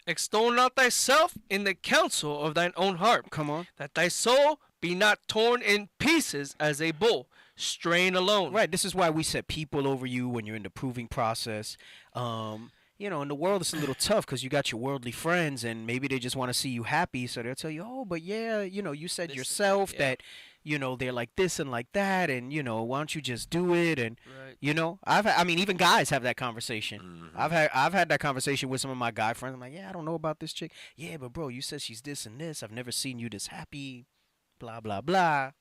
Extol not thyself in the counsel of thine own heart. Come on. That thy soul be not torn in pieces as a bull, strain alone. Right. This is why we set people over you when you're in the proving process. You know, in the world it's a little tough because you got your worldly friends and maybe they just want to see you happy. So they'll tell you, oh, but yeah, you know, you said yourself that, you know, they're like this and like that. And, you know, why don't you just do it? And, you know, I mean, even guys have that conversation. I've had that conversation with some of my guy friends. I'm like, yeah, I don't know about this chick. Yeah, but bro, you said she's this and this. I've never seen you this happy, blah, blah, blah.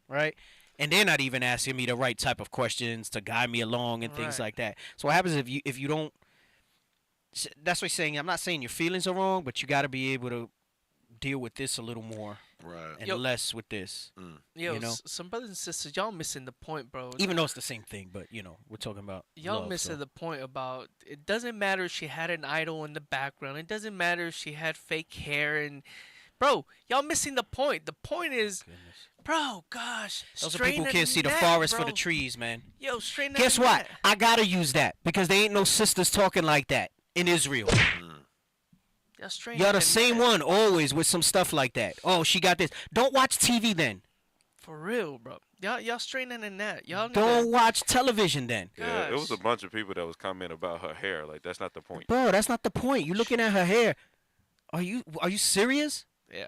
Right. And they're not even asking me the right type of questions to guide me along and things like that. So what happens if you don't, that's what he's saying. I'm not saying your feelings are wrong, but you got to be able to deal with this a little more, and less with this. Yo, you know, some brothers and sisters, y'all missing the point, bro. Even though it's the same thing, but you know, we're talking about y'all love, missing the point about it. Doesn't matter if she had an idol in the background. It doesn't matter if she had fake hair and, bro, y'all missing the point. The point is, bro, gosh, those are people who can't see the forest for the trees, man. Yo, straighten Guess that what? net. I gotta use that because they ain't no sisters talking like that in Israel. You're the same one always with some stuff like that. Oh, she got this. Don't watch TV then. For real, bro. Y'all straightening the net. Y'all don't watch television then. Yeah, it was a bunch of people that was commenting about her hair. Like that's not the point. Bro, that's not the point. You looking at her hair. Are you serious? Yeah.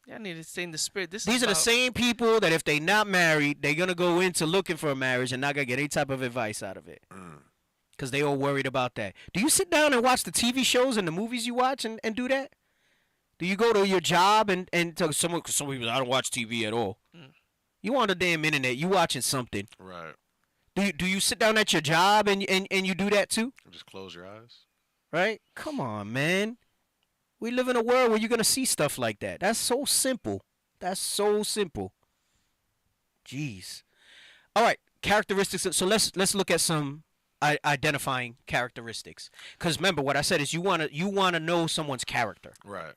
Y'all need to stay in the spirit. These are the same people that if they not married, they're gonna go into looking for a marriage and not gonna get any type of advice out of it. Because they all worried about that. Do you sit down and watch the TV shows and the movies you watch and do that? Do you go to your job and tell someone, because some people, I don't watch TV at all. You on the damn internet, you watching something. Right. Do you sit down at your job and you do that too? Just close your eyes. Right? Come on, man. We live in a world where you're going to see stuff like that. That's so simple. That's so simple. Jeez. All right, characteristics. So let's look at some identifying characteristics. Because remember, what I said is you want to know someone's character. Right.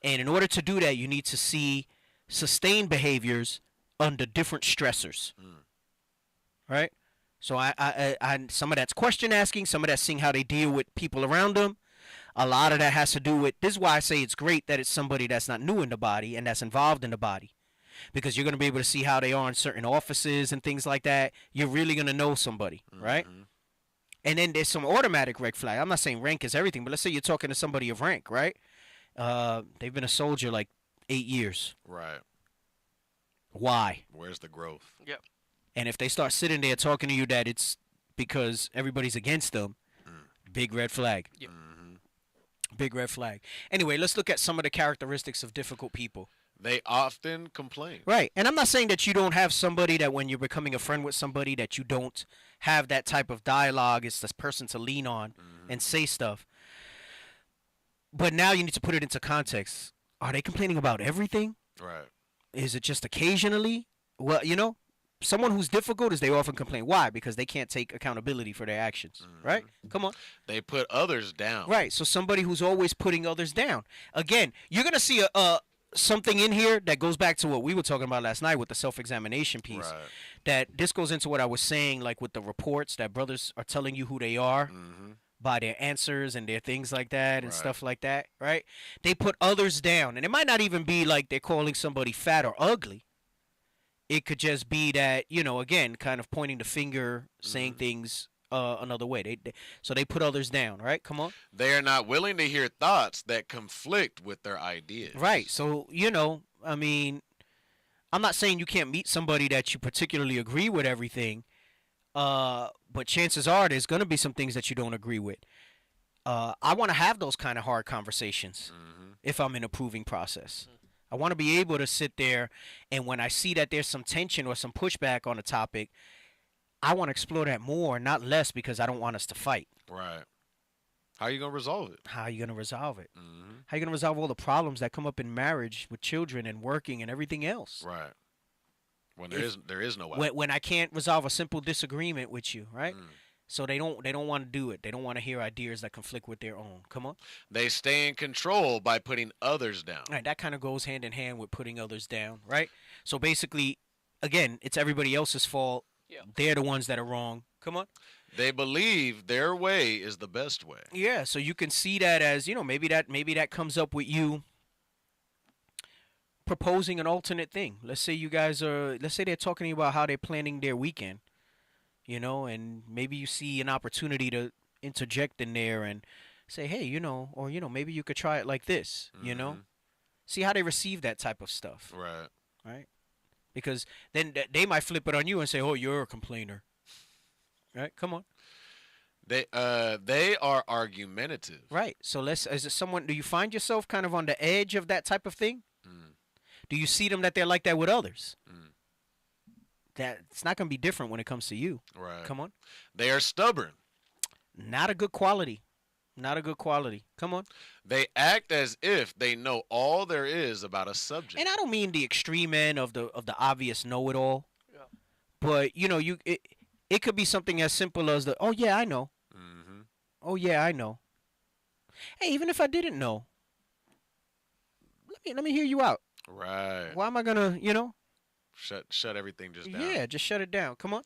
And in order to do that, you need to see sustained behaviors under different stressors. Right? So I some of that's question asking, some of that's seeing how they deal with people around them. A lot of that has to do with, this is why I say it's great that it's somebody that's not new in the body and that's involved in the body. Because you're going to be able to see how they are in certain offices and things like that. You're really going to know somebody, right? And then there's some automatic red flag. I'm not saying rank is everything, but let's say you're talking to somebody of rank, right? They've been a soldier like 8 years. Right. Why? Where's the growth? Yep. And if they start sitting there talking to you that it's because everybody's against them, big red flag. Yep. Big red flag. Anyway, let's look at some of the characteristics of difficult people. They often complain. Right. And I'm not saying that you don't have somebody that when you're becoming a friend with somebody that you don't have that type of dialogue. It's this person to lean on and say stuff. But now you need to put it into context. Are they complaining about everything? Right. Is it just occasionally? Well, you know, someone who's difficult is they often complain. Why? Because they can't take accountability for their actions. Right? Come on. They put others down. Right. So somebody who's always putting others down. Again, you're going to see something in here that goes back to what we were talking about last night with the self-examination piece. Right. That this goes into what I was saying, like with the reports that brothers are telling you who they are by their answers and their things like that and stuff like that, right? They put others down. And it might not even be like they're calling somebody fat or ugly. It could just be that, you know, again, kind of pointing the finger, saying things another way. So they put others down, right? Come on. They are not willing to hear thoughts that conflict with their ideas. Right. So, you know, I mean, I'm not saying you can't meet somebody that you particularly agree with everything, but chances are there's going to be some things that you don't agree with. I want to have those kind of hard conversations if I'm in a proving process. I want to be able to sit there, and when I see that there's some tension or some pushback on a topic, I want to explore that more, not less, because I don't want us to fight. Right. How are you going to resolve it? How are you going to resolve it? How are you going to resolve all the problems that come up in marriage with children and working and everything else? Right. When there is no way. When I can't resolve a simple disagreement with you, right? So they don't want to do it. They don't want to hear ideas that conflict with their own. Come on. They stay in control by putting others down. Right, that kind of goes hand in hand with putting others down, right? So basically, again, it's everybody else's fault. Yeah. They're the ones that are wrong. Come on. They believe their way is the best way. Yeah, so you can see that as, you know, maybe that comes up with you proposing an alternate thing. Let's say they're talking about how they're planning their weekend. You know, and maybe you see an opportunity to interject in there and say, hey, you know, or, you know, maybe you could try it like this, you know? See how they receive that type of stuff. Right. Right? Because then they might flip it on you and say, oh, you're a complainer. Right? Come on. They are argumentative. Right. So do you find yourself kind of on the edge of that type of thing? Do you see them that they're like that with others? That it's not going to be different when it comes to you. Right. Come on. They are stubborn. Not a good quality. Not a good quality. Come on. They act as if they know all there is about a subject. And I don't mean the extreme end of the obvious know-it-all. Yeah. But, you know, it could be something as simple as oh, yeah, I know. Oh, yeah, I know. Hey, even if I didn't know, let me hear you out. Right. Why am I going to, you know? Shut everything just down. Yeah, just shut it down. Come on.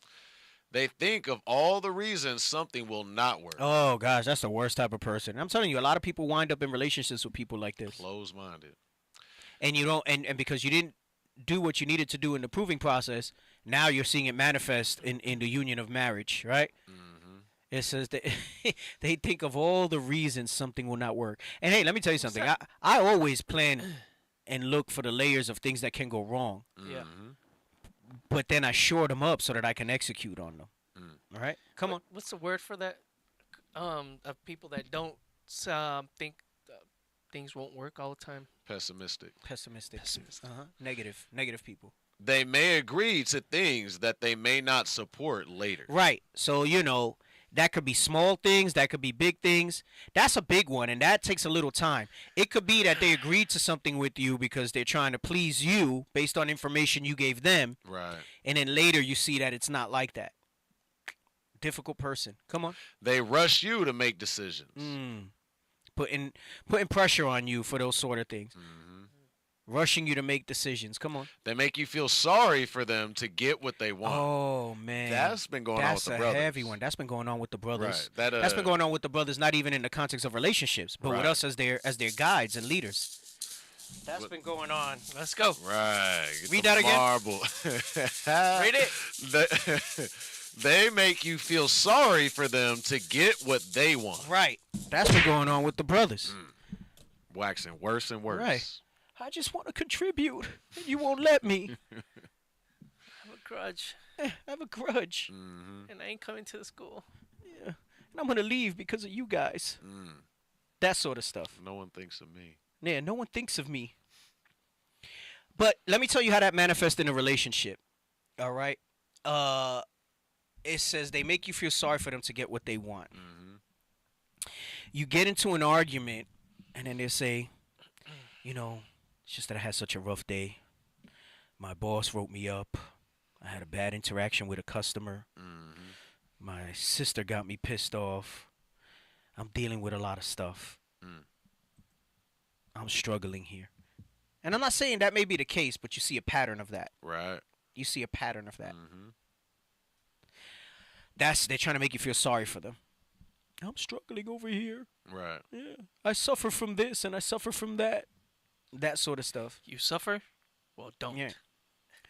They think of all the reasons something will not work. Oh, gosh, that's the worst type of person. I'm telling you, a lot of people wind up in relationships with people like this. Closed-minded. And you don't, and because you didn't do what you needed to do in the proving process, now you're seeing it manifest in the union of marriage, right? It says that they think of all the reasons something will not work. And hey, let me tell you something. I always plan and look for the layers of things that can go wrong. Yeah. But then I shore them up so that I can execute on them. All right? Come on. What's the word for that? Of people that don't think things won't work all the time? Pessimistic. Negative people. They may agree to things that they may not support later. Right. So, you know, that could be small things. That could be big things. That's a big one, and that takes a little time. It could be that they agreed to something with you because they're trying to please you based on information you gave them. Right. And then later you see that it's not like that. Difficult person. Come on. They rush you to make decisions. Putting pressure on you for those sort of things. Rushing you to make decisions. Come on. They make you feel sorry for them to get what they want. Oh, man. That's been going on with the brothers. That's a heavy one. That's been going on with the brothers. Right. That's been going on with the brothers, not even in the context of relationships, but with us as their guides and leaders. That's been going on. Let's go. Right. Read that again. Marble. Read it. They make you feel sorry for them to get what they want. Right. That's been going on with the brothers. Waxing worse and worse. Right. I just want to contribute, and you won't let me. I have a grudge. I have a grudge. And I ain't coming to the school. Yeah. And I'm going to leave because of you guys. That sort of stuff. No one thinks of me. Yeah, no one thinks of me. But let me tell you how that manifests in a relationship. All right? It says they make you feel sorry for them to get what they want. You get into an argument, and then they say, you know, it's just that I had such a rough day. My boss wrote me up. I had a bad interaction with a customer. My sister got me pissed off. I'm dealing with a lot of stuff. I'm struggling here. And I'm not saying that may be the case, but you see a pattern of that. Right. You see a pattern of that. Mm-hmm. They're trying to make you feel sorry for them. I'm struggling over here. Right. Yeah. I suffer from this and I suffer from that. That sort of stuff. You suffer? Well, don't. Yeah.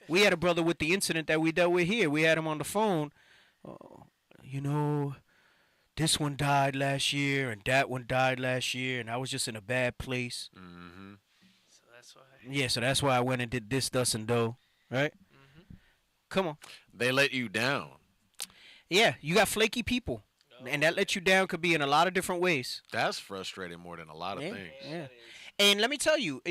We had a brother with the incident that we dealt with here. We had him on the phone. You know, this one died last year and that one died last year, and I was just in a bad place. Mm-hmm. So that's why. Yeah, so that's why I went and did this, thus, and though. Right? Mm-hmm. Come on. They let you down. Yeah, you got flaky people. And that let you down could be in a lot of different ways. That's frustrating more than a lot of things. Yeah. And let me tell you,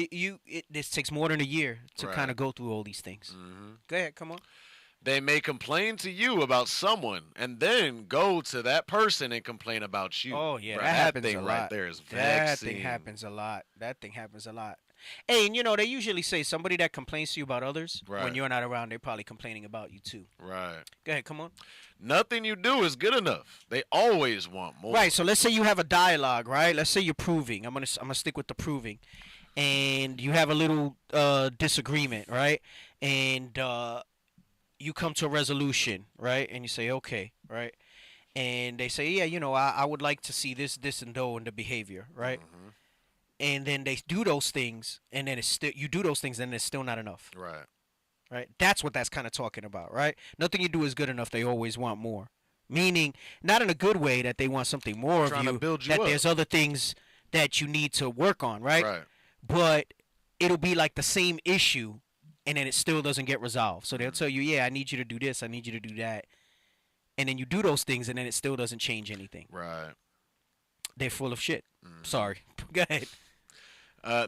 this takes more than a year to kind of go through all these things. Mm-hmm. Go ahead, come on. They may complain to you about someone and then go to that person and complain about you. Oh, yeah, Bro, that happens thing a lot. right there is that vexing. thing happens a lot. That thing happens a lot. And, you know, they usually say somebody that complains to you about others, when you're not around, they're probably complaining about you too. Right. Go ahead, come on. Nothing you do is good enough. They always want more. Right, so let's say you have a dialogue, right? Let's say you're proving. I'm gonna stick with the proving. And you have a little disagreement, right? And you come to a resolution, right? And you say, okay, right? And they say, yeah, you know, I would like to see this, and though in the behavior, right? Mm-hmm. And then they do those things, and then you do those things, and it's still not enough. Right. Right? That's what that's kind of talking about, right? Nothing you do is good enough. They always want more. Meaning, not in a good way that they want something more of Trying you, to build you that up. there's other things that you need to work on, right? Right. But it'll be like the same issue, and then it still doesn't get resolved. So they'll tell you, yeah, I need you to do this, I need you to do that. And then you do those things, and then it still doesn't change anything. Right. They're full of shit. Sorry. Go ahead.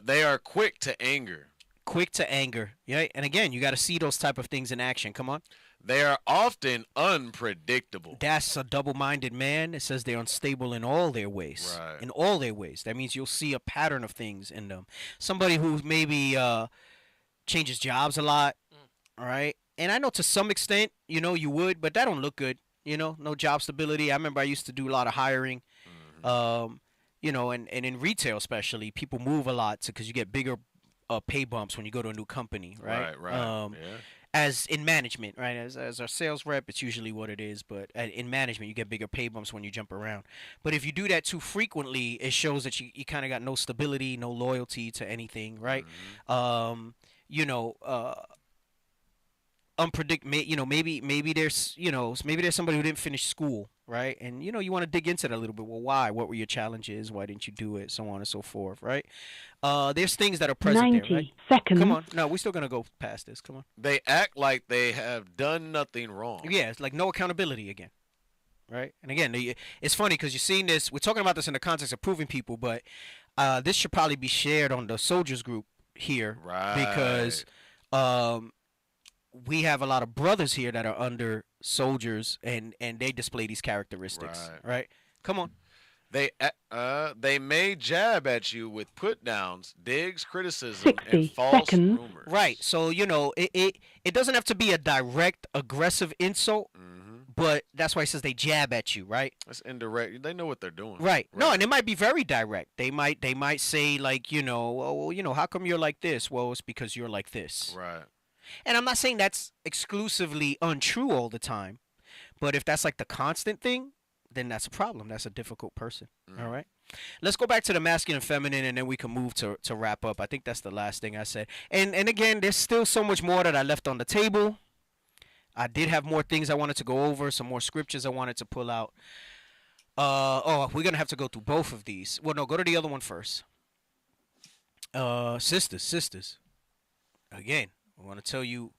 They are quick to anger. Quick to anger. Yeah. And again, you got to see those type of things in action. Come on. They are often unpredictable. That's a double-minded man. It says they're unstable in all their ways. Right. In all their ways. That means you'll see a pattern of things in them. Somebody who maybe changes jobs a lot. All right. And I know to some extent, you know, you would, but that don't look good. You know, no job stability. I remember I used to do a lot of hiring. You know, and in retail especially, people move a lot because you get bigger pay bumps when you go to a new company, right? Right. Yeah. As in management, right? As a sales rep, it's usually what it is. But in management, you get bigger pay bumps when you jump around. But if you do that too frequently, it shows that you kind of got no stability, no loyalty to anything, right? You know, you know, maybe there's somebody who didn't finish school, right? And you know, you want to dig into that a little bit. Well, why? What were your challenges? Why didn't you do it? So on and so forth, right? There's things that are present 90 there, right? seconds. Come on, no, we're still gonna go past this. Come on. They act like they have done nothing wrong. Yeah, it's like no accountability again, right? And again, it's funny because you're seeing this. We're talking about this in the context of proving people, but this should probably be shared on the soldiers group here, right? Because we have a lot of brothers here that are under soldiers, and they display these characteristics, right? Come on. They may jab at you with put downs, digs, criticism, and 60 false seconds. rumors. Right. So you know, it doesn't have to be a direct, aggressive insult, but that's why it says they jab at you, right? It's indirect. They know what they're doing. Right. No, and it might be very direct. They might say like, you know, well, you know, how come you're like this? Well, it's because you're like this. Right. And I'm not saying that's exclusively untrue all the time, but if that's like the constant thing, then that's a problem. That's a difficult person. All right. Let's go back to the masculine and feminine, and then we can move to wrap up. I think that's the last thing I said. And again, there's still so much more that I left on the table. I did have more things I wanted to go over, some more scriptures I wanted to pull out. We're going to have to go through both of these. Well, no, go to the other one first. Sisters. Again, I want to tell you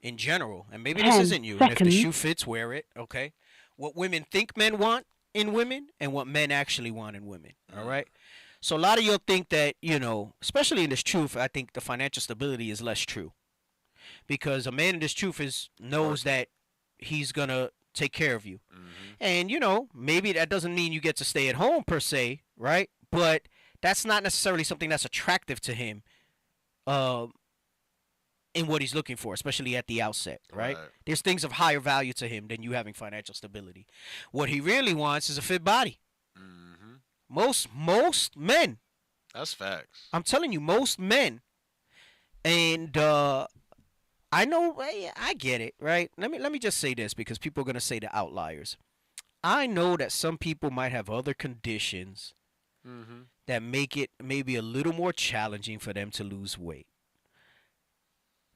in general, and maybe this isn't you, and if the shoe fits, wear it, okay? What women think men want in women and what men actually want in women, all right? So a lot of y'all think that, you know, especially in this truth, I think the financial stability is less true. Because a man in this truth knows that he's going to take care of you. And, you know, maybe that doesn't mean you get to stay at home per se, right? But that's not necessarily something that's attractive to him in what he's looking for, especially at the outset, right? There's things of higher value to him than you having financial stability. What he really wants is a fit body. Most men. That's facts. I'm telling you, most men, And I know, I get it, right? Let me just say this because people are gonna say the outliers. I know that some people might have other conditions that make it maybe a little more challenging for them to lose weight.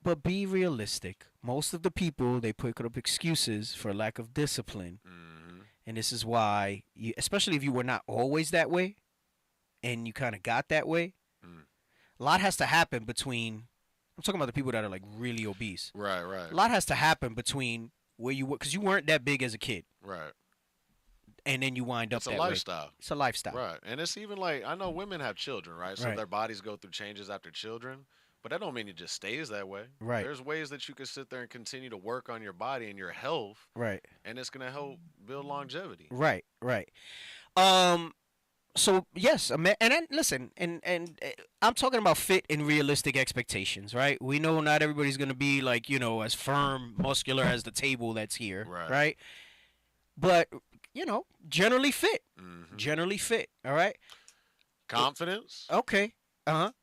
But be realistic. Most of the people, they put up excuses for lack of discipline. And this is why, especially if you were not always that way and you kind of got that way, a lot has to happen between, I'm talking about the people that are like really obese. Right. A lot has to happen between where you were, because you weren't that big as a kid. Right. And then you wind up It's a that lifestyle. way. It's a lifestyle. Right. And it's even like, I know women have children, right? So Right. their bodies go through changes after children. But that don't mean it just stays that way. Right. There's ways that you can sit there and continue to work on your body and your health. Right. And it's going to help build longevity. Right. So yes, and then, listen, and I'm talking about fit and realistic expectations, right? We know not everybody's gonna be like, as firm, muscular as the table that's here, right? But generally fit, all right. Confidence. Okay.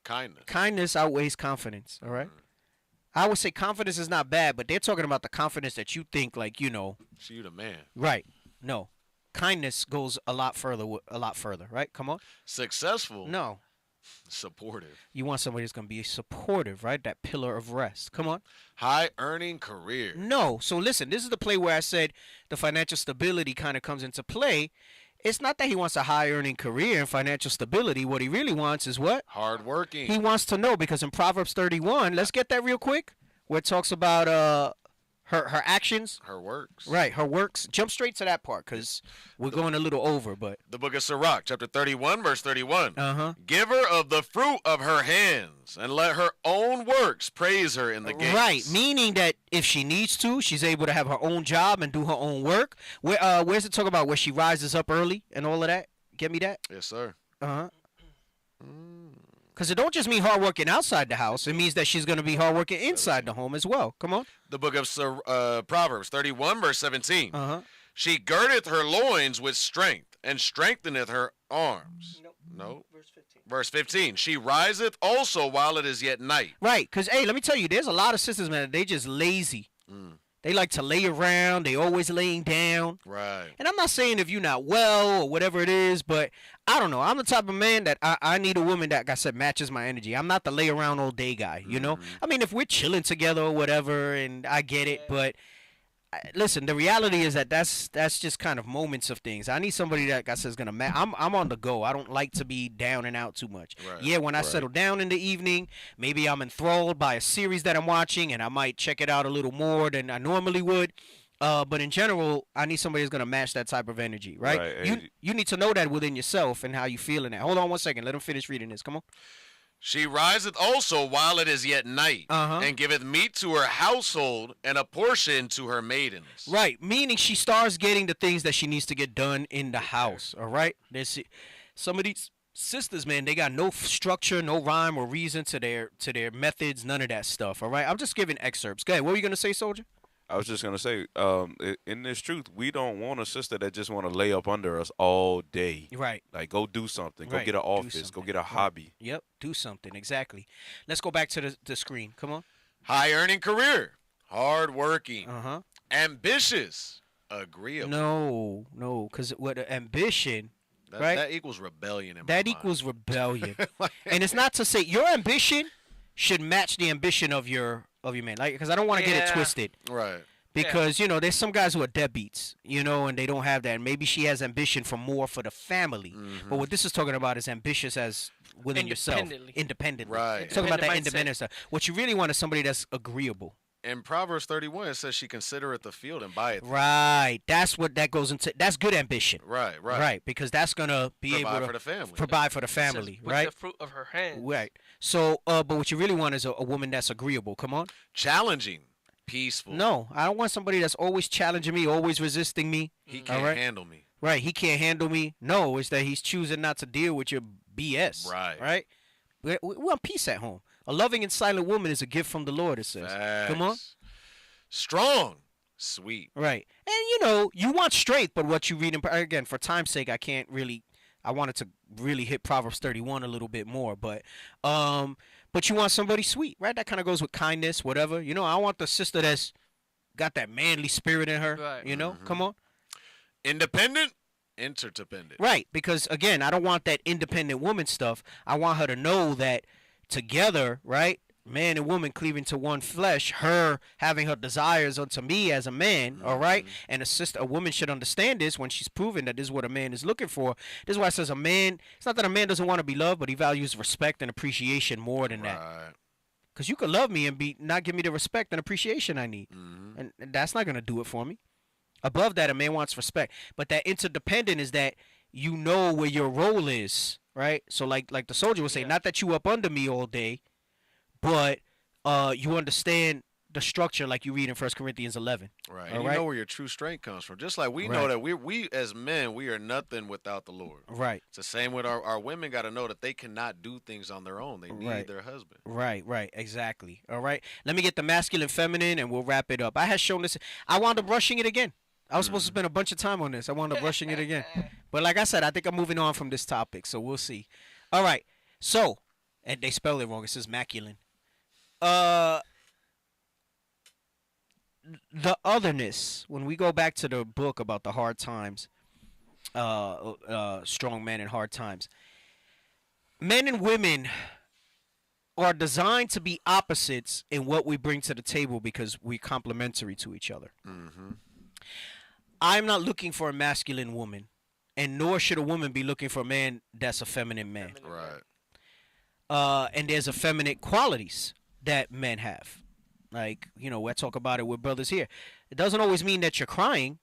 Kindness. Kindness outweighs confidence, all right. I would say confidence is not bad, but they're talking about the confidence that you think, like, So you the man. Right. No. Kindness goes a lot further, right? Come on. Successful. No. Supportive. You want somebody that's going to be supportive, right? That pillar of rest. Come on. High earning career. No. So listen, this is the play where I said the financial stability kind of comes into play. It's not that he wants a high earning career and financial stability. What he really wants is what? Hard working. He wants to know, because in Proverbs 31, let's get that real quick, where it talks about her actions. Her works. Right, her works. Jump straight to that part because we're going a little over. But the book of Sirach, chapter 31, verse 31. Give her of the fruit of her hands, and let her own works praise her in the gates. Right, meaning that if she needs to, she's able to have her own job and do her own work. Where's it talk about where she rises up early and all of that? Get me that? Yes, sir. Because it don't just mean hard working outside the house. It means that she's going to be hard working inside the home as well. Come on. The book of Proverbs 31, verse 17. She girdeth her loins with strength, and strengtheneth her arms. No. Verse 15. She riseth also while it is yet night. Right. Because, hey, let me tell you, there's a lot of sisters, man, they just lazy. They like to lay around. They always laying down. Right. And I'm not saying if you're not well or whatever it is, but I don't know. I'm the type of man that I need a woman that, like I said, matches my energy. I'm not the lay around all day guy, you know? I mean, if we're chilling together or whatever, and I get it, but listen, the reality is that's just kind of moments of things. I need somebody that, like I said, is gonna match. I'm on the go. I don't like to be down and out too much. Right. Yeah, when I settle down in the evening, maybe I'm enthralled by a series that I'm watching, and I might check it out a little more than I normally would. But in general, I need somebody who's gonna match that type of energy, right? You need to know that within yourself and how you feel in that. Hold on one second. Let him finish reading this. Come on. She riseth also while it is yet night, and giveth meat to her household and a portion to her maidens. Right, meaning she starts getting the things that she needs to get done in the house, all right? There's some of these sisters, man, they got no structure, no rhyme or reason to their methods, none of that stuff, all right? I'm just giving excerpts. Go ahead, what were you going to say, Soldier? I was just going to say, in this truth, we don't want a sister that just want to lay up under us all day. Right. Like, go do something. Go get an office. Go get a hobby. Yep, do something, exactly. Let's go back to the screen. Come on. High earning career. Hard working. Ambitious. Agreeable. No, because what ambition, right? That equals rebellion in my That mind. equals rebellion. And it's not to say your ambition should match the ambition of your man, like, because I don't want to get it twisted, right? Because there's some guys who are deadbeats, and they don't have that. And maybe she has ambition for more for the family, but what this is talking about is ambitious as within yourself, independently. Right. It's talking about that independent stuff. What you really want is somebody that's agreeable. In Proverbs 31, it says she considereth the field and buyeth. Right. That's what that goes into. That's good ambition. Right. Right. Because that's gonna be provide able to for the family. Provide for the family. Right. With the fruit of her hands. Right. So, but what you really want is a woman that's agreeable. Come on. Challenging. Peaceful. No, I don't want somebody that's always challenging me, always resisting me. He can't handle me. Right. He can't handle me. No, it's that he's choosing not to deal with your BS. Right. Right. We want peace at home. A loving and silent woman is a gift from the Lord, it says. Facts. Come on. Strong. Sweet. Right. And, you want strength, but what you read, again, for time's sake, I wanted to really hit Proverbs 31 a little bit more. But but you want somebody sweet, right? That kind of goes with kindness, whatever. You know, I want the sister that's got that manly spirit in her. Right. You know, come on. Independent, interdependent. Right, because again, I don't want that independent woman stuff. I want her to know that together, right, man and woman cleaving to one flesh, her having her desires unto me as a man, all right, and a woman should understand this when she's proven that this is what a man is looking for. This is why it says a man, it's not that a man doesn't want to be loved, but he values respect and appreciation more than that. Because you could love me and not give me the respect and appreciation I need, and that's not going to do it for me. Above that, a man wants respect, but that interdependent is that you know where your role is, right? So like the soldier would say, not that you up under me all day, but you understand the structure like you read in 1 Corinthians 11. Right. And you know where your true strength comes from. Just like we know that we as men, we are nothing without the Lord. Right. It's the same with our women got to know that they cannot do things on their own. They need their husband. Right, exactly. All right. Let me get the masculine, feminine, and we'll wrap it up. I had shown this. I wound up rushing it again. I was supposed to spend a bunch of time on this. I wound up rushing it again. But like I said, I think I'm moving on from this topic, so we'll see. All right. So, and they spell it wrong. It says masculine. The otherness, when we go back to the book about the hard times, strong men in hard times, men and women are designed to be opposites in what we bring to the table because we're complementary to each other. I'm not looking for a masculine woman, and nor should a woman be looking for a man that's a feminine man. Right. And there's effeminate qualities that men have. Like, you know, I talk about it with brothers here. It doesn't always mean that you're crying.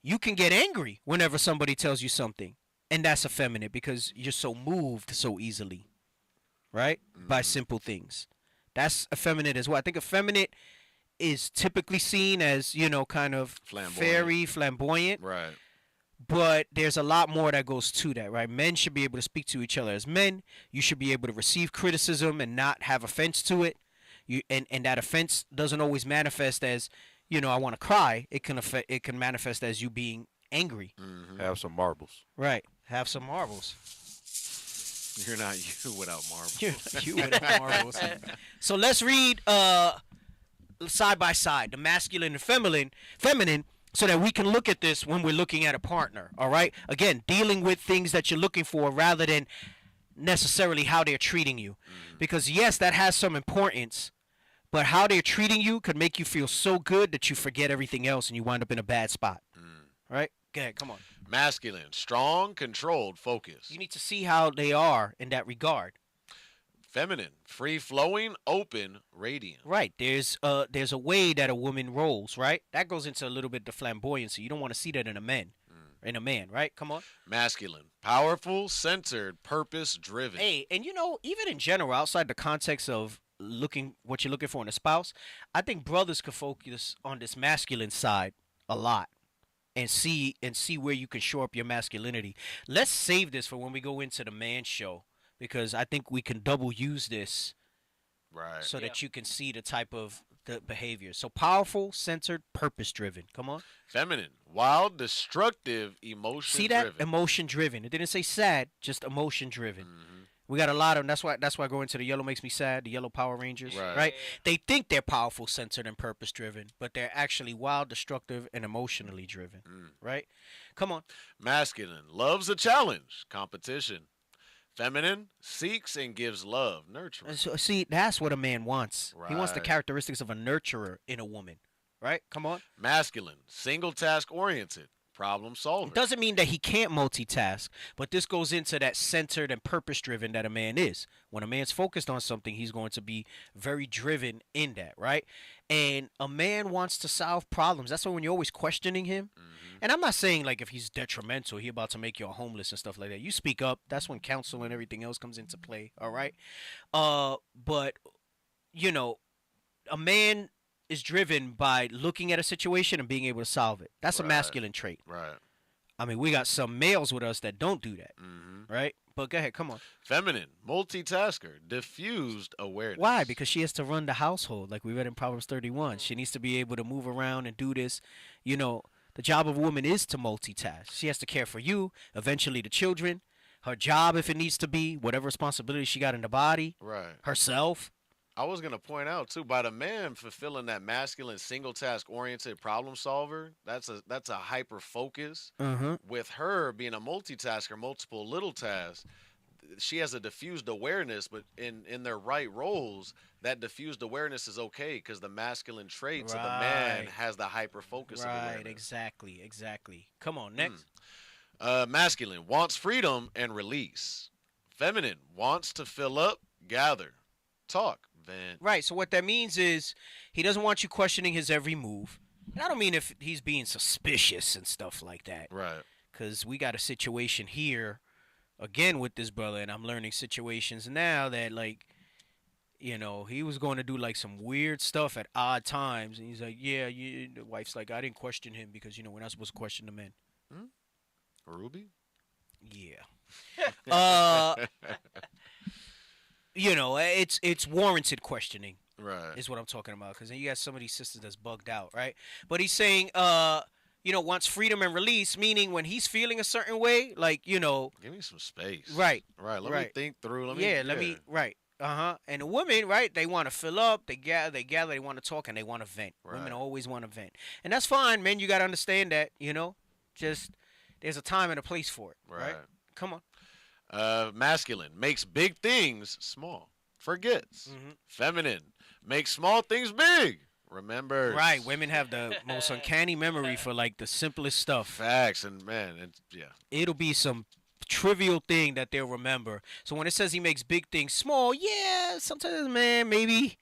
You can get angry whenever somebody tells you something, and that's effeminate because you're so moved so easily, right? By simple things. That's effeminate as well. I think effeminate is typically seen as, you know, kind of fairy, flamboyant. Right. But there's a lot more that goes to that, right? Men should be able to speak to each other as men. You should be able to receive criticism and not have offense to it. And that offense doesn't always manifest as, you know, I want to cry. It can manifest as you being angry. Have some marbles. Right. Have some marbles. You're not you without marbles. You're not you without marbles. So let's read side by side, the masculine and feminine, so that we can look at this when we're looking at a partner, all right? Again, dealing with things that you're looking for rather than necessarily how they're treating you. Because, yes, that has some importance, but how they're treating you could make you feel so good that you forget everything else and you wind up in a bad spot. All right? Go ahead, come on. Masculine, strong, controlled, focused. You need to see how they are in that regard. Feminine, free-flowing, open, radiant. Right. There's a way that a woman rolls, right? That goes into a little bit the flamboyancy. You don't want to see that in a man. In a man, right? Come on. Masculine, powerful, centered, purpose-driven. Hey, and you know, even in general, outside the context of what you're looking for in a spouse, I think brothers could focus on this masculine side a lot. And see where you can shore up your masculinity. Let's save this for when we go into the man show, because I think we can double use this, right? So that you can see the type of the behavior. So powerful, centered, purpose-driven. Come on. Feminine, wild, destructive, emotion-driven. See that? Emotion-driven. It didn't say sad, just emotion-driven. We got a lot of them. That's why I go into the yellow makes me sad, the yellow Power Rangers, right? They think they're powerful, centered, and purpose-driven, but they're actually wild, destructive, and emotionally driven, right? Come on. Masculine, loves a challenge, competition. Feminine, seeks and gives love, nurturing. So, see, that's what a man wants. Right. He wants the characteristics of a nurturer in a woman, right? Come on. Masculine, single task-oriented. Problem solver. It doesn't mean that he can't multitask, but this goes into that centered and purpose-driven that a man is. When a man's focused on something, he's going to be very driven in that, right? And a man wants to solve problems. That's why when you're always questioning him, and I'm not saying like if he's detrimental, he about to make you homeless and stuff like that. You speak up. That's when counsel and everything else comes into play, all right? But, you know, a man is driven by looking at a situation and being able to solve it. That's a masculine trait. Right. I mean, we got some males with us that don't do that. Right? But go ahead, come on. Feminine, multitasker, diffused awareness. Why? Because she has to run the household, like we read in Proverbs 31. She needs to be able to move around and do this. You know, the job of a woman is to multitask. She has to care for you, eventually the children, her job if it needs to be, whatever responsibility she got in the body, Right. herself. I was gonna point out too, by the man fulfilling that masculine, single task oriented problem solver, that's a hyper focus. With her being a multitasker, multiple little tasks, she has a diffused awareness, but in their right roles, that diffused awareness is okay because the masculine traits of the man has the hyper focus of awareness. Right, exactly. Come on, next. Masculine wants freedom and release. Feminine wants to fill up, gather, talk, vent. Right, so what that means is he doesn't want you questioning his every move. And I don't mean if he's being suspicious and stuff like that. Right. Because we got a situation here, again, with this brother, and I'm learning situations now that, like, you know, he was going to do, like, some weird stuff at odd times. And he's like, yeah, the wife's like, I didn't question him because, you know, we're not supposed to question the men. Ruby? Yeah. You know, it's warranted questioning. Right. Is what I'm talking about. Because then you got some of these sisters that's bugged out, right? But he's saying, you know, wants freedom and release, meaning when he's feeling a certain way, like, you know. Give me some space. Right. Right. Let me think through. Let me. Right. And the women, right, they want to fill up, they gather, they want to talk, and they want to vent. Right. Women always want to vent. And that's fine, men, you got to understand that, you know. Just, there's a time and a place for it, right? Come on. Masculine makes big things small, forgets. Feminine makes small things big, remembers. Right, women have the most uncanny memory for, like, the simplest stuff. Facts, and man, It'll be some trivial thing that they'll remember. So when it says he makes big things small, yeah, sometimes, man, maybe,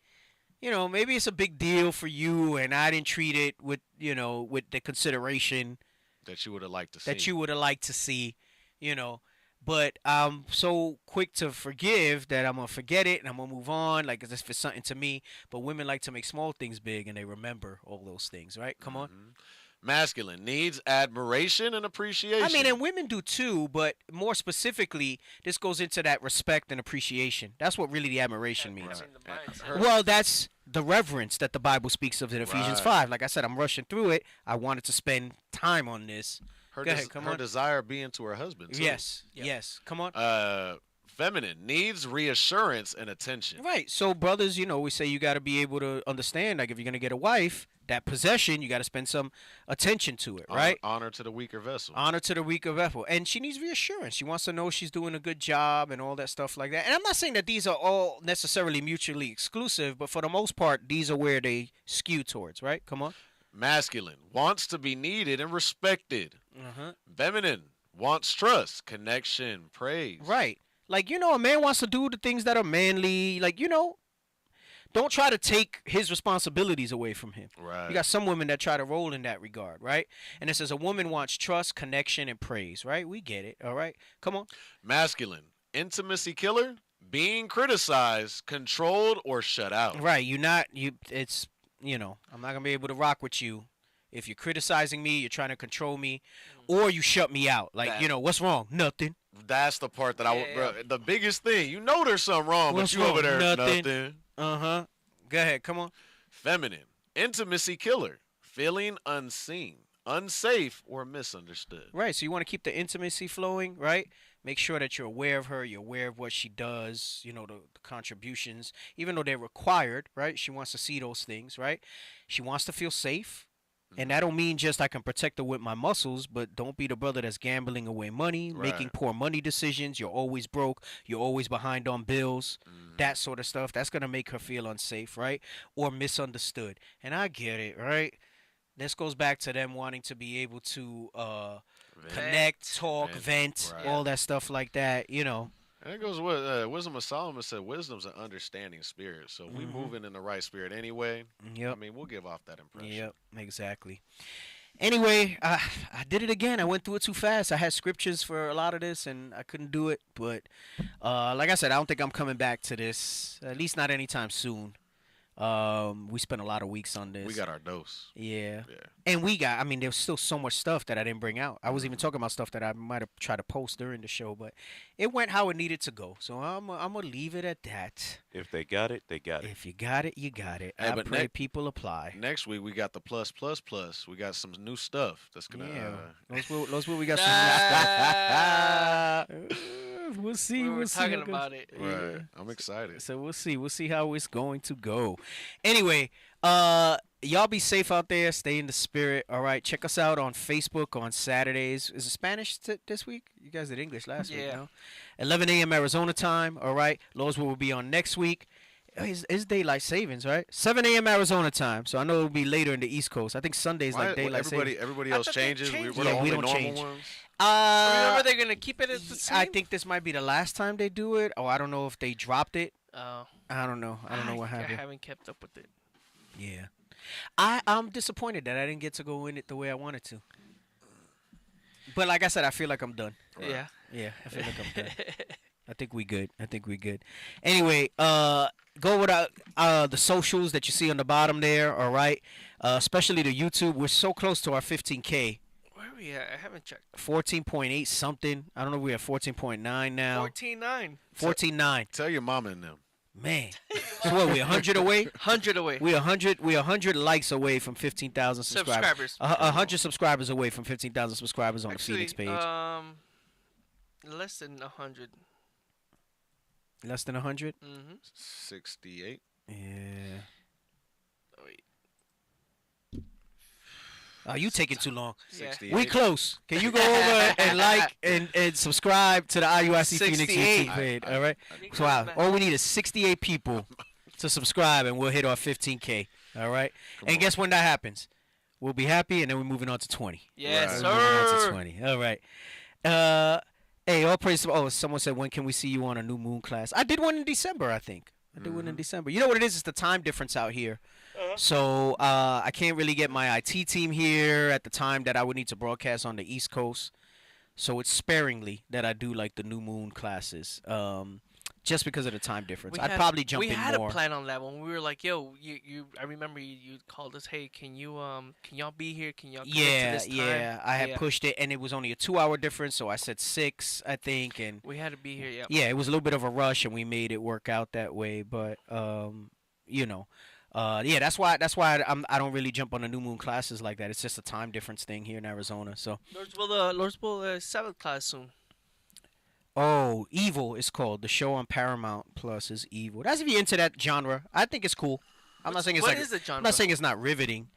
you know, maybe it's a big deal for you, and I didn't treat it with, you know, with the consideration that you would have liked to see. That you would have liked to see, you know. But I'm so quick to forgive that I'm going to forget it and I'm going to move on, like as if it's something to me. But women like to make small things big and they remember all those things, right? Come on. Masculine needs admiration and appreciation. I mean, and women do too, but more specifically, this goes into that respect and appreciation. That's what really the admiration means. Well, that's the reverence that the Bible speaks of in Ephesians 5. Like I said, I'm rushing through it. I wanted to spend time on this. Her, Go ahead, come her on. desire being to her husband, too. Yes. Come on. Feminine needs reassurance and attention. Right. So, brothers, you know, we say you got to be able to understand, like, if you're going to get a wife, that possession, you got to spend some attention to it, right? Honor to the weaker vessel. Honor to the weaker vessel. And she needs reassurance. She wants to know she's doing a good job and all that stuff like that. And I'm not saying that these are all necessarily mutually exclusive, but for the most part, these are where they skew towards, right? Come on. Masculine wants to be needed and respected. Feminine wants trust, connection, praise. Right. Like, you know, a man wants to do the things that are manly. Like, you know, don't try to take his responsibilities away from him. Right. You got some women that try to roll in that regard, right? And it says a woman wants trust, connection, and praise, right? We get it, all right? Come on. Masculine, intimacy killer, being criticized, controlled, or shut out. Right. It's, you know, I'm not going to be able to rock with you if you're criticizing me, you're trying to control me, or you shut me out. Like, you know, what's wrong? Nothing. That's the part that bro, the biggest thing. You know there's something wrong, What's but you wrong? over there, nothing. Go ahead, come on. Feminine, intimacy killer, feeling unseen, unsafe, or misunderstood. Right, so you want to keep the intimacy flowing, right? Make sure that you're aware of her, you're aware of what she does, you know, the contributions, even though they're required, right? She wants to see those things, right? She wants to feel safe. And that don't mean just I can protect her with my muscles, but don't be the brother that's gambling away money, making poor money decisions. You're always broke. You're always behind on bills, that sort of stuff. That's going to make her feel unsafe, right? Or misunderstood. And I get it, right? This goes back to them wanting to be able to connect, talk, vent, all that stuff like that, you know. And it goes with Wisdom of Solomon said, wisdom's an understanding spirit. So if we moving in the right spirit anyway, I mean, we'll give off that impression. Yep, exactly. Anyway, I did it again. I went through it too fast. I had scriptures for a lot of this, and I couldn't do it. But like I said, I don't think I'm coming back to this, at least not anytime soon. We spent a lot of weeks on this. We got our dose. Yeah. And I mean, there's still so much stuff that I didn't bring out. I was even talking about stuff that I might have tried to post during the show, but it went how it needed to go. So I'm going to leave it at that. If they got it, they got it. If you got it, you got it. Hey, I pray people apply. Next week, we got the plus. We got some new stuff that's going to... Those will we got some new stuff. We'll see. We were We'll see. talking about it. Right. Yeah. I'm excited. So we'll see. We'll see how it's going to go. Anyway, y'all be safe out there. Stay in the spirit. All right. Check us out on Facebook on Saturdays. Is it Spanish this week? You guys did English last week, no? 11 a.m. Arizona time. All right. Lord's will be on next week. It's daylight savings, right? 7 a.m. Arizona time. So I know it'll be later in the East Coast. I think Sunday's like daylight savings. Everybody else changes. We're the we only don't normal change. ones. Remember, they're gonna keep it at the same. I think this might be the last time they do it. Or I don't know if they dropped it. Oh. I don't know. I don't know what happened. I haven't kept up with it. Yeah. I'm disappointed that I didn't get to go in it the way I wanted to. But like I said, I feel like I'm done. Yeah. Yeah, I feel like I'm done. I think we good. Anyway, go with the socials that you see on the bottom there, all right? Especially the YouTube. We're so close to our 15K. Where are we at? I haven't checked. 14.8 something. I don't know. We're at 14.9 now. 14.9. 14.9. Tell your mama and them. Man. So what, we're 100 away? 100 away. We're 100 likes away from 15,000 subscribers. 100 subscribers away from 15,000 subscribers on the Phoenix page. Less than 100. Less than 100? Mm-hmm. 68. Yeah. Oh, wait. Oh, you taking too long. Yeah. We close. Can you go over and like and subscribe to the IUIC Phoenix YouTube page? All right. So all we need is 68 people to subscribe, and we'll hit our 15K. All right. And guess when that happens? We'll be happy, and then we're moving on to 20. Yes, sir. Moving on to 20. All right. Hey, all praise. Oh, someone said, when can we see you on a new moon class? I did one in December, I think. I did one in December. You know what it is? It's the time difference out here. So I can't really get my IT team here at the time that I would need to broadcast on the East Coast. So it's sparingly that I do like the new moon classes. Just because of the time difference. I'd probably jump in more. We had a plan on that when we were like, yo, I remember you called us, hey, can y'all be here? Can y'all come to this time? Yeah, I had pushed it, and it was only a 2-hour difference, so I said 6, I think, and we had to be here, yeah. Yeah, it was a little bit of a rush, and we made it work out that way, but that's why I don't really jump on the new moon classes like that. It's just a time difference thing here in Arizona. So Lord's Will Sabbath class soon. Oh, Evil is called. The show on Paramount Plus is Evil. That's if you're into that genre. I think it's cool. I'm not saying it's what is the genre? I'm not saying it's not riveting.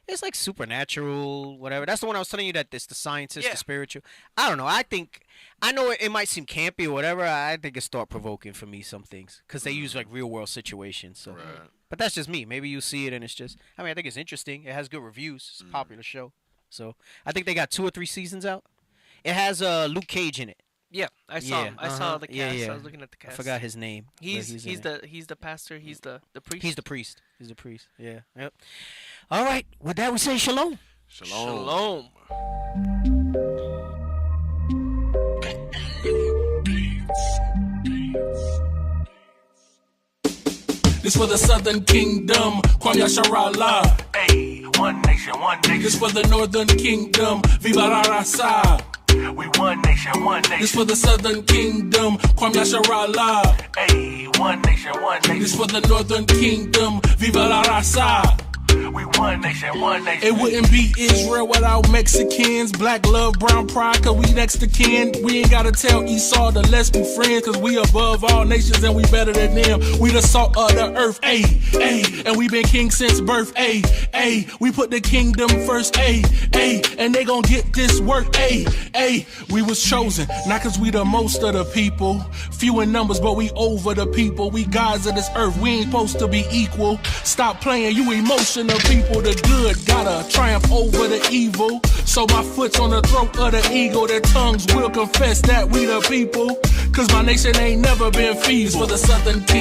It's like supernatural, whatever. That's the one I was telling you that it's the scientist, the spiritual. I don't know. I know it might seem campy or whatever. I think it's thought-provoking for me, some things. Because they use like real-world situations. So. Right. But that's just me. Maybe you see it and it's just, I think it's interesting. It has good reviews. It's a popular show. So I think they got 2 or 3 seasons out. It has Luke Cage in it. Yeah, I saw him. I saw the cast. Yeah. I was looking at the cast. I forgot his name. He's the pastor. He's the priest. He's the priest. Yeah. Yep. All right. With that, we say shalom. Shalom. This for the Southern Kingdom, Kwam Yasharallah. Hey, one nation, one nation. This for the Northern Kingdom, Viva la Raza. We one nation, one nation. This for the Southern Kingdom, Kwam Yasharallah. Hey, one nation, one nation. This for the Northern Kingdom, Viva la Raza. We one nation, one nation. It wouldn't be Israel without Mexicans. Black love, brown pride, cause we next to kin. We ain't gotta tell Esau to let's be friends, cause we above all nations and we better than them. We the salt of the earth, ayy, ayy. And we been king since birth, ayy, ayy. We put the kingdom first, ayy, ayy. And they gon' get this work, ayy, ayy. We was chosen, not cause we the most of the people. Few in numbers, but we over the people. We gods of this earth, we ain't supposed to be equal. Stop playing, you emotional people. The good gotta triumph over the evil. So my foot's on the throat of the eagle. Their tongues will confess that we the people. Cause my nation ain't never been feeble. For the Southern King.